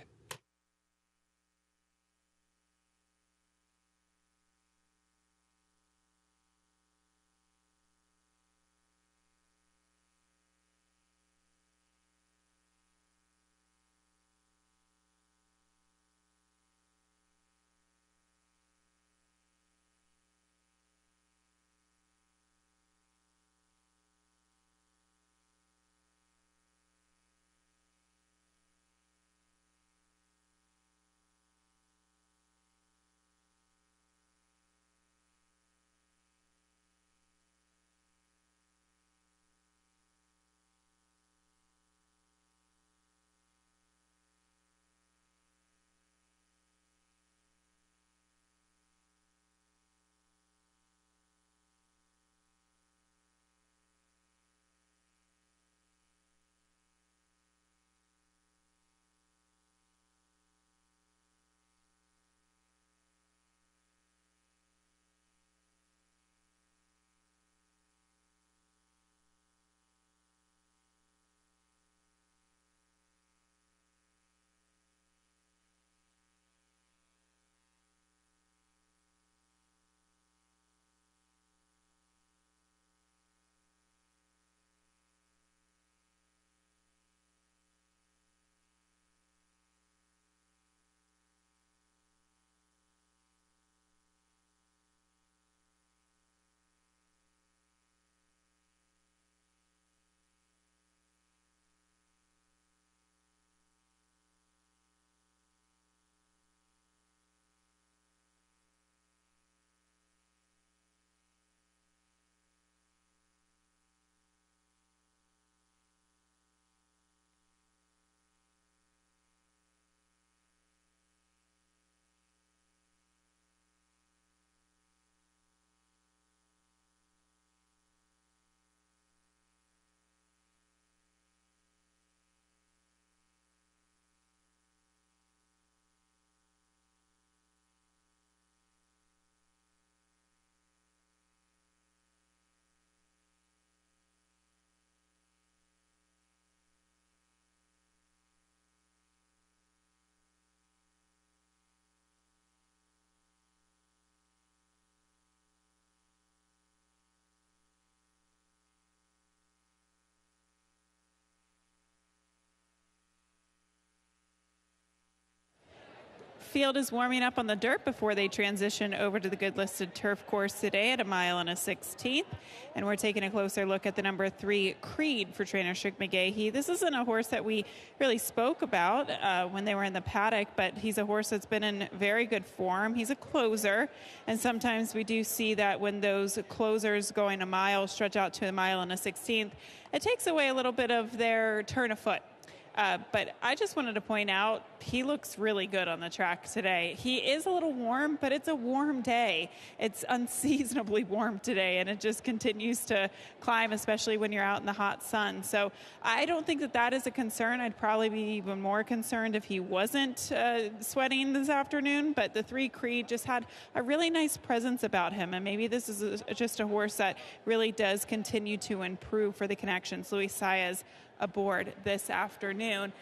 Field is warming up on the dirt before they transition over to the good listed turf course today at 1 mile and a 16th. And we're taking a closer look at the number 3 Creed for trainer Shug McGahee. This isn't a horse that we really spoke about when they were in the paddock, but he's a horse that's been in very good form. He's a closer, and sometimes we do see that when those closers going a mile stretch out to 1 mile and a 16th, it takes away a little bit of their turn of foot. But I just wanted to point out, he looks really good on the track today. He is a little warm, but it's a warm day. It's unseasonably warm today, and it just continues to climb, especially when you're out in the hot sun. So I don't think that that is a concern. I'd probably be even more concerned if he wasn't sweating this afternoon. But the 3 Creed just had a really nice presence about him, and maybe this is just a horse that really does continue to improve for the Connections. Luis Saez aboard this afternoon.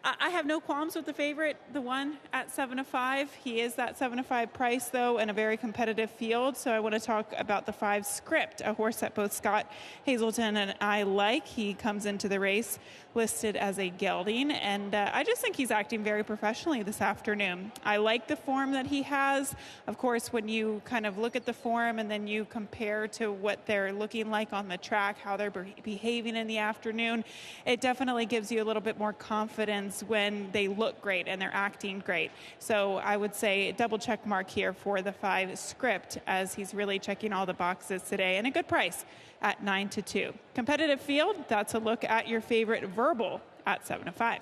I have no qualms with the favorite, the one at 7-5. He is that 7-5 price, though, in a very competitive field. So I want to talk about the 5 Script, a horse that both Scott Hazelton and I like. He comes into the race listed as a gelding, and I just think he's acting very professionally this afternoon. I like the form that he has. Of course, when you kind of look at the form and then you compare to what they're looking like on the track, how they're behaving in the afternoon, it definitely gives you a little bit more confidence when they look great and they're acting great. So I would say double check mark here for the 5 Script, as he's really checking all the boxes today, and a good price at 9-2. Competitive field, that's a look at your favorite Verbal at 7-5.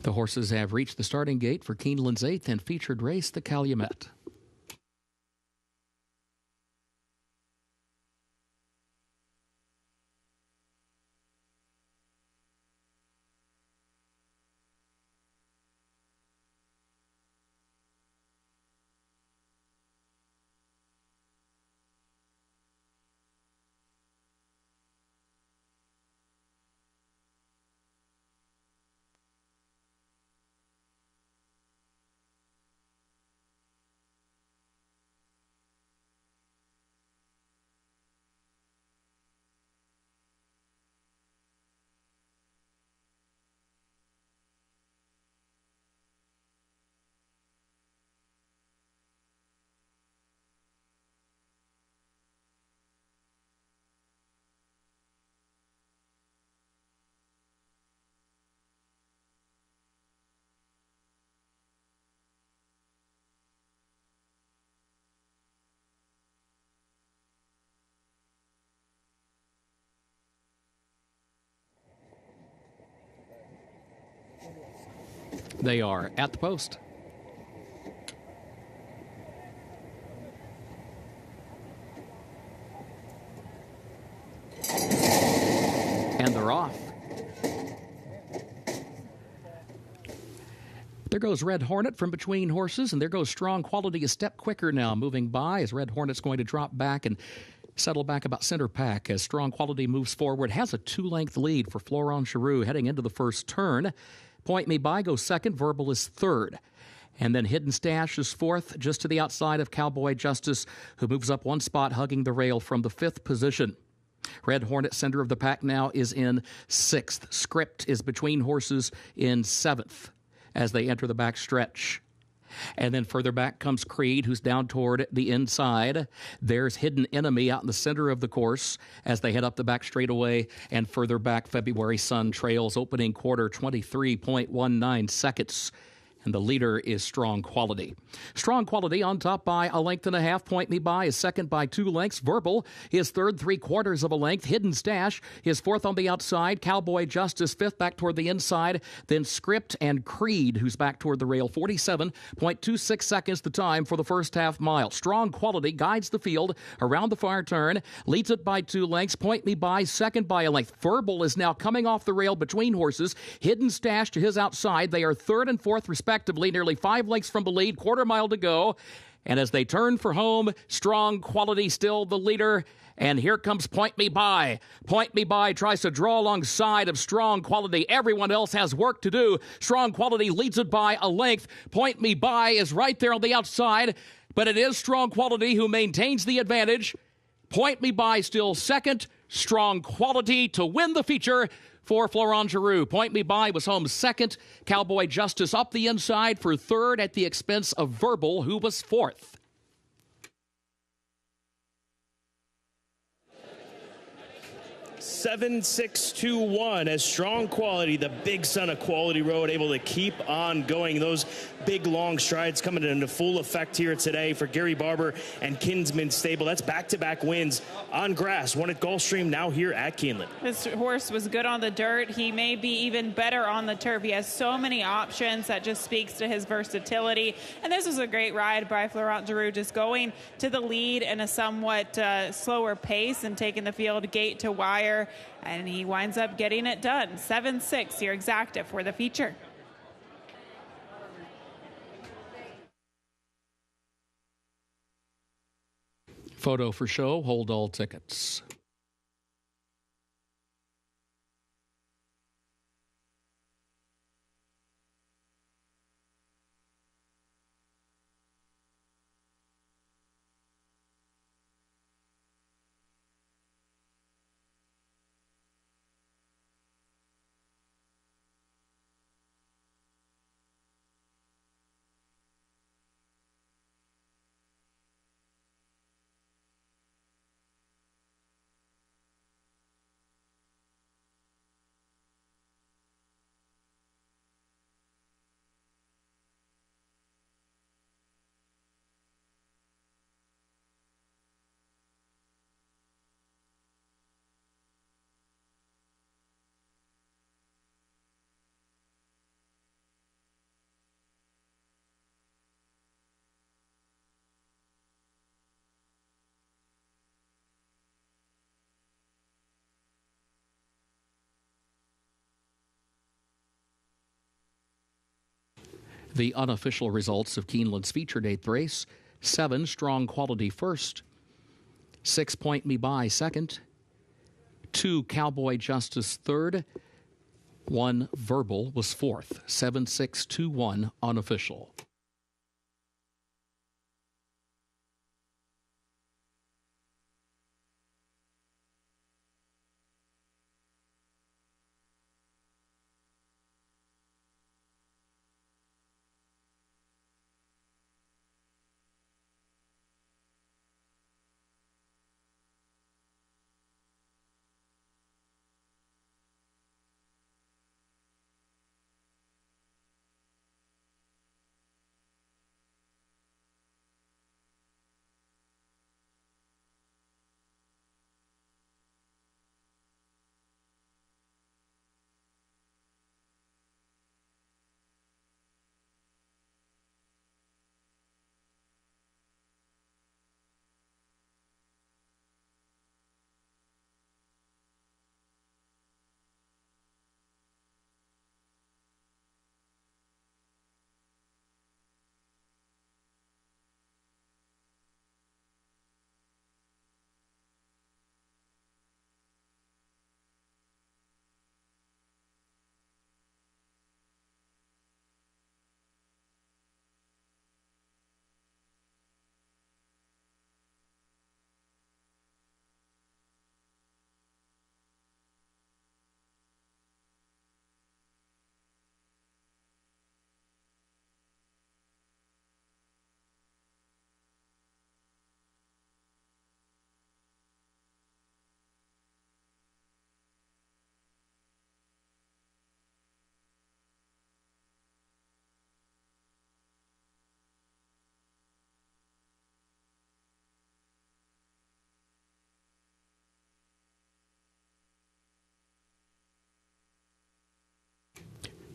The horses have reached the starting gate for Keeneland's 8th and featured race, the Calumet. They are at the post. And they're off. There goes Red Hornet from between horses, and there goes Strong Quality a step quicker now, moving by as Red Hornet's going to drop back and settle back about center pack as Strong Quality moves forward. Has a 2-length lead for Florent Giroux heading into the first turn. Point Me By goes second. Verbal is third. And then Hidden Stash is fourth, just to the outside of Cowboy Justice, who moves up one spot, hugging the rail from the 5th position. Red Hornet, center of the pack now, is in 6th. Script is between horses in 7th as they enter the back stretch. And then further back comes Creed, who's down toward the inside. There's Hidden Enemy out in the center of the course as they head up the back straightaway. And further back, February Sun trails opening quarter 23.19 seconds. And the leader is Strong Quality. Strong Quality on top by a length and a half. Point Me By is second by 2 lengths. Verbal is third, 3/4 of a length. Hidden Stash is fourth on the outside. Cowboy Justice fifth back toward the inside. Then Script and Creed, who's back toward the rail. 47.26 seconds the time for the first half mile. Strong Quality guides the field around the far turn. Leads it by 2 lengths. Point Me By second by a length. Verbal is now coming off the rail between horses. Hidden Stash to his outside. They are third and fourth respectively, nearly 5 lengths from the lead, quarter mile to go. And as they turn for home, Strong Quality still the leader. And here comes Point Me By. Point Me By tries to draw alongside of Strong Quality. Everyone else has work to do. Strong Quality leads it by a length. Point Me By is right there on the outside, but it is Strong Quality who maintains the advantage. Point Me By still second. Strong Quality to win the feature for Florent Giroux. Point Me By was home second. Cowboy Justice up the inside for third at the expense of Verbal, who was fourth. 7-6-2-1 as Strong Quality, the big son of Quality Road, able to keep on going. Those big long strides coming into full effect here today for Gary Barber and Kinsman Stable. That's back-to-back wins on grass. One at Gulfstream, now here at Keeneland. This horse was good on the dirt. He may be even better on the turf. He has so many options. That just speaks to his versatility. And this was a great ride by Florent Giroux, just going to the lead in a somewhat slower pace and taking the field gate to wire. And he winds up getting it done. 7-6, your exacta for the feature. Photo for show. Hold all tickets. The unofficial results of Keeneland's featured 8th race: 7 Strong Quality first, 6 Point Me By second, 2 Cowboy Justice third, 1 Verbal was fourth. 7-6-2-1 unofficial.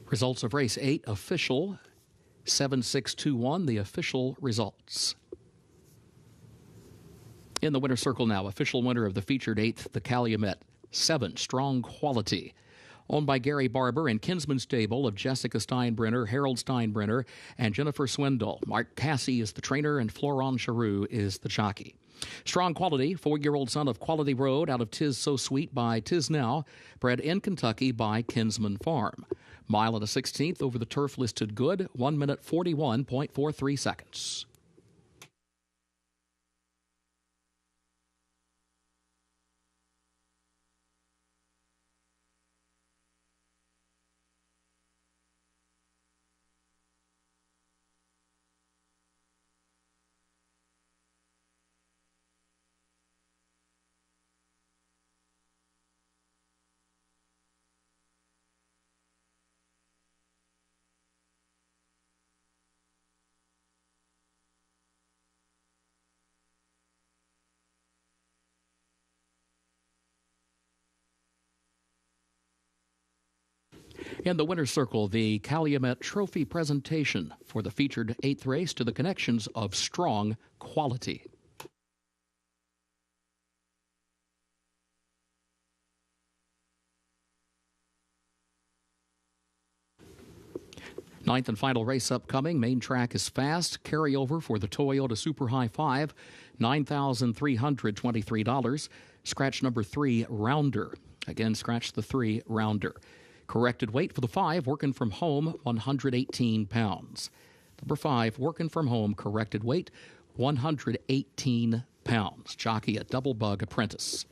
Results of race 8 official. 7-6-2-1 the official results. In the winner's circle now, official winner of the featured 8th, the Calumet 7 Strong Quality. Owned by Gary Barber and Kinsman Stable of Jessica Steinbrenner, Harold Steinbrenner, and Jennifer Swindle. Mark Cassie is the trainer and Florent Giroux is the jockey. Strong Quality, 4-year-old son of Quality Road out of Tis So Sweet by Tis Now, bred in Kentucky by Kinsman Farm. Mile and a 16th over the turf listed good, 1 minute 41.43 seconds. In the winner's circle, the Calumet Trophy presentation for the featured 8th race to the connections of Strong Quality. Ninth and final race upcoming. Main track is fast. Carryover for the Toyota Super High 5, $9,323. Scratch number 3, Rounder. Again, scratch the 3, Rounder. Corrected weight for the 5, working from home, 118 pounds. Number 5, working from home, corrected weight, 118 pounds. Jockey, a double bug apprentice.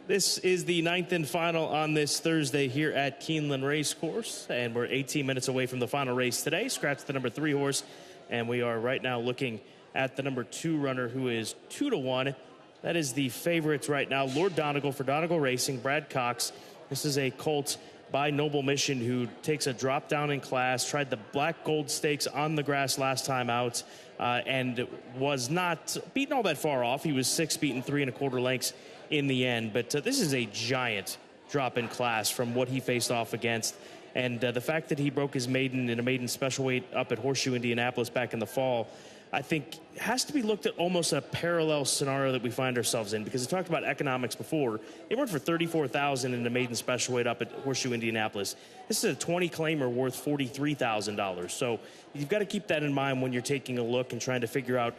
This is the 9th and final on this Thursday here at Keeneland Racecourse, and we're 18 minutes away from the final race today. Scratch the number 3 horse, and we are right now looking at the number 2 runner, who is 2-1. That is the favorites right now. Lord Donegal for Donegal Racing, Brad Cox. This is a colt by Noble Mission who takes a drop down in class, tried the Black Gold Stakes on the grass last time out, and was not beaten all that far off. He was 6 beaten 3 1/4 lengths in the end, but this is a giant drop in class from what he faced off against. And the fact that he broke his maiden in a maiden special weight up at Horseshoe Indianapolis back in the fall, I think has to be looked at almost a parallel scenario that we find ourselves in, because we talked about economics before. They went for $34,000 in a maiden special weight up at Horseshoe Indianapolis. This is a 20 claimer worth $43,000. So you've got to keep that in mind when you're taking a look and trying to figure out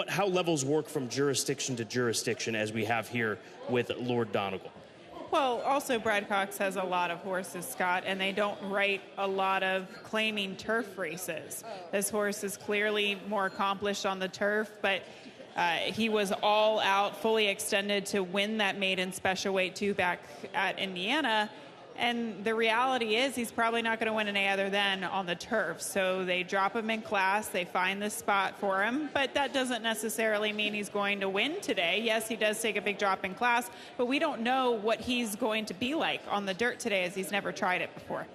how levels work from jurisdiction to jurisdiction, as we have here with Lord Donegal. Well, also Brad Cox has a lot of horses, Scott, and they don't write a lot of claiming turf races. This horse is clearly more accomplished on the turf, but he was all out, fully extended to win that maiden special weight 2 back at Indiana. And the reality is he's probably not going to win any other than on the turf. So they drop him in class. They find the spot for him. But that doesn't necessarily mean he's going to win today. Yes, he does take a big drop in class, but we don't know what he's going to be like on the dirt today, as he's never tried it before.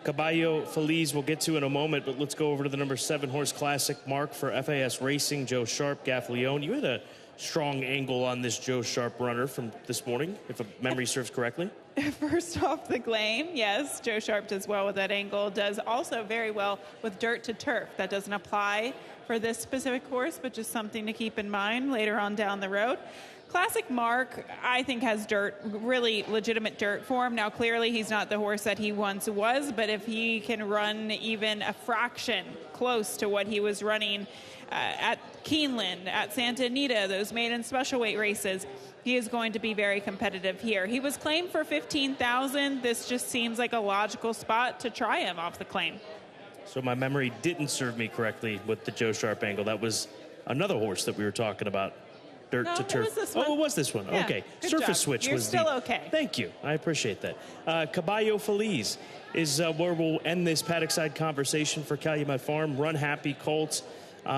Caballo Feliz we'll get to in a moment, but let's go over to the number 7 horse Classic Mark for FAS Racing, Joe Sharp, Gaff Leone. You had a strong angle on this Joe Sharp runner from this morning, if memory serves correctly. First off the claim, yes, Joe Sharp does well with that angle, does also very well with dirt to turf. That doesn't apply for this specific horse, but just something to keep in mind later on down the road. Classic Mark, I think, has dirt, really legitimate dirt for him. Now, clearly, he's not the horse that he once was, but if he can run even a fraction close to what he was running at Keeneland, at Santa Anita, those maiden special weight races, he is going to be very competitive here. He was claimed for $15,000. This just seems like a logical spot to try him off the claim. So my memory didn't serve me correctly with the Joe Sharp angle. That was another horse that we were talking about. Dirt to turf. It was this one. Oh, it was this one. Yeah, okay. job. Surface switch You're was still okay. Thank you. I appreciate that. Caballo Feliz is where we'll end this paddock side conversation for Calumet Farm. Run Happy Colts.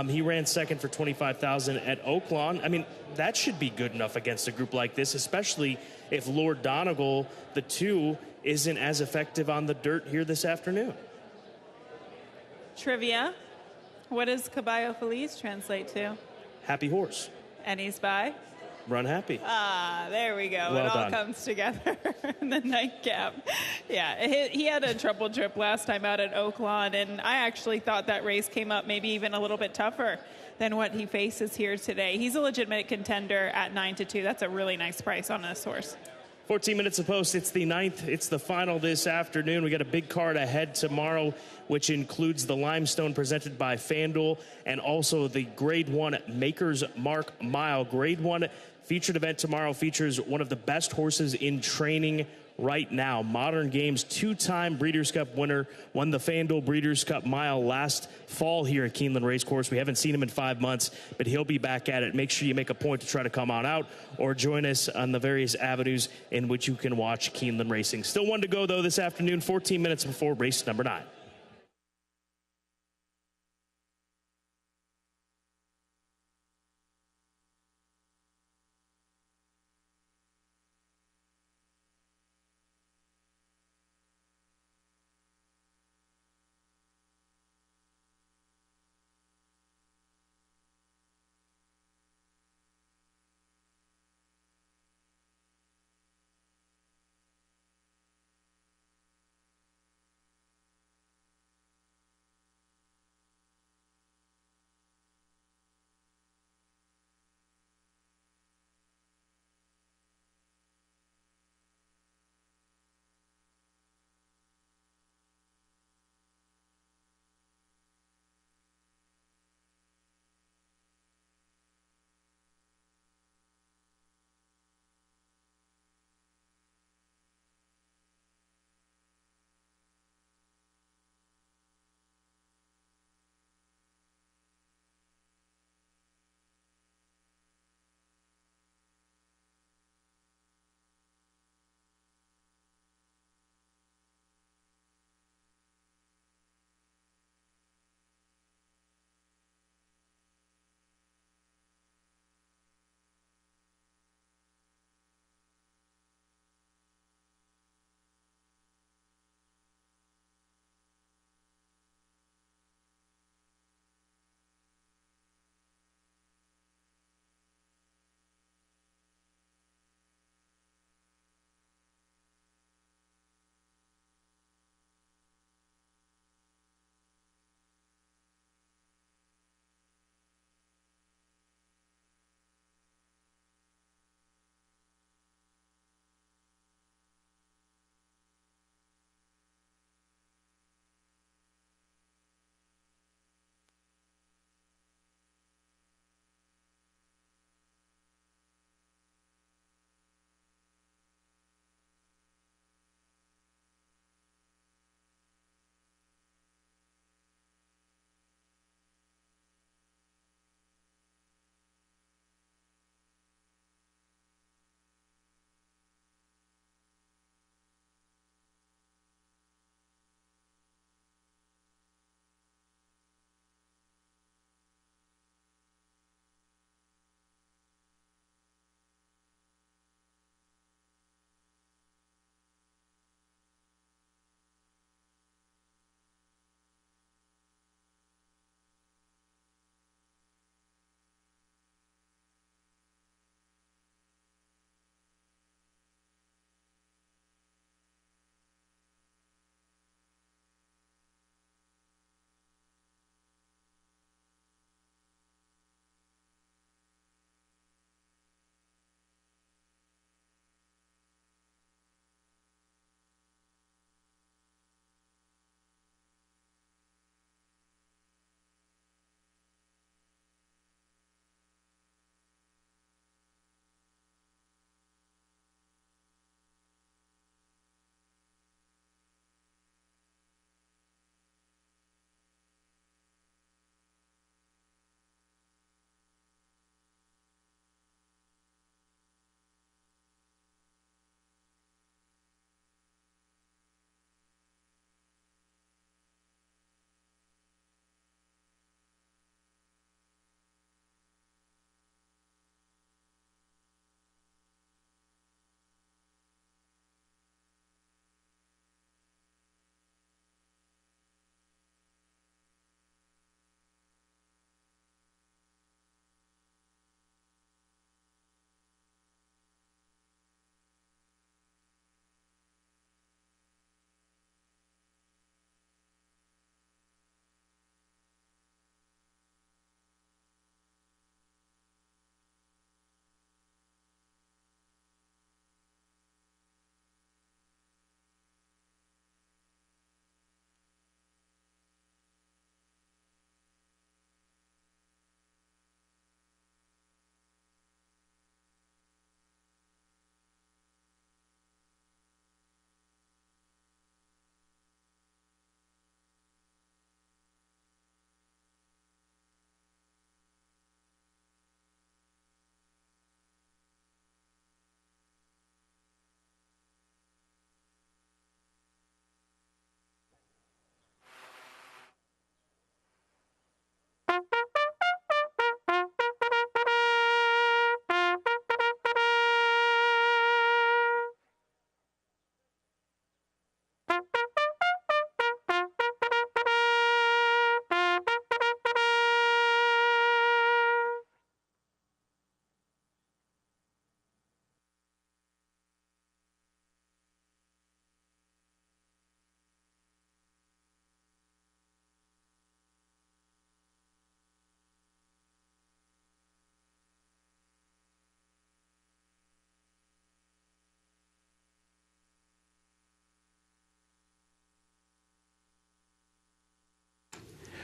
He ran second for $25,000 at Oaklawn. I mean, that should be good enough against a group like this, especially if Lord Donegal, the 2, isn't as effective on the dirt here this afternoon. Trivia. What does Caballo Feliz translate to? Happy horse. And he's by? Run Happy. Ah, there we go. Well it all done. comes together in the nightcap. Yeah, he had a trouble trip last time out at Oaklawn, and I actually thought that race came up maybe even a little bit tougher than what he faces here today. He's a legitimate contender at 9-2. That's a really nice price on this horse. 14 minutes of post. It's the 9th. It's the final this afternoon. We got a big card ahead tomorrow, which includes the Limestone presented by FanDuel and also the Grade 1 Maker's Mark Mile. Grade 1 featured event tomorrow features one of the best horses in training right now. Modern Games 2-time Breeders' Cup winner, won the FanDuel Breeders' Cup Mile last fall here at Keeneland Racecourse. We haven't seen him in 5 months, but he'll be back at it. Make sure you make a point to try to come on out or join us on the various avenues in which you can watch Keeneland Racing. Still one to go, though, this afternoon, 14 minutes before race number 9.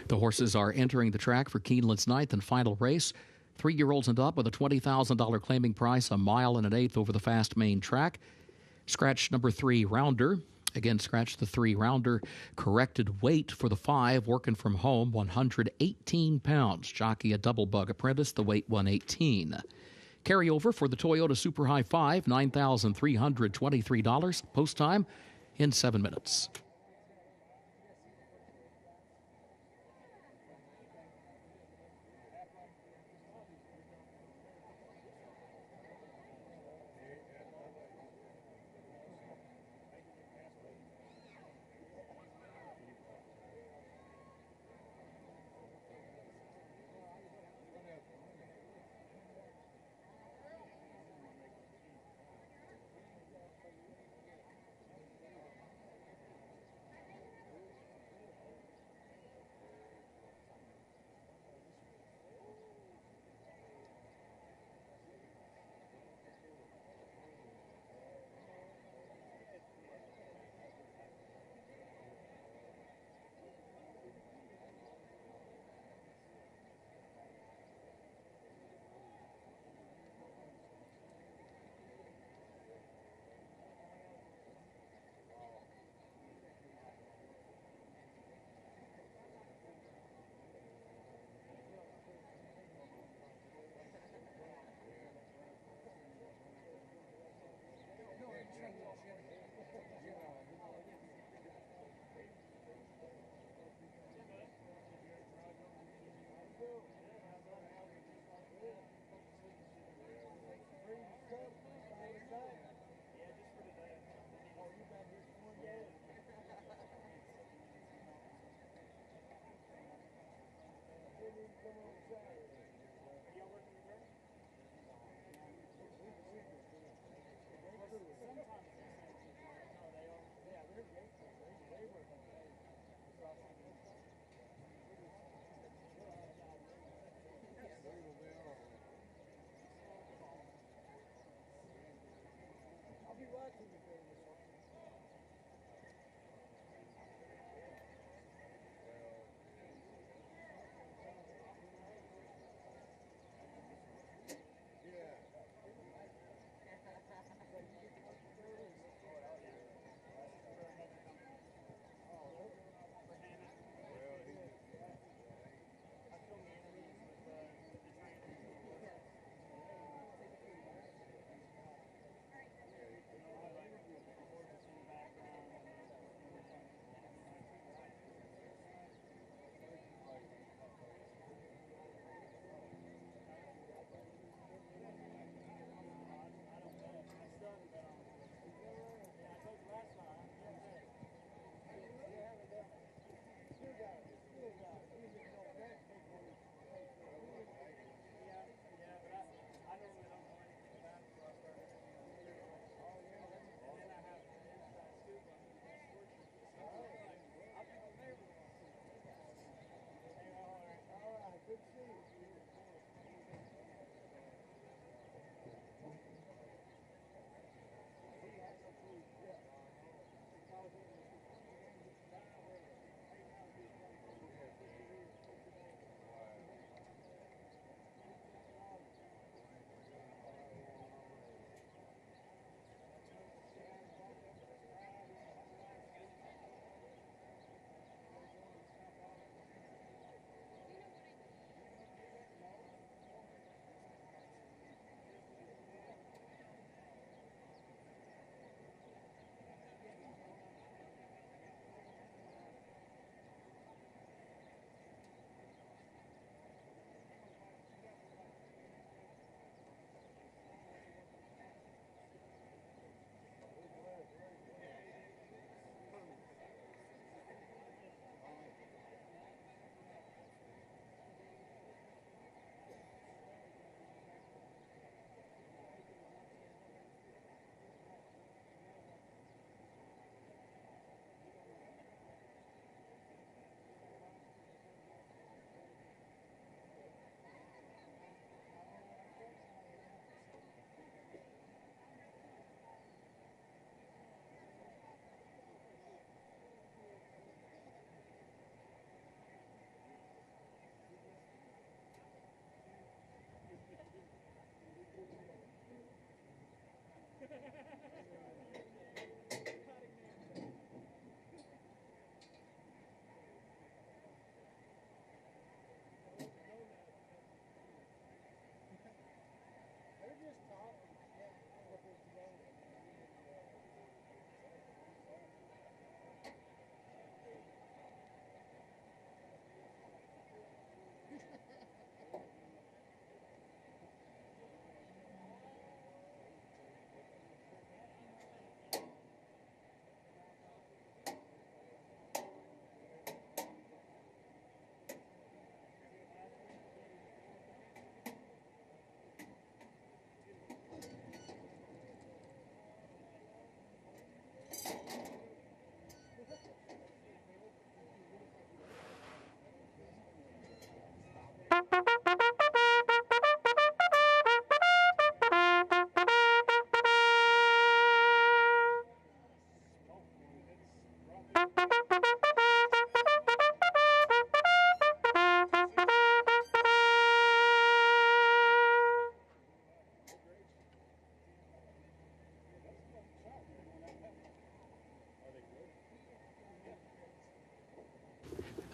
The horses are entering the track for Keeneland's 9th and final race. 3-year-olds and up with a $20,000 claiming price, 1 mile and an eighth over the fast main track. Scratch number 3, Rounder. Again, scratch the 3 Rounder. Corrected weight for the 5, working from home, 118 pounds. Jockey a double bug apprentice, the weight 118. Carryover for the Toyota Super High 5, $9,323. Post time in 7 minutes.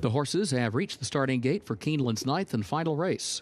The horses have reached the starting gate for Keeneland's 9th and final race.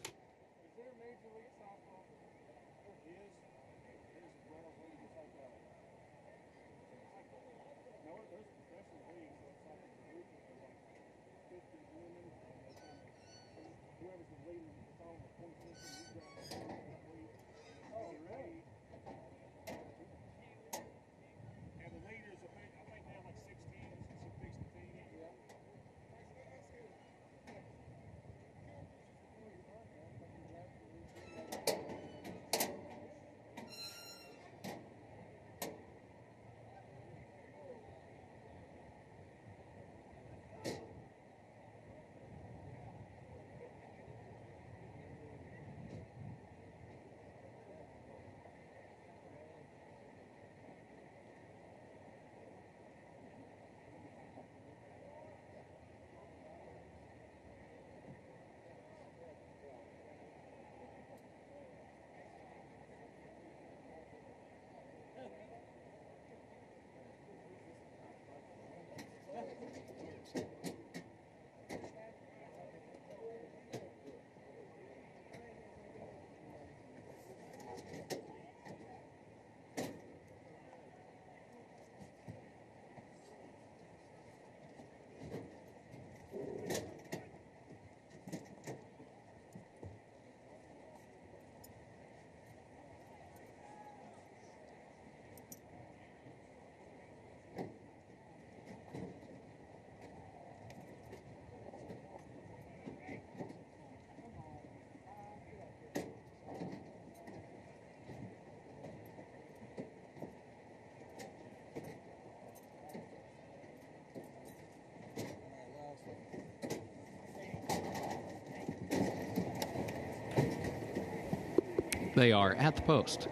They are at the post.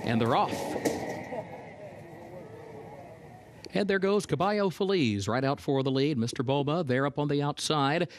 And they're off. And there goes Caballo Feliz right out for the lead. Mr. Boma there up on the outside.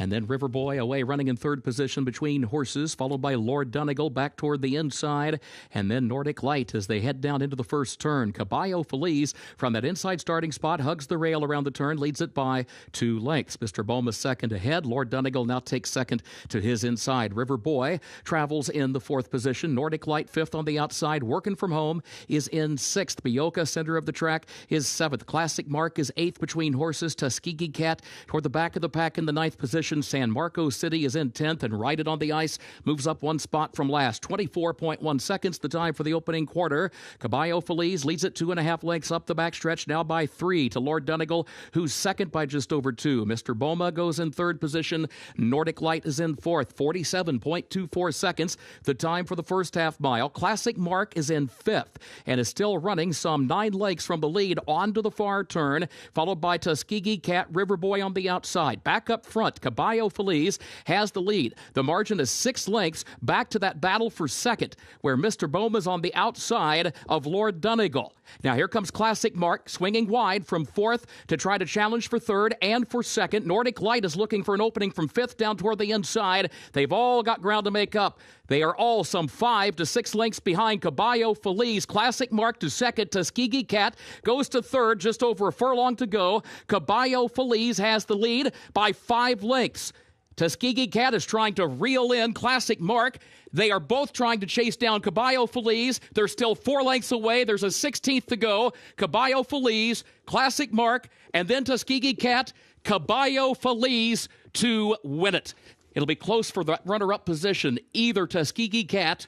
And then River Boy away running in third position between horses, followed by Lord Donegal back toward the inside. And then Nordic Light as they head down into the first turn. Caballo Feliz from that inside starting spot hugs the rail around the turn, leads it by 2 lengths. Mr. Boma second ahead. Lord Donegal now takes second to his inside. River Boy travels in the 4th position. Nordic Light 5th on the outside. Working from home is in 6th. Bioka, center of the track, is 7th. Classic Mark is 8th between horses. Tuskegee Cat toward the back of the pack in the 9th position. San Marcos City is in 10th, and Ride It on the Ice moves up 1 spot from last. 24.1 seconds, the time for the opening quarter. Caballo Feliz leads it 2.5 lengths up the backstretch, now by 3 to Lord Donegal, who's second by just over 2. Mr. Boma goes in 3rd position. Nordic Light is in 4th. 47.24 seconds, the time for the first half mile. Classic Mark is in 5th and is still running some 9 lengths from the lead onto the far turn, followed by Tuskegee Cat, River Boy on the outside. Back up front, Caballo Feliz has the lead. The margin is 6 lengths back to that battle for second, where Mr. Boma's on the outside of Lord Donegal. Now here comes Classic Mark swinging wide from 4th to try to challenge for 3rd and for 2nd. Nordic Light is looking for an opening from 5th down toward the inside. They've all got ground to make up. They are all some 5 to 6 lengths behind Caballo Feliz. Classic Mark to 2nd. Tuskegee Cat goes to 3rd, just over a furlong to go. Caballo Feliz has the lead by 5 lengths. Tuskegee Cat is trying to reel in Classic Mark. They are both trying to chase down Caballo Feliz. They're still 4 lengths away. There's a 16th to go. Caballo Feliz, Classic Mark, and then Tuskegee Cat. Caballo Feliz to win it. It'll be close for the runner-up position, either Tuskegee Cat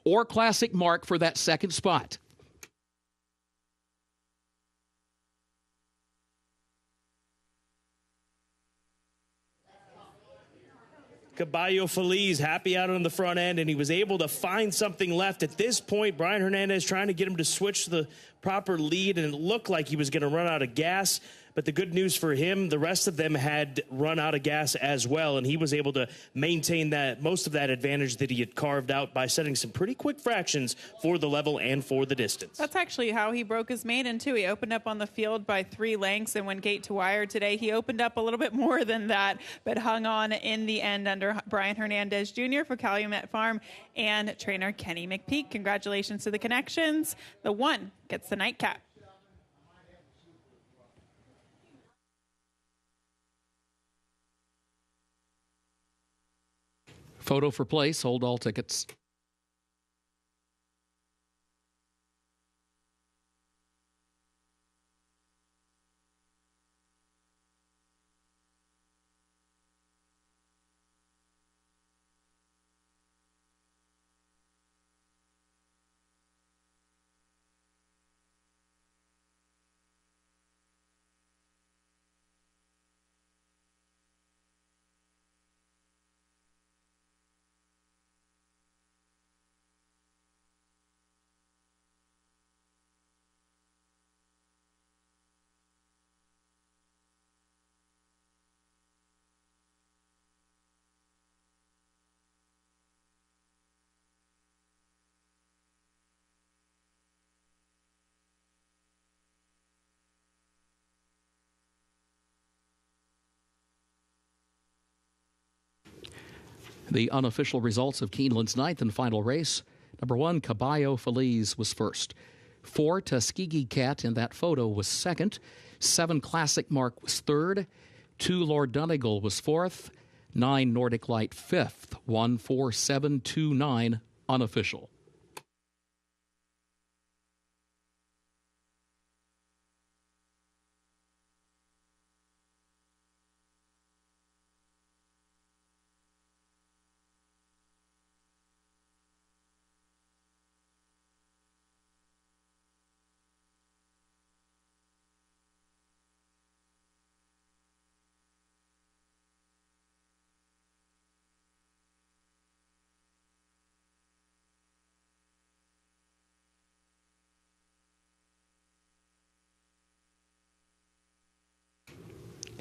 or Classic Mark for that second spot. Caballo Feliz happy out on the front end, and he was able to find something left. At this point, Brian Hernandez trying to get him to switch to the proper lead, and it looked like he was going to run out of gas. But the good news for him, the rest of them had run out of gas as well, and he was able to maintain that most of that advantage that he had carved out by setting some pretty quick fractions for the level and for the distance. That's actually how he broke his maiden, too. He opened up on the field by 3 lengths, and when gate to wire today, he opened up a little bit more than that, but hung on in the end under Brian Hernandez Jr. for Calumet Farm and trainer Kenny McPeak. Congratulations to the connections. The 1 gets the nightcap. Photo for place. Hold all tickets. The unofficial results of Keeneland's ninth and final race. Number 1, Caballo Feliz was first. 4, Tuskegee Cat in that photo was second. 7, Classic Mark was third. 2, Lord Donegal was fourth. 9, Nordic Light fifth. 1, 4, 7, 2, 9, unofficial.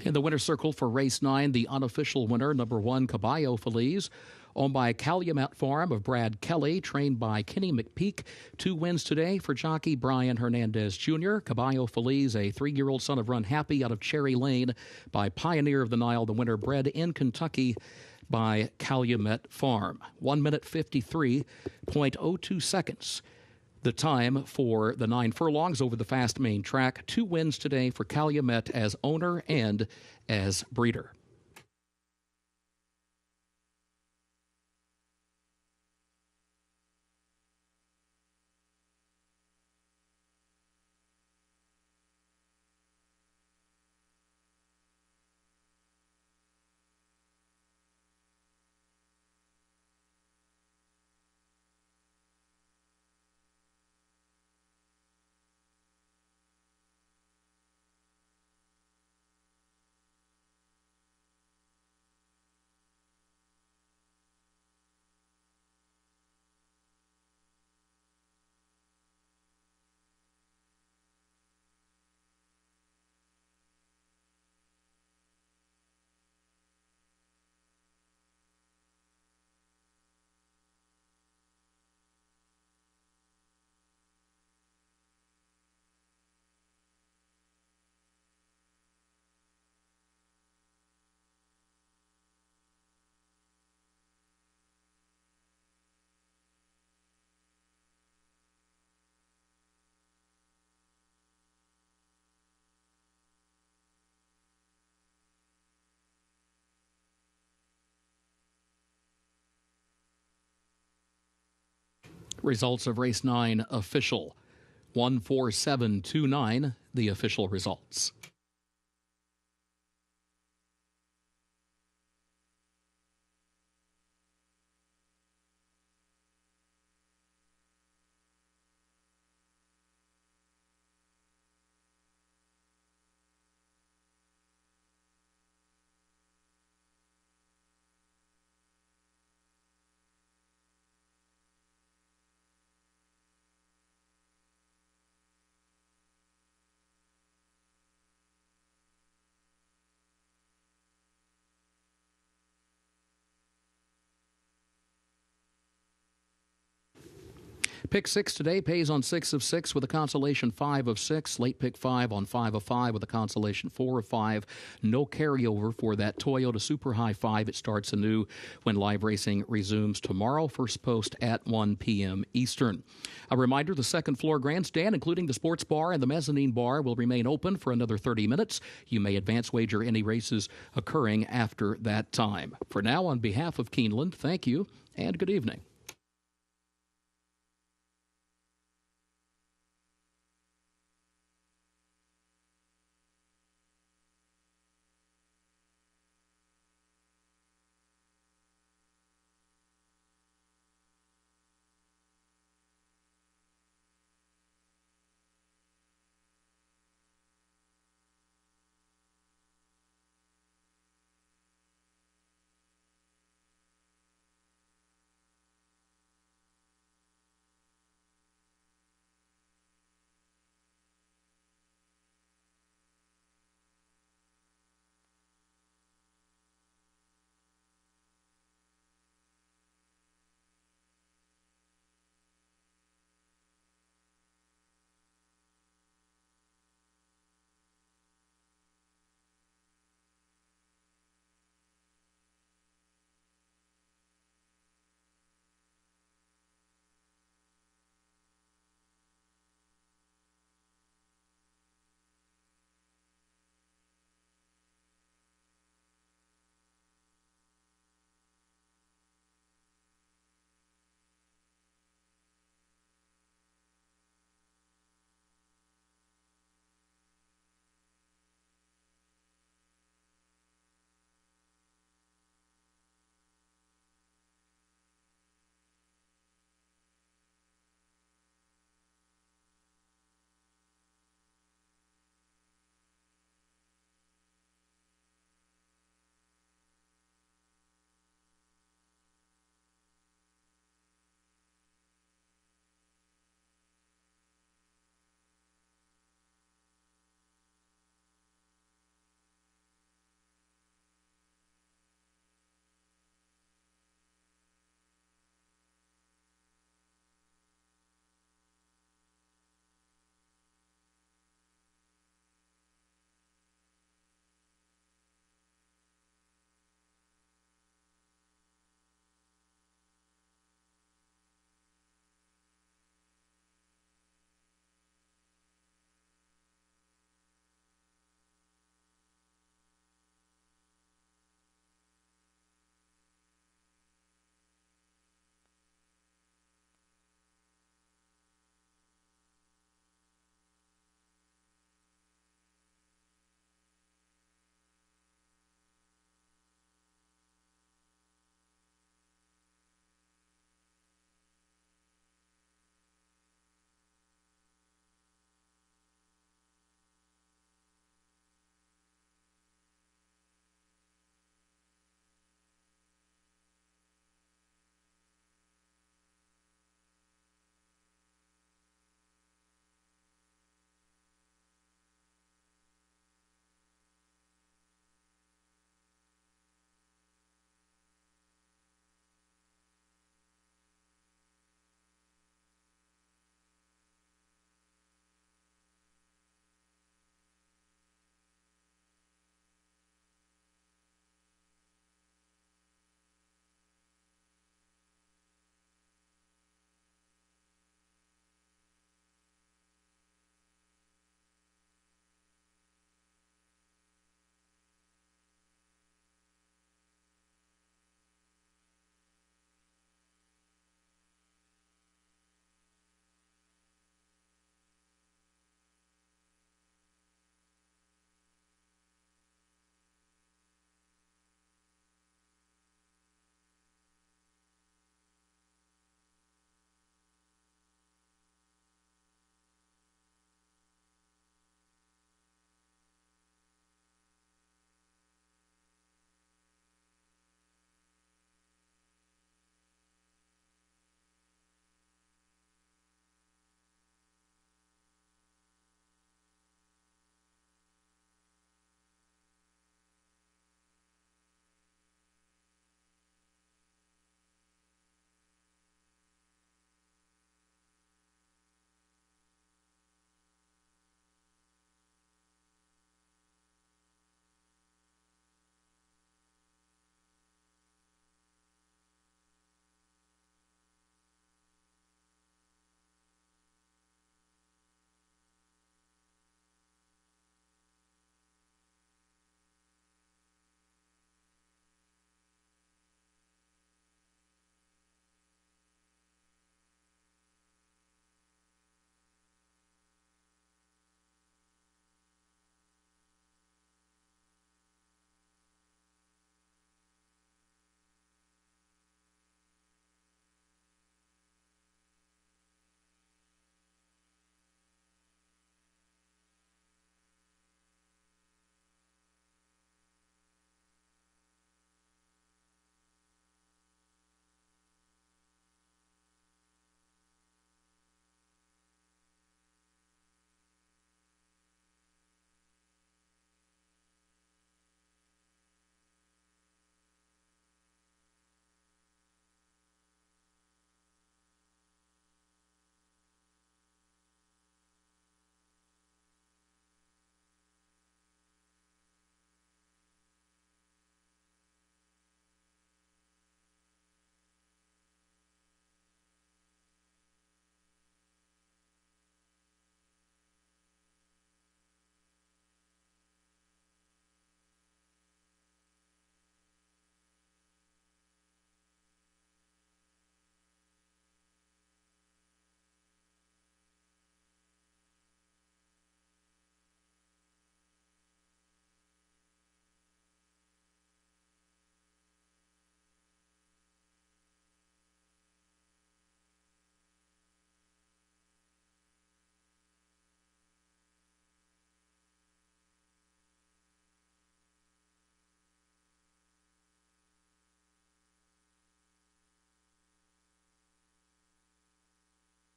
In the winner's circle for race 9, the unofficial winner, number 1, Caballo Feliz, owned by Calumet Farm of Brad Kelly, trained by Kenny McPeak. 2 wins today for jockey Brian Hernandez Jr. Caballo Feliz, a 3-year-old son of Run Happy out of Cherry Lane by Pioneer of the Nile, the winner bred in Kentucky by Calumet Farm. 1 minute 53.02 seconds. The time for the 9 furlongs over the fast main track. 2 wins today for Calumet as owner and as breeder. Results of race 9 official. 14729, the official results. Pick 6 today pays on 6 of 6 with a consolation 5 of 6. Late pick 5 on 5 of 5 with a consolation 4 of 5. No carryover for that Toyota Super High 5. It starts anew when live racing resumes tomorrow. First post at 1 p.m. Eastern. A reminder, the second floor grandstand, including the sports bar and the mezzanine bar, will remain open for another 30 minutes. You may advance wager any races occurring after that time. For now, on behalf of Keeneland, thank you and good evening.